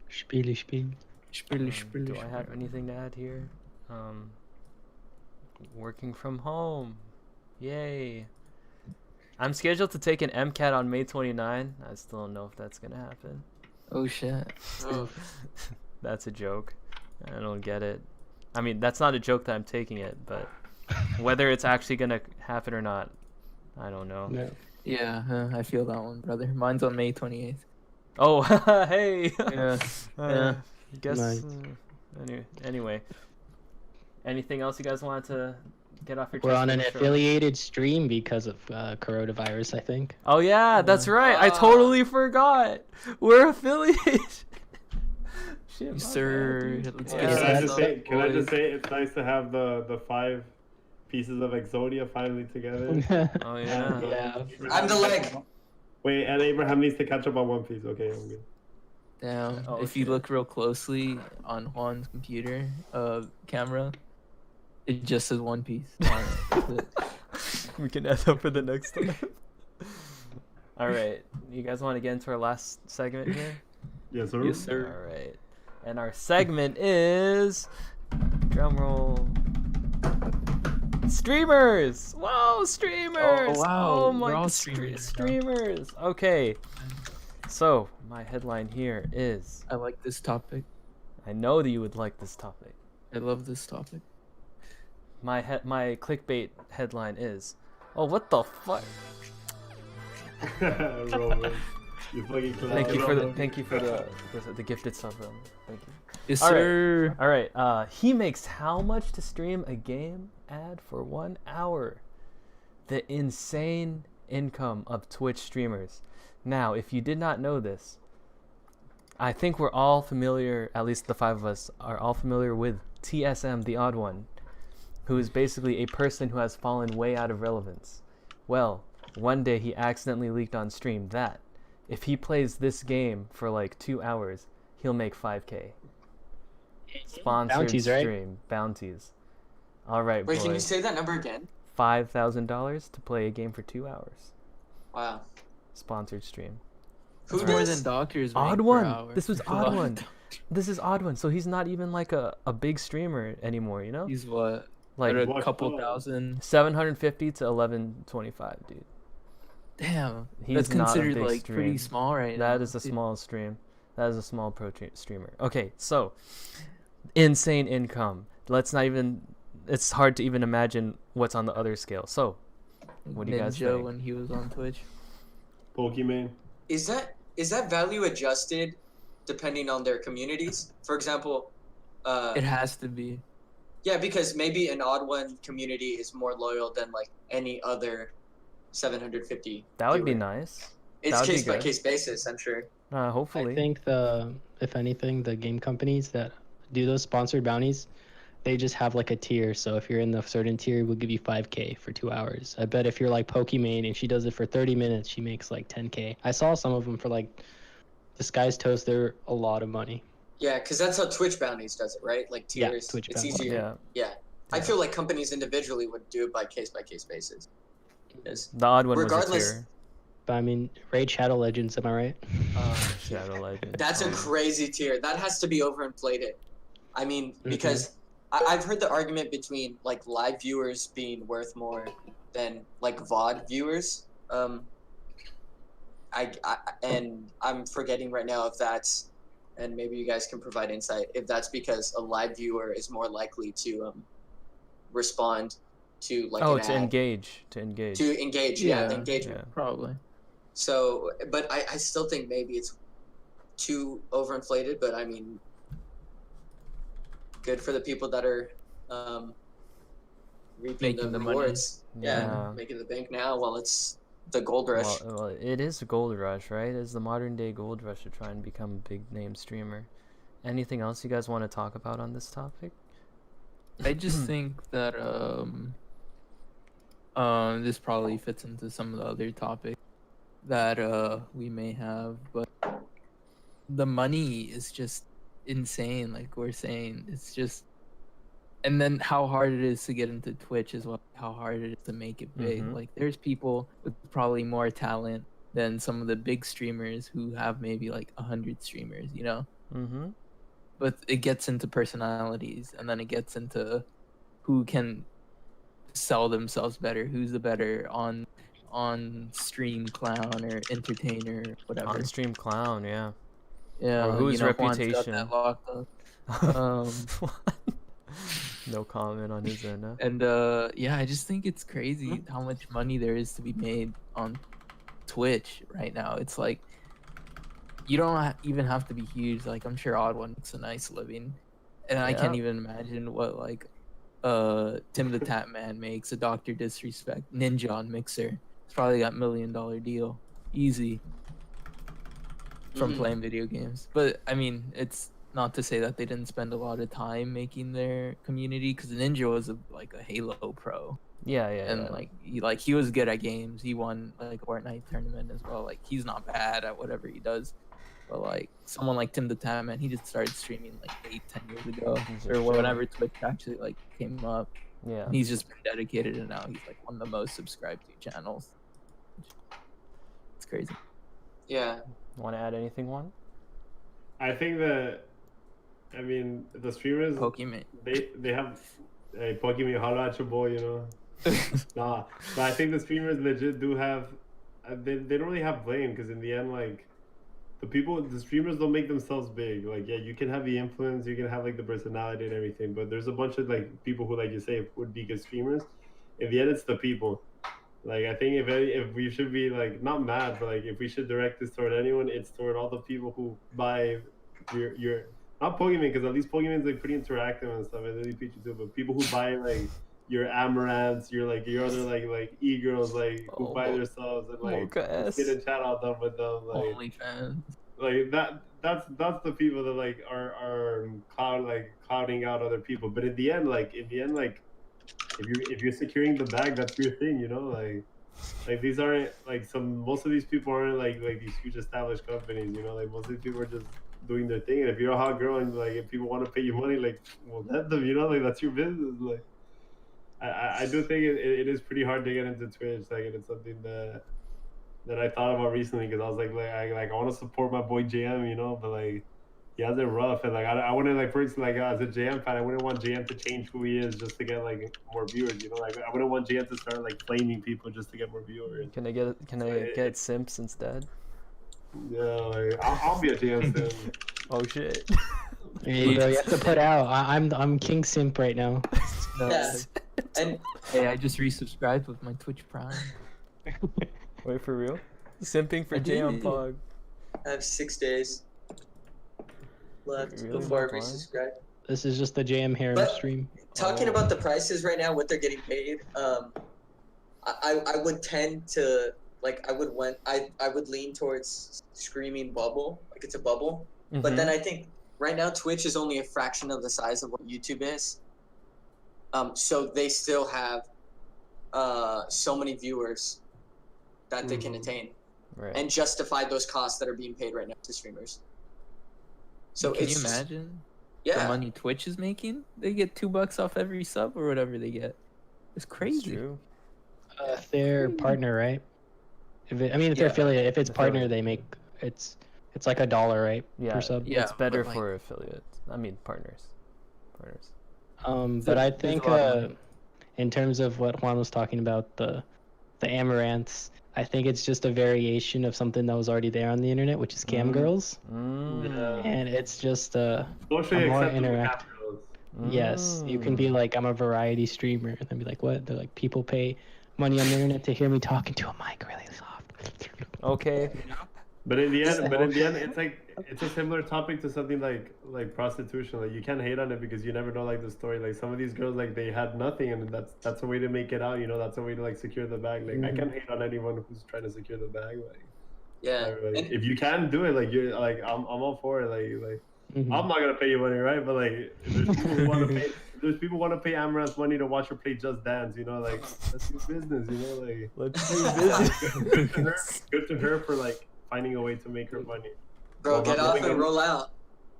Spiel. Do I have anything to add here? Working from home. Yay. I'm scheduled to take an MCAT on May 29. I still don't know if that's going to happen. Oh, shit. Oh. That's a joke. I don't get it. I mean, that's not a joke that I'm taking it, but whether it's actually going to happen or not, I don't know. No. Yeah, I feel that one, brother. Mine's on May 28th. Oh, hey. Yeah. Guess. Nice. Anyway, anything else you guys wanted to get off your chest? We're on an for the show? affiliated stream because of coronavirus, I think. Oh yeah, that's right. I totally forgot. We're affiliated. Shit, my Sir, bad, dude. let's Yeah, get Can I that's just up, say? Can I just boys. say it's nice to have the 5 pieces of Exodia finally together. Oh yeah. Yeah. I'm the leg. Wait, and Abraham needs to catch up on One Piece. Okay, I'm good. Damn. Oh, if you shit. look real closely on Juan's computer camera, it just says One Piece on it. That's it. We can add up for the next one. All right, you guys want to get into our last segment here? Yes, sir. Yes, sir. All right, and our segment is drum roll. Streamers! Whoa, streamers! Oh, wow. Oh my We're all streamers! streamers now. Okay, so my headline here is. I like this topic. I know that you would like this topic. I love this topic. My clickbait headline is. Oh, what the fuck! Roman, you fucking Thank you for the Roman. thank you for the gifted sub, Roman. Thank you. Yes, All right. sir. All right. He makes how much to stream a game ad for 1 hour? The insane income of Twitch streamers. Now, if you did not know this, I think we're all familiar, at least the 5 of us are all familiar with TSM, the odd one, who is basically a person who has fallen way out of relevance. Well, one day he accidentally leaked on stream that if he plays this game for like 2 hours, he'll make 5K. Sponsored Bounties, right? stream. Bounties. All right, Wait, can you boys. say that number again? $5,000 to play a game for 2 hours. Wow. Sponsored stream. Who It's more does? than doctors make Odd per one. hour. This was A odd lot. one. This is odd one. So he's not even like a big streamer anymore, you know? He's what? Like a What couple the- thousand. 750 to 1125, dude. Damn. He's That's not a considered big like stream. pretty small right now. That is a dude. small stream. That is a small streamer. Okay, so insane income. Let's not even. It's hard to even imagine what's on the other scale. So, what do you guys Ninja think? when he was on Twitch. Pokemon. Is that value adjusted depending on their communities? For example, It has to be. yeah, because maybe an odd one community is more loyal than like any other 750. That would be viewer. nice. It's That would be case by good. case basis, I'm sure. Hopefully. I think if anything, the game companies that do those sponsored bounties, they just have like a tier. So if you're in the certain tier, we'll give you 5K for 2 hours. I bet if you're like Pokimane and she does it for 30 minutes, she makes like 10K. I saw some of them for like the Sky's Toast. They're a lot of money. Yeah, because that's how Twitch bounties does it, right? Like Yeah, tiers. Twitch it's bounties. easier. Yeah. Yeah. I feel like companies individually would do it by case basis. Yes. The odd one was a Regardless- tier. But I mean, Raid Shadow Legends, am I right? Shadow Legends. That's a crazy tier. That has to be overinflated. I mean, because I've heard the argument between like live viewers being worth more than like VOD viewers. And I'm forgetting right now if that's, and maybe you guys can provide insight, if that's because a live viewer is more likely to respond to like an to ad. engage. To engage. To engage, yeah, Yeah, the engagement. Yeah. Probably. So, but I still think maybe it's too overinflated, but I mean, good for the people that are reaping Making the the money. rewards. Yeah. Making the bank now while it's the gold rush. Well, it is a gold rush, right? It's the modern day gold rush to try and become a big name streamer. Anything else you guys want to talk about on this topic? I just think that this probably fits into some of the other topics that we may have, but the money is just insane. Like we're saying, it's just, and then how hard it is to get into Twitch as well. How hard it is to make it big. Mhm. Like there's people with probably more talent than some of the big streamers who have maybe like 100 streamers, you know. Mm-hmm. But it gets into personalities, and then it gets into who can sell themselves better, who's the better on stream clown or entertainer, whatever. On stream clown, yeah. Yeah, or whose Juan's got reputation. that locked up. No comment on his end. Huh? And yeah, I just think it's crazy how much money there is to be made on Twitch right now. It's like you don't even have to be huge. Like I'm sure Odd One makes a nice living, and I can't Yeah. even imagine what like Tim the Tap Man makes, a Dr. Disrespect, Ninja on Mixer. It's probably got $1 million deal, easy, from Mhm. playing video games. But I mean, it's not to say that they didn't spend a lot of time making their community, because Ninja was like a Halo pro, Yeah, yeah. and yeah. he was good at games. He won like a Fortnite tournament as well. Like he's not bad at whatever he does. But like someone like Tim the Tam, man, he just started streaming like 8-10 years ago, He's or just chilling. whenever Twitch actually like came up. Yeah. And he's just been dedicated, and now he's like one of the most subscribed to channels. It's crazy. Yeah. Want to add anything, Juan? I think that, I mean, the streamers, Pokemon. they have a Pokemon holla at your boy, you know. Nah, but I think the streamers legit do have, they don't really have blame, because in the end, like, the streamers don't make themselves big. Like, yeah, you can have the influence, you can have like the personality and everything, but there's a bunch of like people who, like you say, would be good streamers. In the end, it's the people. Like, I think if we should be like not mad, but like if we should direct this toward anyone, it's toward all the people who buy your not Pokemon, because at least Pokemon's like pretty interactive and stuff. It really Pikachu too, but people who buy like your Amaranths, your other like e-girls, like who buy themselves and like get a chat out them with them, like OnlyFans. like that's the people that like are clouding out other people. But in the end, like if you're securing the bag, that's your thing, you know. Like these aren't like most of these people aren't like these huge established companies, you know. Like most of these people are just doing their thing, and if you're a hot girl and like if people want to pay you money, like, well, let them, you know. Like that's your business. Like I do think it is pretty hard to get into Twitch, like, and it's something that I thought about recently, because I was like I want to support my boy JM, you know, but like he has it rough, and like I wouldn't, like, personally, like as a JM fan, I wouldn't want JM to change who he is just to get like more viewers, you know. Like I wouldn't want JM to start like flaming people just to get more viewers. Can I get simps instead? Yeah, like I'll be a JM soon. Oh shit. Hey, bro, you have to put out. I'm King Simp right now. Yeah. And Hey, I just resubscribed with my Twitch Prime. Wait, for real? Simping for I Jay on did. Pog. I have 6 days left Really? before I Why? resubscribe. This is just the JM Harem But- stream. Talking Oh. about the prices right now, what they're getting paid, I would tend to I would lean towards screaming bubble, like it's a bubble. But then I think right now Twitch is only a fraction of the size of what YouTube is. So they still have so many viewers that they can attain right. and justify those costs that are being paid right now to streamers. So Can it's you just- imagine the Yeah. money Twitch is making? They get $2 off every sub or whatever they get. It's That's crazy. true. If they're partner, right? If they're Yeah. affiliate, if it's partner, Affiliate. they make it's like $1, right? Yeah. Per sub. Yeah, It's better but, like- for affiliates. I mean partners. Partners. But I there's a think lot of money. in terms of what Juan was talking about, the Amaranths, I think it's just a variation of something that was already there on the internet, which is cam girls, and it's just Socially a more acceptable interactive. capitals. Yes, you can be like, I'm a variety streamer, and then be like, what? They're like, people pay money on the internet to hear me talking to a mic really soft. Okay. But in the end, it's a similar topic to something like prostitution. Like you can't hate on it because you never know like the story. Like some of these girls, like they had nothing, and that's a way to make it out. You know, that's a way to like secure the bag. Like I can't hate on anyone who's trying to secure the bag. Like Yeah. like, And- if you can do it, like you're like I'm all for it. Like Mhm. I'm not gonna pay you money, right? But like if there's people who want to pay. There's people want to pay Amaranth money to watch her play Just Dance, you know, like that's your business, you know, like Let's do business. good to her for like finding a way to make her money. Bro, Well, get not off doing and it- roll out.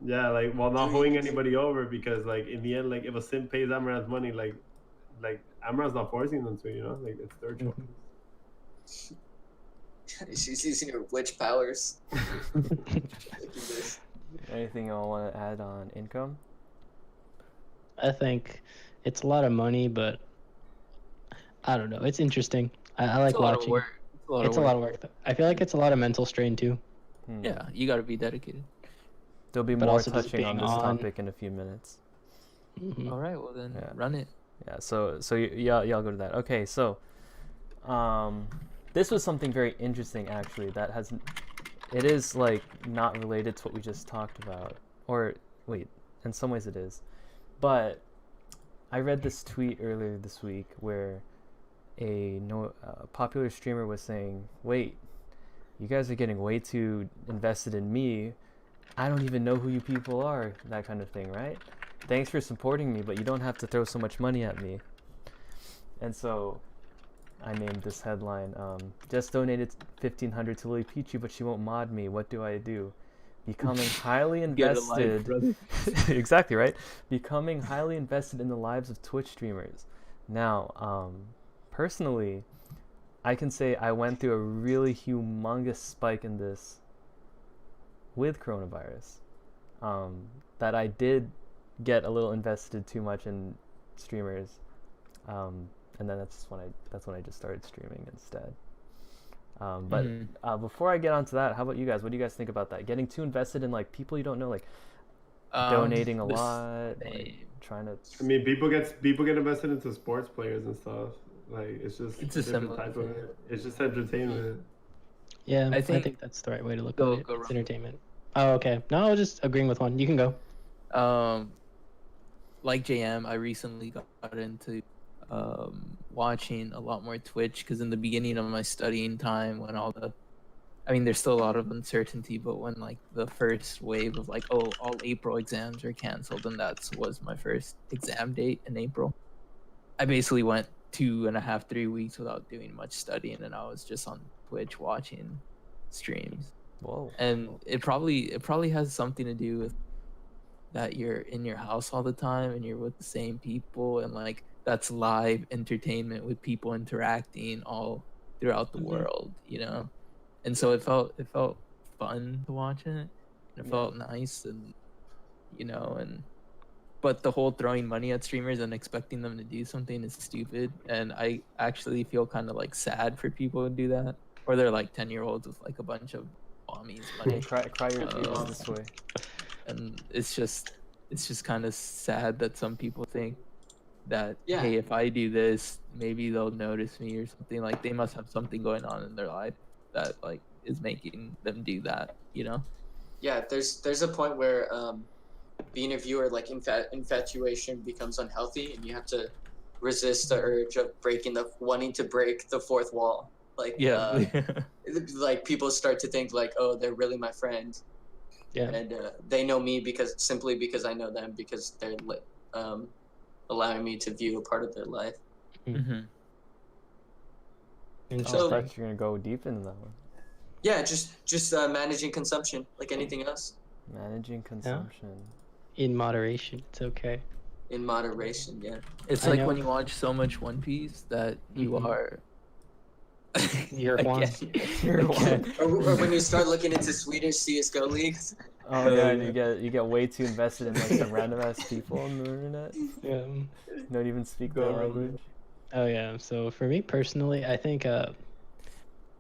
Yeah, like while not holding anybody over, because like in the end, like if a simp pays Amaranth money, like Amaranth's not forcing them to, you know, like it's their choice. She's using her witch powers. Look at this. Anything y'all want to add on income? I think it's a lot of money, but I don't know. It's interesting. I like It's a lot of watching. work. It's a lot of work. I feel like it's a lot of mental strain too. Yeah, you gotta be dedicated. There'll be But more also just touching on being this on. topic in a few minutes. Mhm. All right, well then Yeah. run it. Yeah, so y'all go to that. Okay, so this was something very interesting actually it is like not related to what we just talked about. Or wait, in some ways it is. But I read this tweet earlier this week where a popular streamer was saying, "Wait, you guys are getting way too invested in me. I don't even know who you people are," that kind of thing, right? Thanks for supporting me, but you don't have to throw so much money at me. And so I named this headline, just donated 1,500 to Lily Peachy, but she won't mod me. What do I do? becoming highly Get a life, invested. brother. Exactly right. Becoming highly invested in the lives of Twitch streamers. Now, personally, I can say I went through a really humongous spike in this with coronavirus. That I did get a little invested too much in streamers, and then that's when I just started streaming instead. But before I get onto that, how about you guys? What do you guys think about that? Getting too invested in like people you don't know, like donating a lot, like trying to. I mean, people get invested into sports players and stuff. Like it's just It's a a different similar type of it. It's just entertainment. Yeah, I I think- think that's the right way to look Go- at it. go It's wrong. entertainment. Oh, okay. No, I was just agreeing with one. You can go. Like JM, I recently got into watching a lot more Twitch because in the beginning of my studying time, when there's still a lot of uncertainty, but when like the first wave of like, oh, all April exams are canceled, and that was my first exam date in April. I basically went 2.5, 3 weeks without doing much studying, and I was just on Twitch watching streams. Whoa. And it probably has something to do with that you're in your house all the time and you're with the same people, and like that's live entertainment with people interacting all throughout the world, you know. And so it felt fun to watch it, and it felt nice, and but the whole throwing money at streamers and expecting them to do something is stupid, and I actually feel kind of like sad for people who do that, or they're like 10-year-olds with like a bunch of bombies money. Cry your tears this way. And it's just kind of sad that some people think that Yeah. hey, if I do this, maybe they'll notice me or something. Like they must have something going on in their life that like is making them do that, you know. Yeah, there's a point where being a viewer, like infatuation becomes unhealthy, and you have to resist the urge of wanting to break the fourth wall. Like like people start to think like, oh, they're really my friend. Yeah. And they know me simply because I know them, because they're allowing me to view a part of their life. Mm-hmm. I Interesting. thought you're gonna go deep into that one. Yeah, just managing consumption like anything else, Managing consumption. In moderation, it's okay. in moderation. Yeah. It's I like know. when you watch so much One Piece that you Mhm. are You're I one. can't- You're I one. can't- Or when you start looking into Swedish CS:GO leagues. Oh yeah, and you get way too invested in like some random ass people on the internet. Yeah. Don't even speak Go their on. language. Oh yeah. So for me personally, I think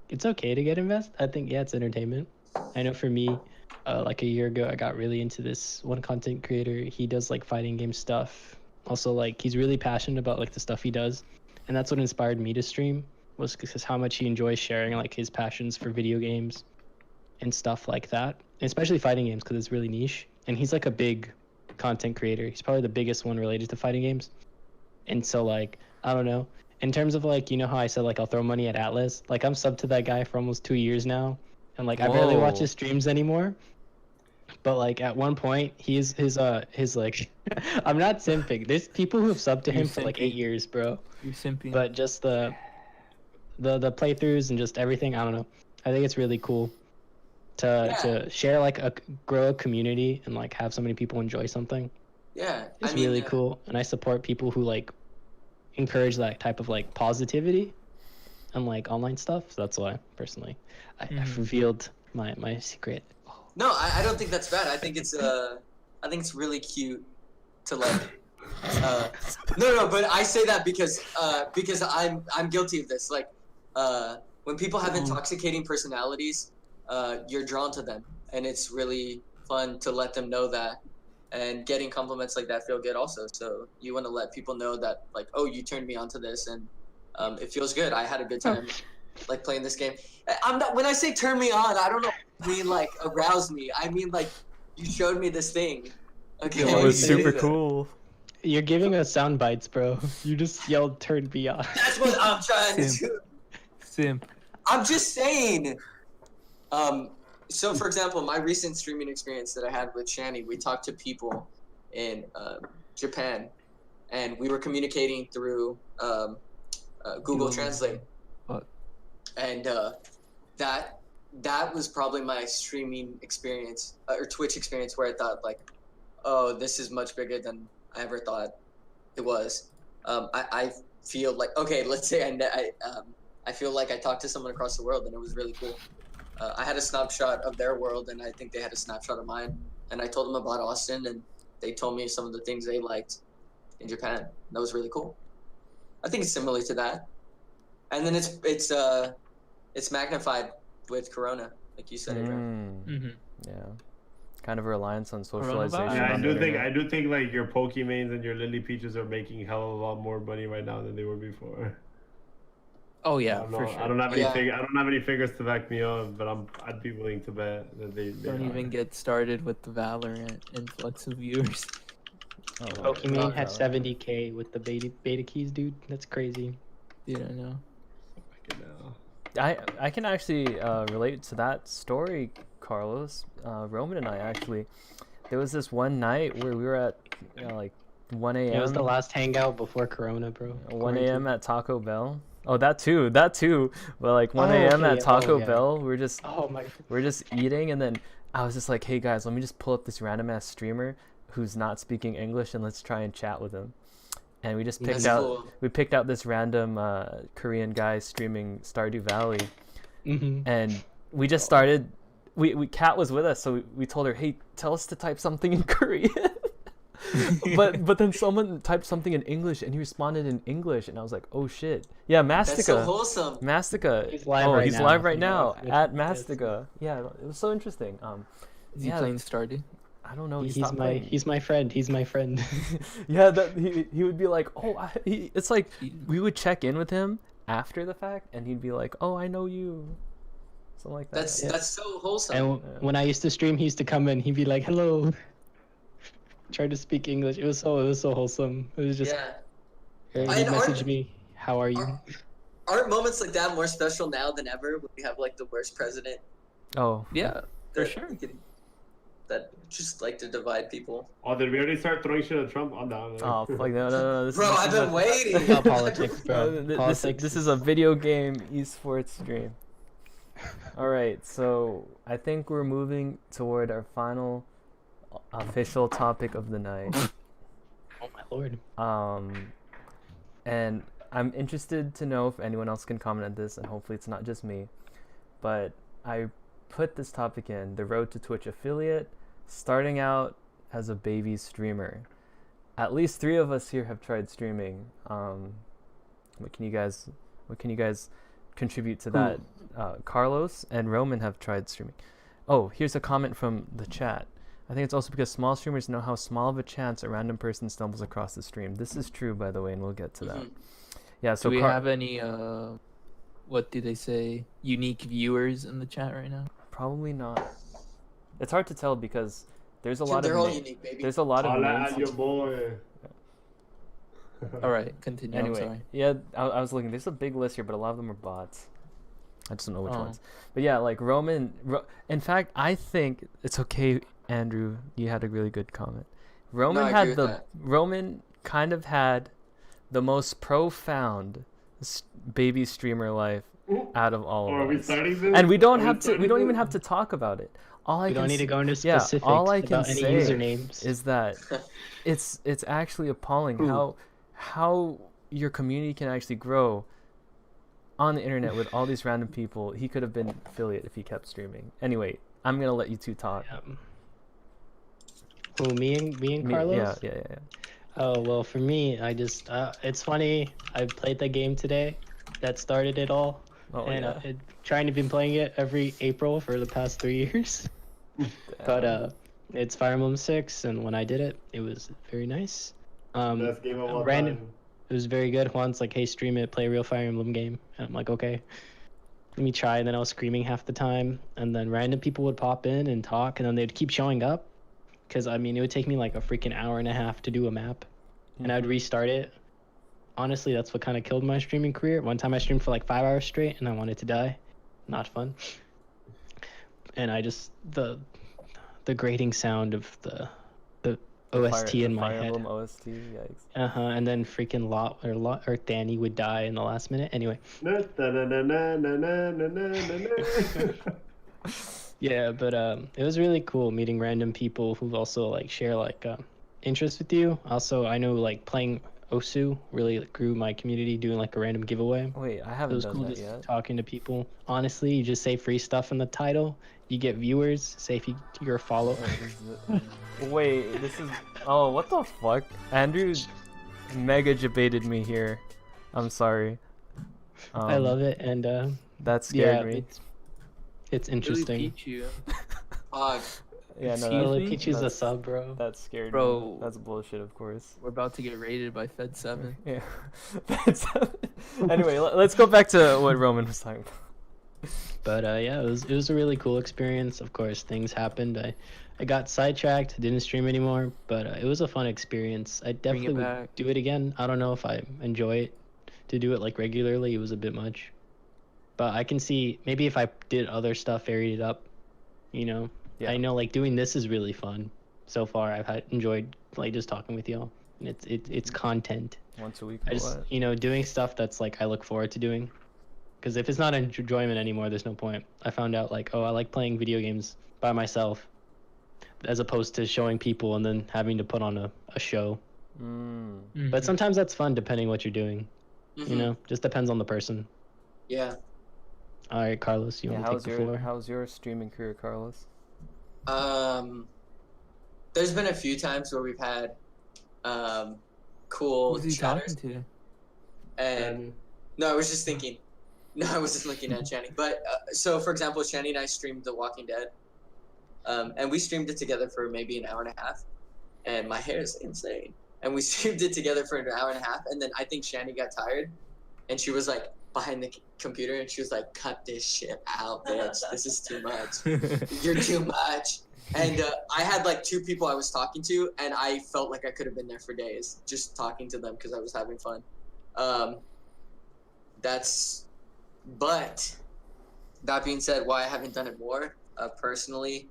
it's okay to get invested. I think it's entertainment. I know for me, like a year ago, I got really into this one content creator. He does like fighting game stuff. Also, like he's really passionate about like the stuff he does, and that's what inspired me to stream. Was because how much he enjoys sharing like his passions for video games and stuff like that, and especially fighting games because it's really niche. And he's like a big content creator. He's probably the biggest one related to fighting games. And so like I don't know. In terms of like, you know how I said like I'll throw money at Atlas, like I'm sub to that guy for almost 2 years now, and like I barely watch Whoa. his streams anymore. But like at one point, his like I'm not simping. There's people who have subbed to You're him for like 8 simping. years, bro. You're simping. But just the playthroughs and just everything, I don't know. I think it's really cool to share like grow a community and like have so many people enjoy something. Yeah. It's really cool, and I support people who like encourage that type of like positivity and like online stuff. So that's why personally I've revealed my secret. No, I don't think that's bad. I think it's really cute to like no, but I say that because I'm guilty of this. Like when people have intoxicating personalities, you're drawn to them, and it's really fun to let them know that, and getting compliments like that feel good also. So you want to let people know that like, oh, you turned me onto this, and it feels good. I had a good time like playing this game. I'm not, when I say turn me on, I don't know I mean like arouse me. I mean like you showed me this thing. Okay. It was super cool. You're giving us sound bites, bro. You just yelled "turn me on." That's what I'm trying to do. Simp. I'm just saying. So for example, my recent streaming experience that I had with Shani, we talked to people in Japan, and we were communicating through Google Translate. What? And that that was probably my streaming experience or Twitch experience where I thought like, oh, this is much bigger than I ever thought it was. I feel like, okay, let's say I feel like I talked to someone across the world and it was really cool. I had a snapshot of their world and I think they had a snapshot of mine, and I told them about Austin and they told me some of the things they liked in Japan. That was really cool. I think it's similar to that. And then it's magnified with Corona, like you said. Yeah, kind of a reliance on Coronavirus? socialization. Yeah, on the internet. I do think like your Pokemains and your Lily Peaches are making hell of a lot more money right now than they were before. Oh yeah, I don't for know. sure. I don't have any Yeah. I don't have any figures to back me up, but I'd be willing to bet that they Don't are. even get started with the Valorant influx of viewers. Oh, Pokemon wow. has 70K with the beta keys, dude. That's crazy. Dude, I know. Fucking hell. I can actually relate to that story, Carlos. Roman and I actually. There was this one night where we were at like 1 a.m. It was the last hangout before Corona, bro. 1 a.m. at Taco Bell. Oh, that too. But like 1 Oh, a.m. okay, at Taco yeah. Bell, Oh my. we're just eating, and then I was just like, hey guys, let me just pull up this random ass streamer who's not speaking English and let's try and chat with him. And we just picked That's out cool. we picked out this random Korean guy streaming Stardew Valley, and we just started. Kat was with us, so we told her, hey, tell us to type something in Korean. but then someone typed something in English and he responded in English, and I was like, oh shit. Yeah, Mastica. That's so wholesome. Mastica. He's live right he's now, live if right you know. now at Mastica. Yeah, it was so interesting. Is he Yeah. playing Stardew? I don't know. He's my friend. He's my friend. Yeah, that he would be like, oh, it's like we would check in with him after the fact, and he'd be like, oh, I know you, something like that. That's so wholesome. And when I used to stream, he used to come in. He'd be like, "Hello," try to speak English. It was so wholesome. It was just. Yeah. He'd And message me, "How are you?" Aren't moments like that more special now than ever when we have like the worst president? Oh, Yeah, for that sure. That just like to divide people. Oh, did we already start throwing shit at Trump? I'm down. oh, fuck no. Bro, I've been waiting. Not politics, bro. This is a video game esports stream. All right, so I think we're moving toward our final official topic of the night. Oh my lord. And I'm interested to know if anyone else can comment on this, and hopefully it's not just me. But I put this topic in: the road to Twitch affiliate, starting out as a baby streamer. At least 3 of us here have tried streaming. What can you guys contribute to that? Carlos and Roman have tried streaming. Oh, here's a comment from the chat. I think it's also because small streamers know how small of a chance a random person stumbles across the stream. This is true, by the way, and we'll get to that. Yeah, so Do we have any, what do they say, unique viewers in the chat right now? probably not. It's hard to tell because there's a lot They're of all unique, baby. there's a lot of Holla names. at your boy. All right, continue. I'm Anyway, sorry. yeah, I was looking. There's a big list here, but a lot of them are bots. I just don't know which Oh. ones. But yeah, like in fact, I think it's okay, Andrew. You had a really good comment. Roman I agree had with the that. Roman kind of had the most profound baby streamer life out of all Or are of we us. starting this? And we don't Are have to. We don't even starting have to talk about it. All I We can don't need to go into yeah, specifics all I can about any say usernames. is that it's actually appalling how your community can actually grow on the internet with all these random people. He could have been affiliate if he kept streaming. Anyway, I'm gonna let you two talk. Who, me and Carlos? Yeah. Oh well, for me, I just it's funny. I played the game today, that started it all, Oh, and yeah. trying to been playing it every April for the past 3 years. But it's Fire Emblem 6, and when I did it, it was very nice. Best game of all random. time. It was very good. Juan's like, "Hey, stream it, play a real Fire Emblem game," and I'm like, "Okay." Let me try, and then I was screaming half the time, and then random people would pop in and talk, and then they'd keep showing up. Because, I mean, it would take me like a freaking hour and a half to do a map. And I'd restart it. Honestly, that's what kind of killed my streaming career. One time I streamed for like 5 hours straight and I wanted to die. Not fun. And I just, the grating sound of the OST in my Fire head. Emblem OST, yikes. And then freaking Lot or Danny would die in the last minute. Anyway. Yeah, but it was really cool meeting random people who also like share like interests with you. Also, I know like playing Osu really like, grew my community doing like a random giveaway. Wait, I It haven't was done cool that just yet. talking to people. Honestly, you just say free stuff in the title. You get viewers. Say if you're a follower. Wait, this is. Oh, what the fuck? Andrew mega debated me here. I'm sorry. I love it, and That scared yeah, me. it's Really interesting. Pichu. Fuck. Yeah, no, Excuse Lily me? Peachu's a that's- sub, bro. that scared me. Bro. That's bullshit, of course. We're about to get raided by Fed 7. Yeah. Anyway, let's go back to what Roman was talking about. But yeah, it was a really cool experience. Of course, things happened. I got sidetracked, didn't stream anymore, but it was a fun experience. I definitely would back. do it again. I don't know if I enjoy it to do it like regularly. It was a bit much, but I can see maybe if I did other stuff, varied it up. You know, Yeah. I know like doing this is really fun. So far, I've enjoyed like just talking with y'all. And it's content. Once a week. I Or just what? doing stuff that's like I look forward to doing. Because if it's not enjoyment anymore, there's no point. I found out like, oh, I like playing video games by myself, as opposed to showing people and then having to put on a show. Mm. But sometimes that's fun, depending what you're doing. Mhm. You know, just depends on the person. Yeah. All right, Carlos, you Yeah, want to take the floor? how's your streaming career, Carlos? There's been a few times where we've had cool Who's he chatters, talking to? and no, I was just thinking. No, I was just looking at Shani. But so, for example, Shani and I streamed The Walking Dead, and we streamed it together for maybe an hour and a half, and my hair is insane. And we streamed it together for an hour and a half, and then I think Shani got tired, and she was like behind the computer, and she was like, "Cut this shit out, bitch. This is too much. You're too much." And I had like 2 people I was talking to, and I felt like I could have been there for days just talking to them because I was having fun. But that being said, why I haven't done it more personally,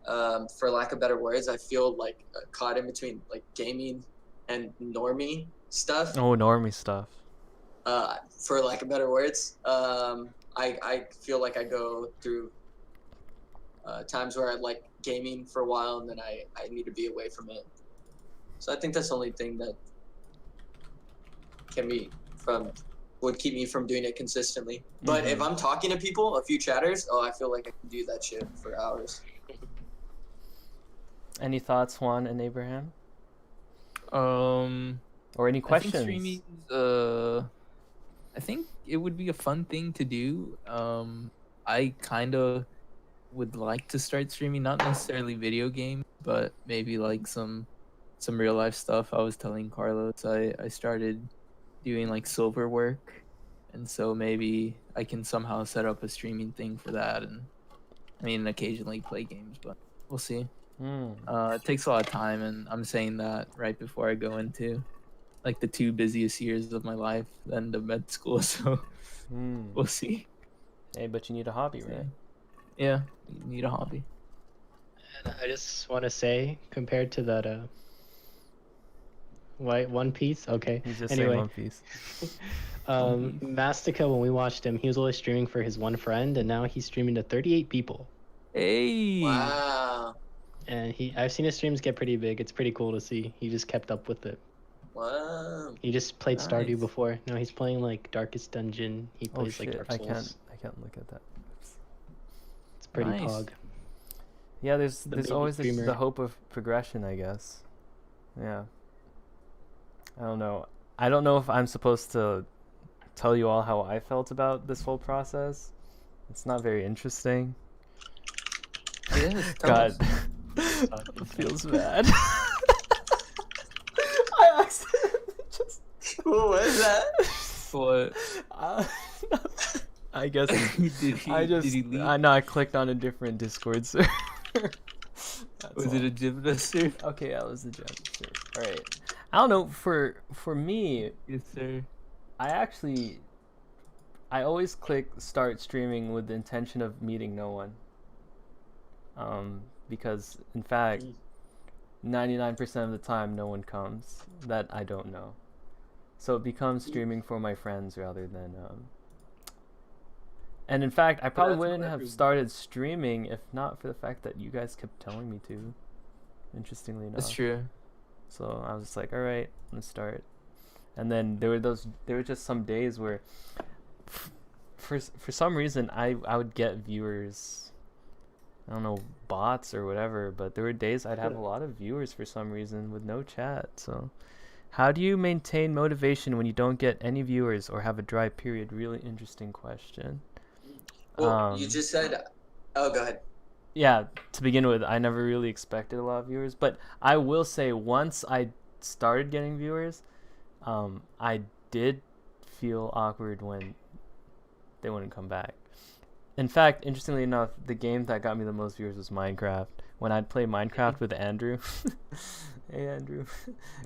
for lack of better words, I feel like caught in between like gaming and normie stuff. Oh, normie stuff. For lack of better words, I feel like I go through times where I like gaming for a while and then I need to be away from it. So I think that's the only thing that would keep me from doing it consistently. But if I'm talking to people, a few chatters, I feel like I can do that shit for hours. Any thoughts, Juan and Abraham? Or any questions? I think streaming, I think it would be a fun thing to do. I kind of would like to start streaming, not necessarily video games, but maybe like some real life stuff. I was telling Carlos I started doing like silver work, and so maybe I can somehow set up a streaming thing for that. And I mean, occasionally play games, but we'll see. It takes a lot of time, and I'm saying that right before I go into like the 2 busiest years of my life, the end of med school. So we'll see. Hey, but you need a hobby, right? Yeah, you need a hobby. And I just want to say, compared to that White One Piece, okay. He's just anyway, saying One Piece. Mastica, when we watched him, he was always streaming for his one friend, and now he's streaming to 38 people. Hey. Wow. And I've seen his streams get pretty big. It's pretty cool to see. He just kept up with it. Wow. He just played Stardew Nice. before. Now he's playing like Darkest Dungeon. He Oh plays like shit! Dark I Souls. can't look at that. It's pretty Nice. pog. Yeah, there's baby always streamer. the hope of progression, I guess. Yeah. I don't know. I don't know if I'm supposed to tell you all how I felt about this whole process. It's not very interesting. Yes, tell God, us. it feels bad. I accidentally just. What was that? What? I guess Did he leave? I know I clicked on a different Discord server. Was it a gym server? Okay, that was the gym server. All right. I don't know. For me, Yes, sir. I always click start streaming with the intention of meeting no one. Because in fact, 99% of the time, no one comes that I don't know. So it becomes streaming for my friends rather than And in fact, I probably that's what wouldn't have everyone- started streaming if not for the fact that you guys kept telling me to. Interestingly enough. That's true. So I was just like, all right, let's start. And then there were just some days where, for some reason, I would get viewers. I don't know, bots or whatever, but there were days I'd have a lot of viewers for some reason with no chat. So, how do you maintain motivation when you don't get any viewers or have a dry period? Really interesting question. Well, you just said. Oh, go ahead. Yeah, to begin with, I never really expected a lot of viewers, but I will say once I started getting viewers, I did feel awkward when they wouldn't come back. In fact, interestingly enough, the game that got me the most viewers was Minecraft. When I'd play Minecraft with Andrew, hey Andrew,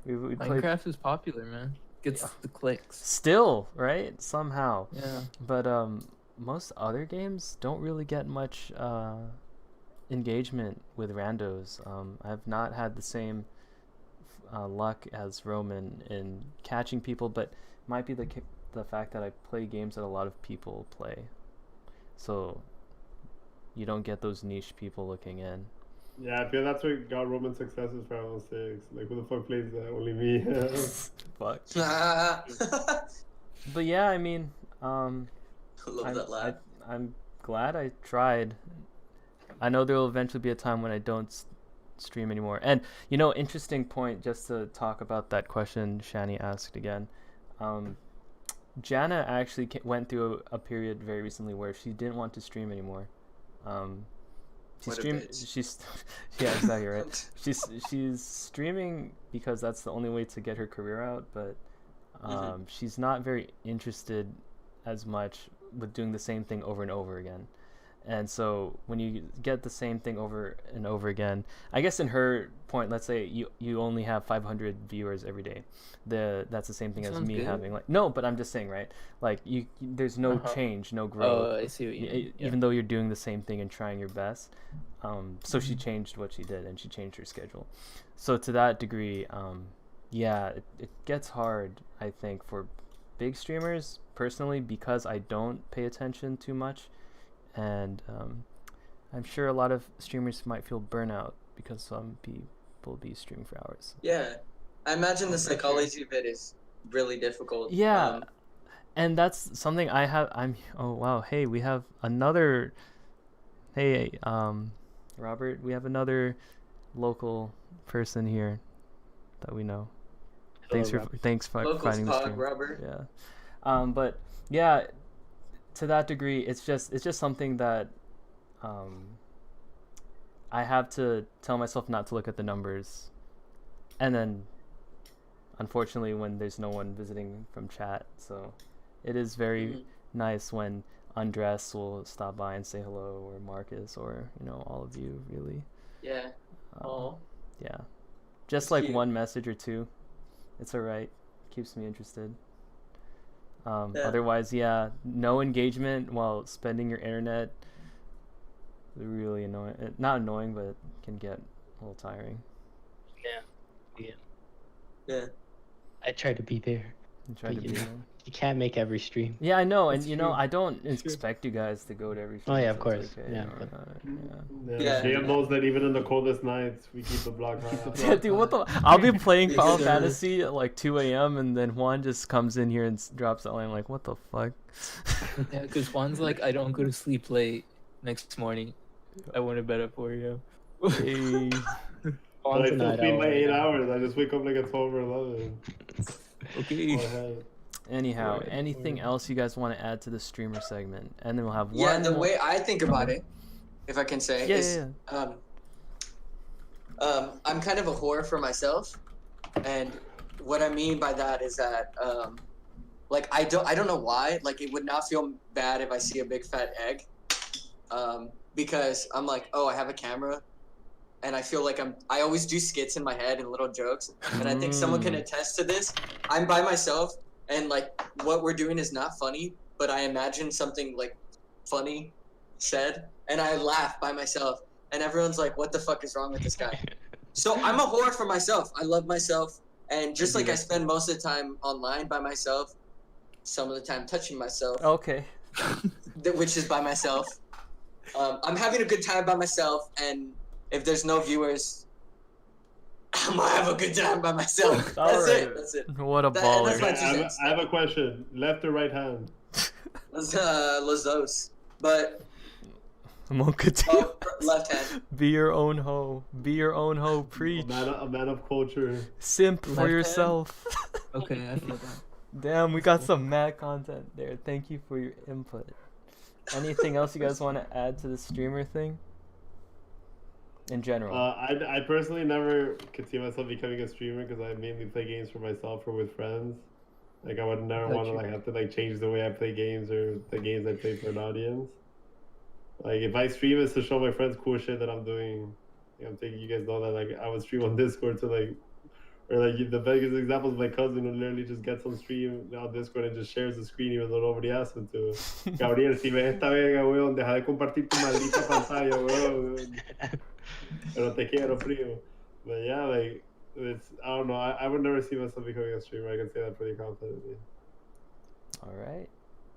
we'd play. Minecraft is popular, man. Gets the clicks. Still, right? Somehow. Yeah. But most other games don't really get much engagement with randos. I've not had the same luck as Roman in catching people, but might be the fact that I play games that a lot of people play, so you don't get those niche people looking in. Yeah, I feel that's what got Roman successes for Round 6. Like, who the fuck plays that? Only me. Fuck. Love But yeah, I mean, that laugh. I'm glad I tried. I know there will eventually be a time when I don't stream anymore. And, interesting point, just to talk about that question Shani asked again. Jana actually went through a period very recently where she didn't want to stream anymore. She's yeah, exactly right. She's streaming because that's the only way to get her career out, but she's not very interested as much with doing the same thing over and over again. And so when you get the same thing over and over again, I guess in her point, let's say you only have 500 viewers every day. That's the same thing as me good. having no, but I'm just saying, right? Like there's no change, no growth. Oh, I see what you mean. Even though you're doing the same thing and trying your best. So she changed what she did and she changed her schedule. So to that degree, it gets hard, I think, for big streamers personally, because I don't pay attention too much. And I'm sure a lot of streamers might feel burnout because some people be streaming for hours. Yeah, I imagine the psychology of it is really difficult. Yeah, and that's something I have. Oh wow, hey, we have another. Hey, Robert, we have another local person here that we know. Thanks for Locals finding the pod, stream. Robert. Yeah, but yeah. To that degree, it's just something that I have to tell myself not to look at the numbers, and then unfortunately when there's no one visiting from chat, so it is very nice when Undress will stop by and say hello, or Marcus, or all of you, really. Yeah. Yeah, just That's like cute. one message or two, it's alright, keeps me interested. Otherwise, no engagement while spending your internet, really annoying. Not annoying, but can get a little tiring. Yeah. I try to be there. Try to be there. You can't make every stream. Yeah, I know, and It's true. I don't It's true. expect you guys to go to every. Oh, yeah, stream, of so it's course. okay, Yeah, or but- not, Yeah. JM knows that even in the coldest nights, we keep the block high. Yeah, dude, what the? I'll be playing Final Yes, sir. Fantasy at like 2 a.m. and then Juan just comes in here and drops out. I'm like, what the fuck? Yeah, because Juan's like, I don't go to sleep late next morning. I went to bed at 4 a.m. Hey. But I Juan's a still night sleep owl my right 8 now. hours. I just wake up like at 12 or 11. Okay. Go ahead. Anyhow, Right. anything else you guys want to add to the streamer segment? And then we'll have Yeah, one. the more- way I think about it, if I can say, is I'm kind of a whore for myself, and what I mean by that is that like I don't know why, like it would not feel bad if I see a big fat egg, because I'm like, oh, I have a camera, and I feel like I always do skits in my head and little jokes, and I think someone can attest to this. I'm by myself, and like what we're doing is not funny, but I imagine something like funny said, and I laugh by myself, and everyone's like, what the fuck is wrong with this guy? So I'm a whore for myself. I love myself, and just like I spend most of the time online by myself, some of the time touching myself. Okay. which is by myself. I'm having a good time by myself, and if there's no viewers, I'm gonna have a good time by myself. That's it. That's it. What a That's baller. my 2 cents. I have a question. Left or right hand? Los dos. But left hand. Be your own hoe. Be your own hoe. Preach. A man of culture. Simp for Left yourself. Okay, I feel that. Damn, we got some mad content there. Thank you for your input. Anything else you guys want to add to the streamer thing? In general. I personally never could see myself becoming a streamer because I mainly play games for myself or with friends. Like I would never want to like have to like change the way I play games or the games I play for an audience. Like if I stream, it's to show my friends cool shit that I'm doing. Like, I'm thinking you guys know that like I would stream on Discord to like, or like the biggest example is my cousin who literally just gets on stream on Discord and just shares the screen even though nobody asked him to. Gabriel, si ves esta verga, weón, deja de compartir tu maldita pantalla, weón. Pero te quiero, frío. But yeah, like it's I don't know. I would never see myself becoming a streamer. I can say that pretty confidently. All right.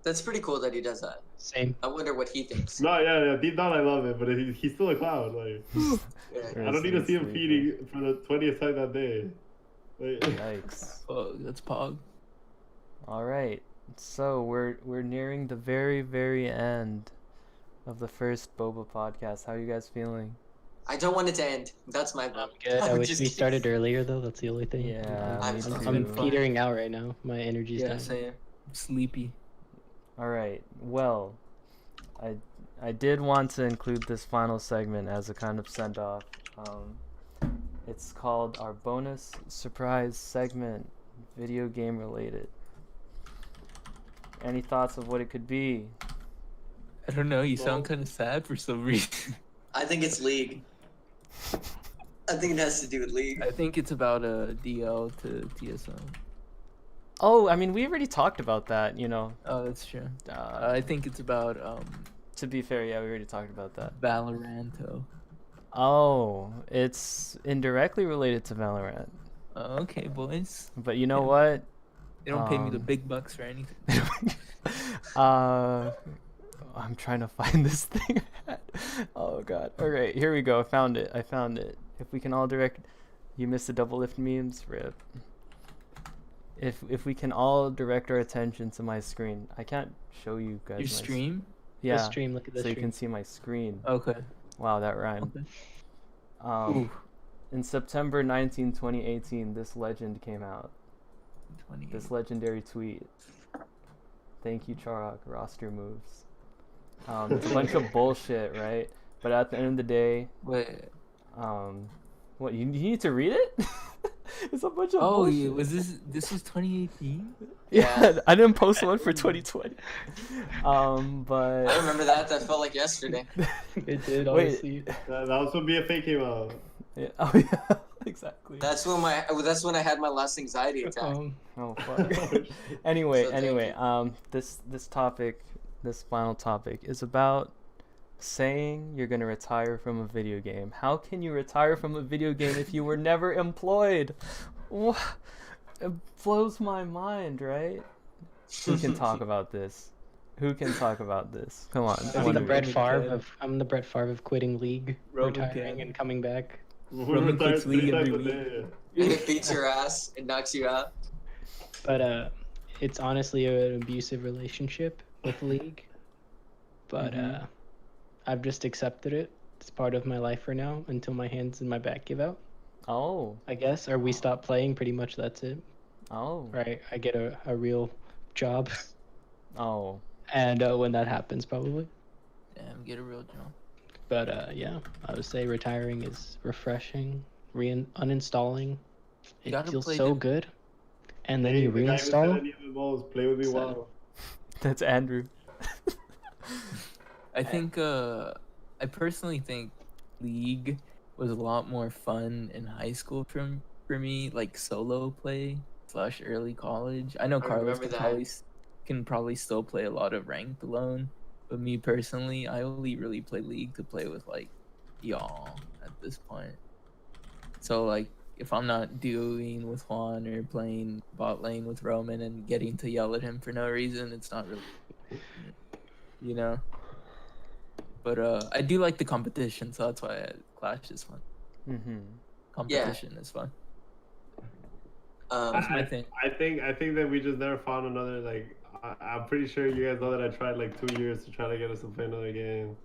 That's pretty cool that he does that. Same. I wonder what he thinks. No, yeah, deep down I love it, but he's still a clown. Like Yeah. I don't need to see him feeding for the 20th time that day. Like, Yikes. Oh, that's Pog. All right. So we're nearing the very end of the first Boba podcast. How are you guys feeling? I don't want it to end. That's my vote. Good. I I'm wish just we kidding. started earlier though. That's the only thing. Yeah, I'm me having too. fun. petering out right now. My energy's Yeah, down. same. I'm sleepy. All right. Well, I did want to include this final segment as a kind of send off. It's called our bonus surprise segment, video game related. Any thoughts of what it could be? I don't know. You sound kind of sad for some reason. I think it's League. I think it has to do with League. I think it's about a DL to TSM. Oh, I mean, we already talked about that, you know. Oh, that's true. Uh, I think it's about to be fair, yeah, we already talked about that. Valoranto. Oh, it's indirectly related to Valorant. Okay, boys. But you know what? They don't pay me the big bucks for anything. I'm trying to find this thing. Oh god. Alright, here we go. I found it. If we can all direct... You missed the double lift memes? Rip. If we can all direct our attention to my screen. I can't show you guys Your my stream? Yeah, The stream. Look at the so you stream. can see my screen. Okay. Wow, that rhymed. Okay. Ooh. In September 19, 2018, this legend came out. 28. This legendary tweet. Thank you, Charok. Roster moves. It's a bunch of bullshit, right? But at the end of the day, Wait. what you need to read it? It's a bunch of Oh, bullshit. yeah, was this was 2018? Yeah, I didn't post one for 2020. But I remember that. That felt like yesterday. It did, Wait. honestly. that also be a fake came out. yeah, oh yeah, exactly. That's when I had my last anxiety attack. Oh fuck. anyway, this topic, this final topic is about saying you're gonna retire from a video game. How can you retire from a video game if you were never employed? It blows my mind, right? Who can talk about this? Come on. I'm the Brett Favre can. of Brett Favre of quitting League, Roman retiring, can. and coming back. Roman quits league every week. And it beats your ass. It knocks you out. But it's honestly an abusive relationship with League. But I've just accepted it. It's part of my life for now until my hands and my back give out, Oh. I guess, or we stop playing. Pretty much that's it. Oh. Right? I get a real job, Oh. and when that happens, probably. Damn, get a real job. But yeah, I would say retiring is refreshing. Uninstalling, it gotta feels play so the- good, and then Hey, you the guy who said reinstall. any of the balls, play with me So- wow. That's Andrew. I think I personally think League was a lot more fun in high school for me, like solo play / early college. I know I Carlos remember can probably still play a lot of ranked alone, but me personally, I only really play League to play with like y'all at this point. So like if I'm not duoing with Juan or playing bot lane with Roman and getting to yell at him for no reason, it's not really. you know. But I do like the competition, so that's why Clash is fun. Competition is fun. That's my thing. I think that we just never found another like. I'm pretty sure you guys know that I tried like 2 years to try to get us to play another game.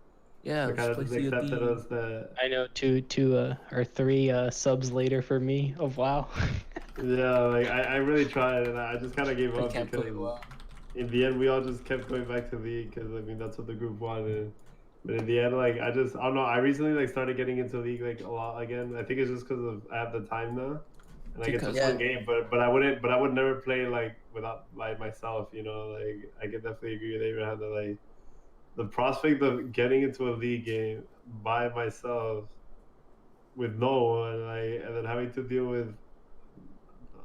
Yeah, So kind of let's just play accepted COD. us that. I know two or three subs later for me of WoW. Yeah, like I really tried and I just kind of gave I up can't because play well. in the end we all just kept going back to League because I mean that's what the group wanted. But in the end, like I don't know. I recently like started getting into League like a lot again. I think it's just because of I have the time now. And like it's a Because fun game, but I would never play like without like myself, you know. Like I could definitely agree with Abraham that like the prospect of getting into a league game by myself with no one, like, and then having to deal with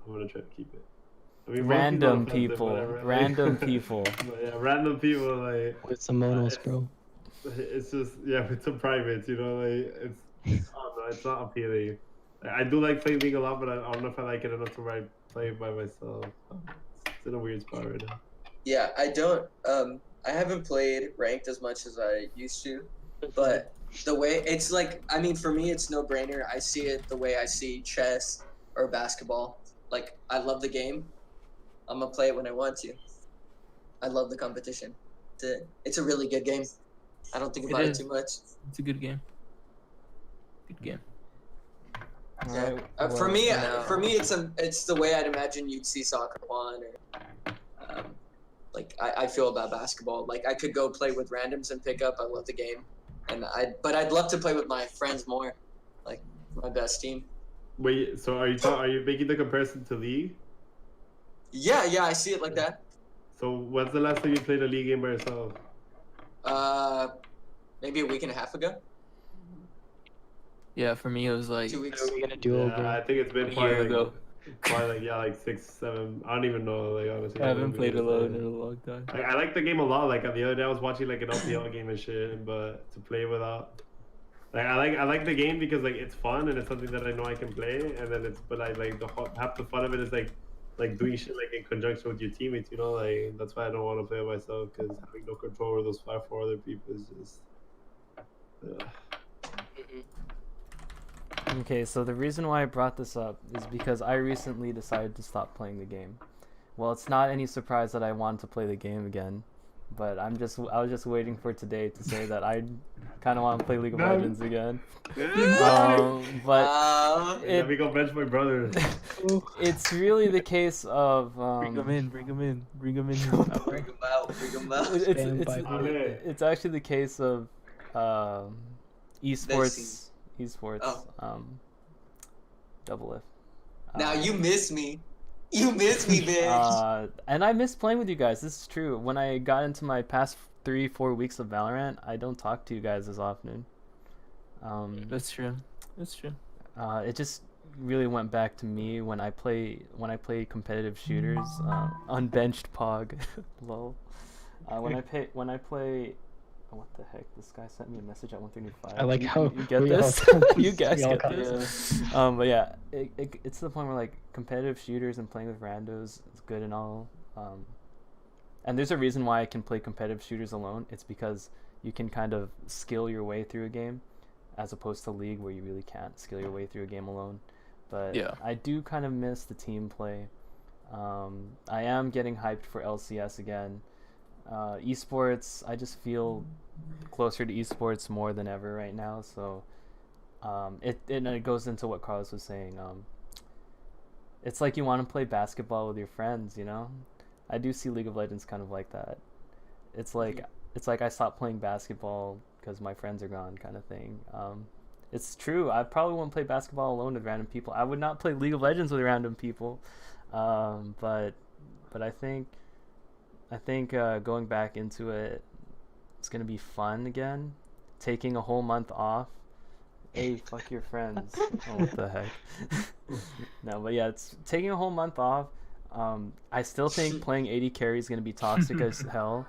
I'm gonna try to keep it. I mean, monkey's not Random offensive, people. whatever, like- Random people. But yeah, random people like With some monos, bro. it's just with some privates, you know, like it's I don't know, it's not appealing. Like, I do like playing League a lot, but I don't know if I like it enough to where I play by myself. It's in a weird spot right now. Yeah, I don't. I haven't played ranked as much as I used to, but the way it's like, I mean, for me, it's no brainer. I see it the way I see chess or basketball. Like, I love the game. I'm gonna play it when I want to. I love the competition. It's a really good game. I don't think about it too much. It's a good game. Good game. Yeah. For me, it's the way I'd imagine you'd see soccer on, or like I feel about basketball. Like I could go play with randoms and pick up. I love the game, but I'd love to play with my friends more, like my best team. Wait, so are you making the comparison to League? Yeah, I see it like that. So when's the last time you played a League game by yourself? Maybe a week and a half ago. Yeah, for me it was like 2 weeks. What are we gonna do, Yeah, bro? I think it's been a probably year like, ago. like 6, 7. I don't even know. Like honestly, I haven't don't played even alone know. in a long time. Like, I like the game a lot. Like the other day, I was watching like an LPL game and shit, but to play without, like I like the game because like it's fun and it's something that I know I can play, and then but I like half the fun of it is like doing shit like in conjunction with your teammates. You know, like that's why I don't want to play by myself because having no control over those 4 other people is just. Okay, so the reason why I brought this up is because I recently decided to stop playing the game. Well, it's not any surprise that I want to play the game again, but I was just waiting for today to say that I kind of want to play League of Legends again. But Let me go bench my brother. it's really the case of Bring them in. Bring them out. It's actually the case of eSports. Oh. Double Lift. Now you miss me. You miss me, bitch. And I miss playing with you guys. This is true. When I got into my past 3-4 weeks of Valorant, I don't talk to you guys as often. That's true. That's true. It just really went back to me when I play competitive shooters. Unbenched Pog, lol. When I play. Oh, what the heck? This guy sent me a message at 135. I like how you get we this. all- You guys we all get got this. But yeah, it's to the point where like competitive shooters and playing with randos is good and all. And there's a reason why I can play competitive shooters alone. It's because you can kind of skill your way through a game, as opposed to League where you really can't skill your way through a game alone. But Yeah. I do kind of miss the team play. I am getting hyped for LCS again. Esports, I just feel closer to esports more than ever right now. So it goes into what Carlos was saying. It's like you want to play basketball with your friends, you know? I do see League of Legends kind of like that. It's like I stopped playing basketball because my friends are gone, kind of thing. It's true. I probably won't play basketball alone with random people. I would not play League of Legends with random people. But I think going back into it, it's gonna be fun again. Taking a whole month off. Hey, fuck your friends. Oh, what the heck? No, but yeah, it's taking a whole month off. I still think playing 80 carry is gonna be toxic as hell.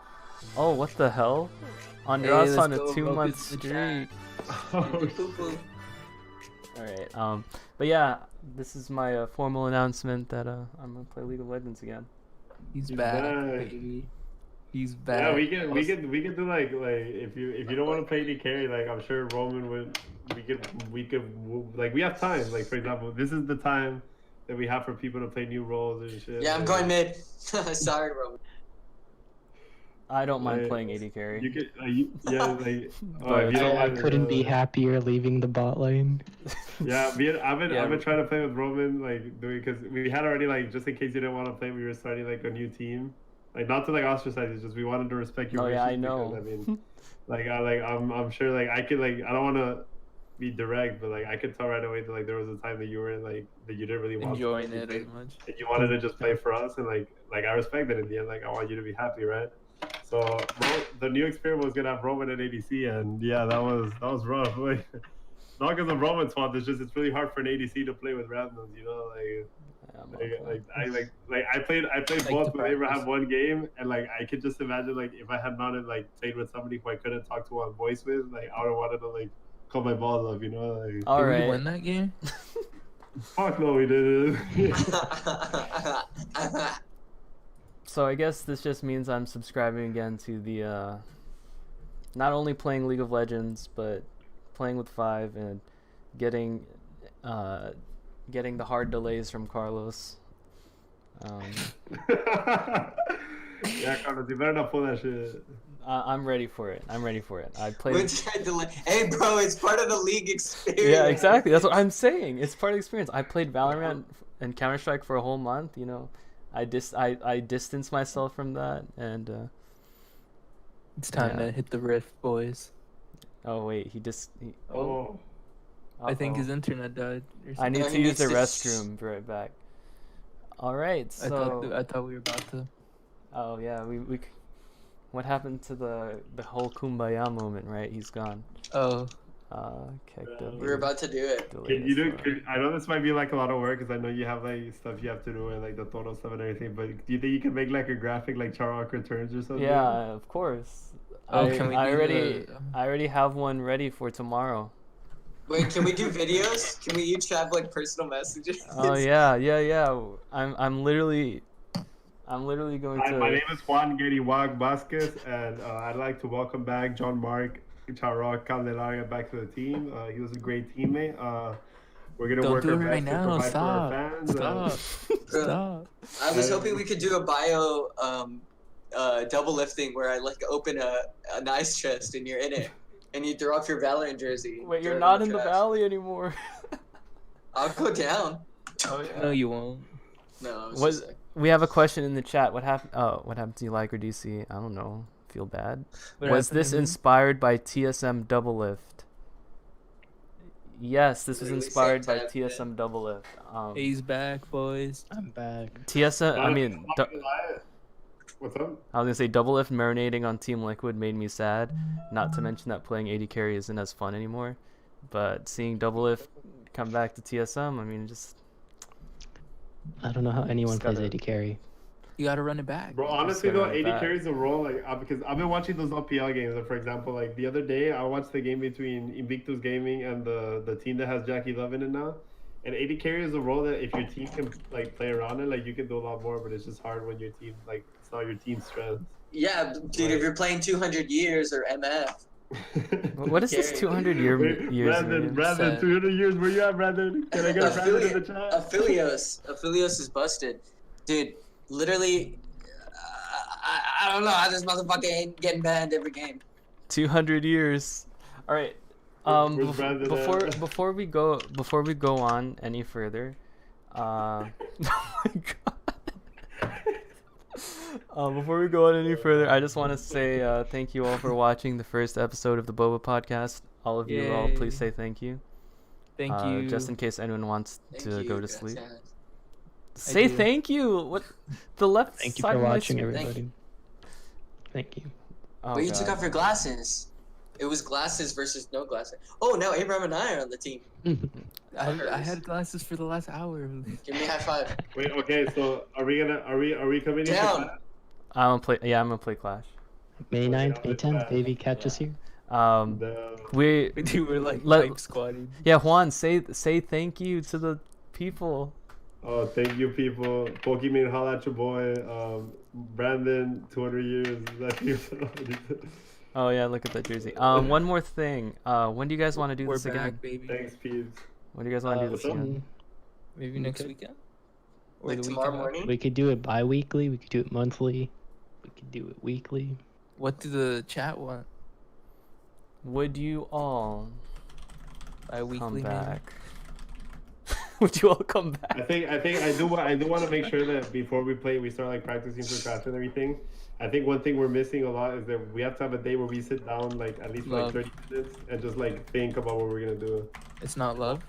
Oh, what the hell? Undress on a 2-month streak. Alright, but yeah, this is my formal announcement that I'm gonna play League of Legends again. He's He's back, back. baby. He's bad. Yeah, we can do like if you don't want to play AD carry, like I'm sure Roman would. We could like we have time. Like for example, this is the time that we have for people to play new roles and shit. Yeah, I'm going mid. Sorry, Roman. I don't mind Like, playing AD carry. You could, yeah, like. But if you don't I mind, couldn't be happier leaving the bot lane. Yeah, I've Yeah. been trying to play with Roman, like doing because we had already like just in case you didn't want to play, we were starting like a new team, like not to like ostracize, it's just we wanted to respect your Oh, yeah, wishes I know. because, I mean, I'm sure like I could like I don't want to be direct, but like I could tell right away that like there was a time that you were like that you didn't really want Enjoying to it play, as much. and you wanted to just play for us, and like I respect it in the end. Like I want you to be happy, right? So the new experiment was gonna have Roman at ADC, and yeah, that was rough. Like, not because of Roman's fault. It's just it's really hard for an ADC to play with randoms, you know. I played both, but never had one game, and like I could just imagine like if I had not like played with somebody who I couldn't talk to on voice with, like I would have wanted to like call my balls up, you know. Like, All Did right. we win that game? fuck no, we didn't. So I guess this just means I'm subscribing again to the not only playing League of Legends but playing with 5 and getting the hard delays from Carlos. Yeah, Carlos, you better not pull that shit. I'm ready for it. I played. Which I delay. Hey, bro, it's part of the league experience. Yeah, exactly. That's what I'm saying. It's part of the experience. I played Valorant and Counter-Strike for a whole month. You know, I distanced myself from that, and It's time Yeah. to hit the rift, boys. oh wait, Oh. I think uh-oh. his internet died. Or I something. need No, to he use the needs to- restroom. Be right back. All right. I So. thought we were about to. Oh yeah, we. What happened to the whole kumbaya moment? Right, he's gone. Oh, We're about to do it. Can you do? I know this might be like a lot of work because I know you have like stuff you have to do and like the total stuff and everything. But do you think you can make like a graphic like Charlock returns or something? Yeah, of course. Oh, can we do I already have one ready for tomorrow. Wait, can we do videos? Can we each have like personal messages? Oh yeah. I'm literally going Hi, to. my name is Juan Gueriwag Vasquez, and I'd like to welcome back John Mark Charrock Candelaria back to the team. He was a great teammate. We're gonna don't work do our it best right to now. provide for our Stop. fans. Stop. I was hoping we could do a bio double lifting where I like open an ice chest and you're in it and you throw off your Valorant jersey. Wait, throw you're it not in the trash. valley anymore. I'll go down. Oh yeah. No, you won't. No, it's What? just like, We have a question in the chat. What happened? Oh, what happened to you, like or DC? I don't know. Feel bad. What Was happened this to him? inspired by TSM Double Lift? Yes, this was Literally inspired same by tab, yeah. TSM Double Lift. He's back, boys. I'm back. TSM. I mean, What's up? I was gonna say Double Lift marinating on Team Liquid made me sad. Not to mention that playing AD carry isn't as fun anymore. But seeing Double Lift come back to TSM, I mean, just I don't know how anyone Just plays gotta- AD carry. You gotta run it back. Bro, honestly gotta though, run it AD back. carries a role like because I've been watching those LPL games. And for example, like the other day, I watched the game between Invictus Gaming and the team that has Jackie Love in it now. And AD carry is a role that if your team can like play around it, like you can do a lot more. But it's just hard when your team like it's not your team's strength. yeah, dude, if you're playing 200 years or MF, what is this Carry. 200 years? Brandon, mean? 200 years. Where you at, Brandon? Can I get Brandon in the chat? Aphelios is busted. Dude, literally, I don't know how this motherfucker ain't getting banned every game. 200 years. All right. Where's Brandon at? Before we go on any further, oh my god. Before we go on any further, I just want to say thank you all for watching the first episode of the Boba podcast. All of you all, please say thank you. Thank you. Just in case anyone wants Thank to you, go to gracias. sleep. Say do. thank you. What? The left Thank you side for of my watching, screen- everybody. Thank you. Oh, But you took God. off your glasses. It was glasses versus no glasses. Oh, now Abraham and I are on the team. I had glasses for the last hour. Give me a high five. Wait, okay. So are we coming in? Down. I'm gonna play. Yeah, I'm gonna play Clash. May 9th, May 10th, baby, catch us here. We Dude, we're like Let- hype squatting. yeah, Juan, say thank you to the people. Oh, thank you, people. Pokemon, holla at your boy. Brandon, 200 years. That's you. Oh yeah, look at that jersey. One more thing. When do you guys want to do We're this again? back, baby. Thanks, peeps. When do you guys want to do this what's up? again? Maybe next weekend? Or Like the tomorrow weekend after? morning? We could do it bi-weekly. We could do it monthly. We could do it weekly. What do the chat want? Would you all Bi-weekly, come maybe? back? Would you all come back? I think I do want to make sure that before we play, we start like practicing for craft and everything. I think one thing we're missing a lot is that we have to have a day where we sit down like at least for like 30 minutes and just like think about what we're gonna do, It's not love?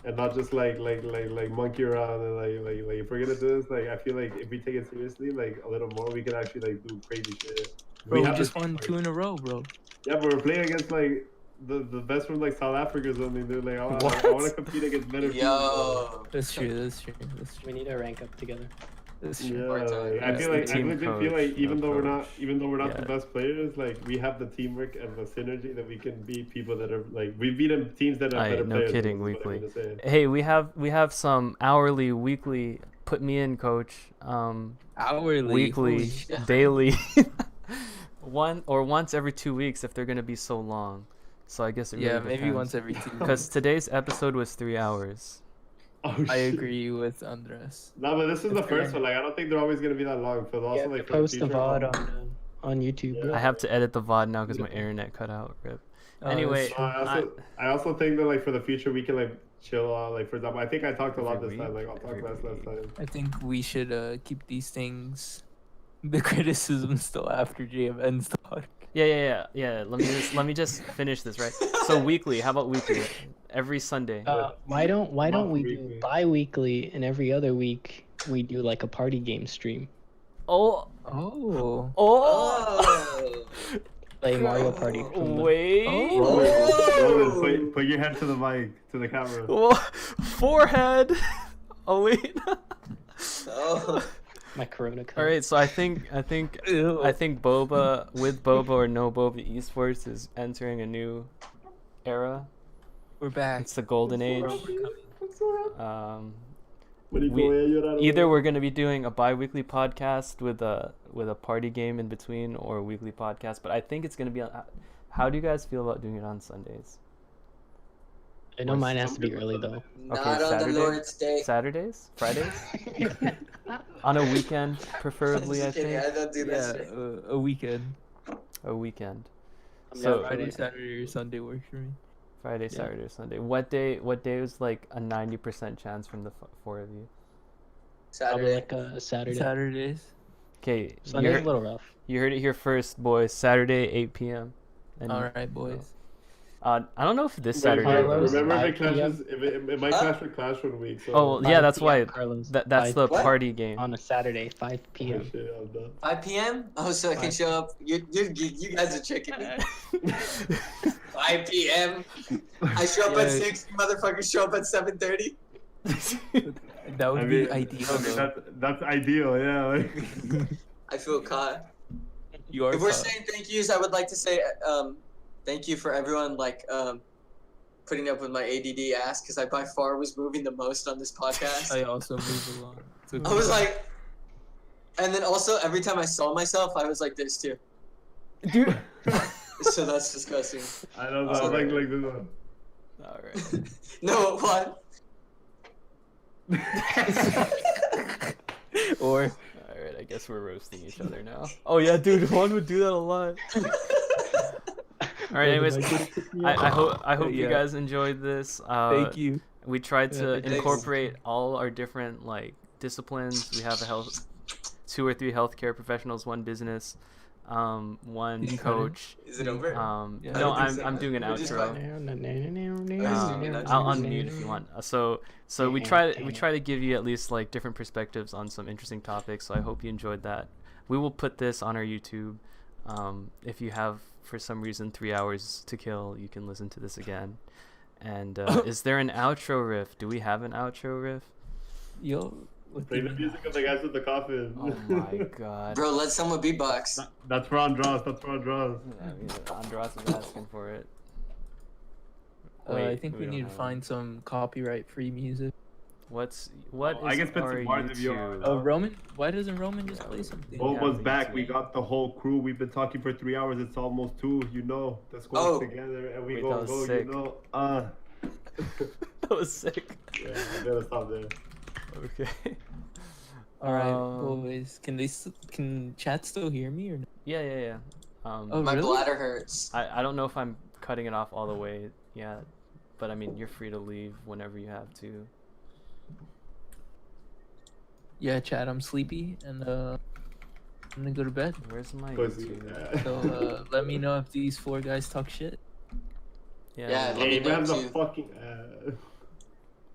and not just like monkey around and like if we're gonna do this, like I feel like if we take it seriously like a little more, we could actually like do crazy shit. Bro, we have just the won teamwork. 2 in a row, bro. Yeah, but we're playing against like the best from like South Africa or something, dude. Like I want to compete against better people. Yo. That's true, that's true, that's true. We need to rank up together. That's Yeah, true. like, I Yeah, feel the like I team legit feel like coach, even no though we're coach. not Yeah. the best players, like we have the teamwork and the synergy that we can beat people that are like we've beaten teams that are better No players. kidding, is what I'm weekly. gonna say. Hey, we have some hourly, weekly. Put me in, coach. Hourly. Weekly, holy shit. daily. Once every 2 weeks if they're gonna be so long. So I guess it really Yeah, maybe depends. once every 2 Because today's episode was 3 hours. Oh, I shit. agree with Undress. No, but this is the If they're- first one. Like I don't think they're always gonna be that long. But also like for the Post the future, VOD on YouTube, bro. I have to edit the VOD now because my internet cut out. Rip. Oh, Anyway, that's true. I also think that like for the future we can like chill out. Like for example, I think I talked a lot Every this time. week? Like I'll talk Every last week. time. I think we should keep these things, the criticism still after JMN's talk. Yeah. Let me just finish this, right? So weekly. How about weekly? Every Sunday. Why don't we do Monthly. bi-weekly and every other week we do like a party game stream? Oh. Oh. Oh. Play Mario Party. From the... Wait. Roland, put your head to the mic, to the camera. Whoa. Forehead. Oh wait. Oh. My Corona code. All right. So I think Ew. Boba with Boba or No Boba eSports is entering a new era. We're back. It's the golden age. We're overcoming. Either we're gonna be doing a bi-weekly podcast with a party game in between, or a weekly podcast. But I think it's gonna be on. How do you guys feel about doing it on Sundays? I know mine has to be early though. Not Okay, on Saturday? the Lord's Day. Saturdays, Fridays, on a weekend, preferably. I Just kidding, think I don't do Yeah, that shit. a weekend. a weekend. I'm So down Friday, Saturday, or Sunday works for me. Friday, Yeah. Saturday, or Sunday. What day? What day was like a 90% chance from the four of you? Probably Saturday. like a Saturday. Saturdays. Okay, Sunday's a little rough. you heard it here first, boys. Saturday, 8 p.m. And All right, boys. I don't know if this Wait, Saturday. Carlos, remember if 5 it clashes, it might clash with Clash one week. So Oh, yeah, that's 5 why. p.m., Carlos. That's the What? party game. On a Saturday, 5 Oh, p.m. shit, I'm done. 5 p.m. Oh, so I can 5. show up. You guys are tricking me. 5 p.m. I show up at Yeah. 6. You motherfuckers show up at 7:30. That would I be mean, ideal. I mean, though. that's ideal, yeah. Like, I feel caught. You are. If we're caught. saying thank yous, I would like to say thank you for everyone putting up with my ADD ass, because I by far was moving the most on this podcast. I also move along. It's okay. I was like, and then also every time I saw myself, I was like this too. Dude. So that's disgusting. I don't know, Alright. like this one. All right. No, what? Or All right. I guess we're roasting each other now. Oh yeah, dude. Juan would do that a lot. All right. Anyways, I hope you Yeah. guys enjoyed this. thank you. We tried to Yeah, incorporate all our different like disciplines. We have 2 or 3 healthcare professionals, 1 business, 1 Did you cut it? coach. Is it over? Yeah. I No, don't think so. I'm doing an We're just outro. I'll unmute if you want. So we try to give you at least like different perspectives on some interesting topics. So I hope you enjoyed that. We will put this on our YouTube. If you have for some reason 3 hours to kill, you can listen to this again. And is there an outro riff? Do we have an outro riff? Yo. what Play do the you music of the guys with the coffin. Oh my god. Bro, let someone beatbox. That's for Undress. That's for Undress. I mean, Andras is asking for it. I Wait, think we don't need to have find some copyright-free music. what I is guess put our some bars if you are. YouTube? Roman? Why doesn't Roman just play something? Boba's Yeah, back. YouTube. We got the whole crew. We've been talking for 3 hours. It's almost 2. You know, the squad's Oh. together and we Wait, gonna that go. was You sick. know, That was sick. yeah, I gotta stop there. Okay. All right, Um, boys. Can chat still hear me or no? Yeah. Oh, My really? bladder hurts. I don't know if I'm cutting it off all the way. Yeah, but I mean, you're free to leave whenever you have to. Yeah, chat. I'm sleepy and I'm gonna go to bed. Where's my Pussy. YouTube? So let me know if these 4 guys talk shit. Yeah, Yeah. let me Hey, we know have the too. fucking.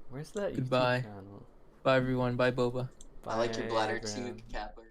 Where's that Goodbye. YouTube channel? Bye everyone. Bye Boba. I like your Bye, bladder Abraham. too, Capper.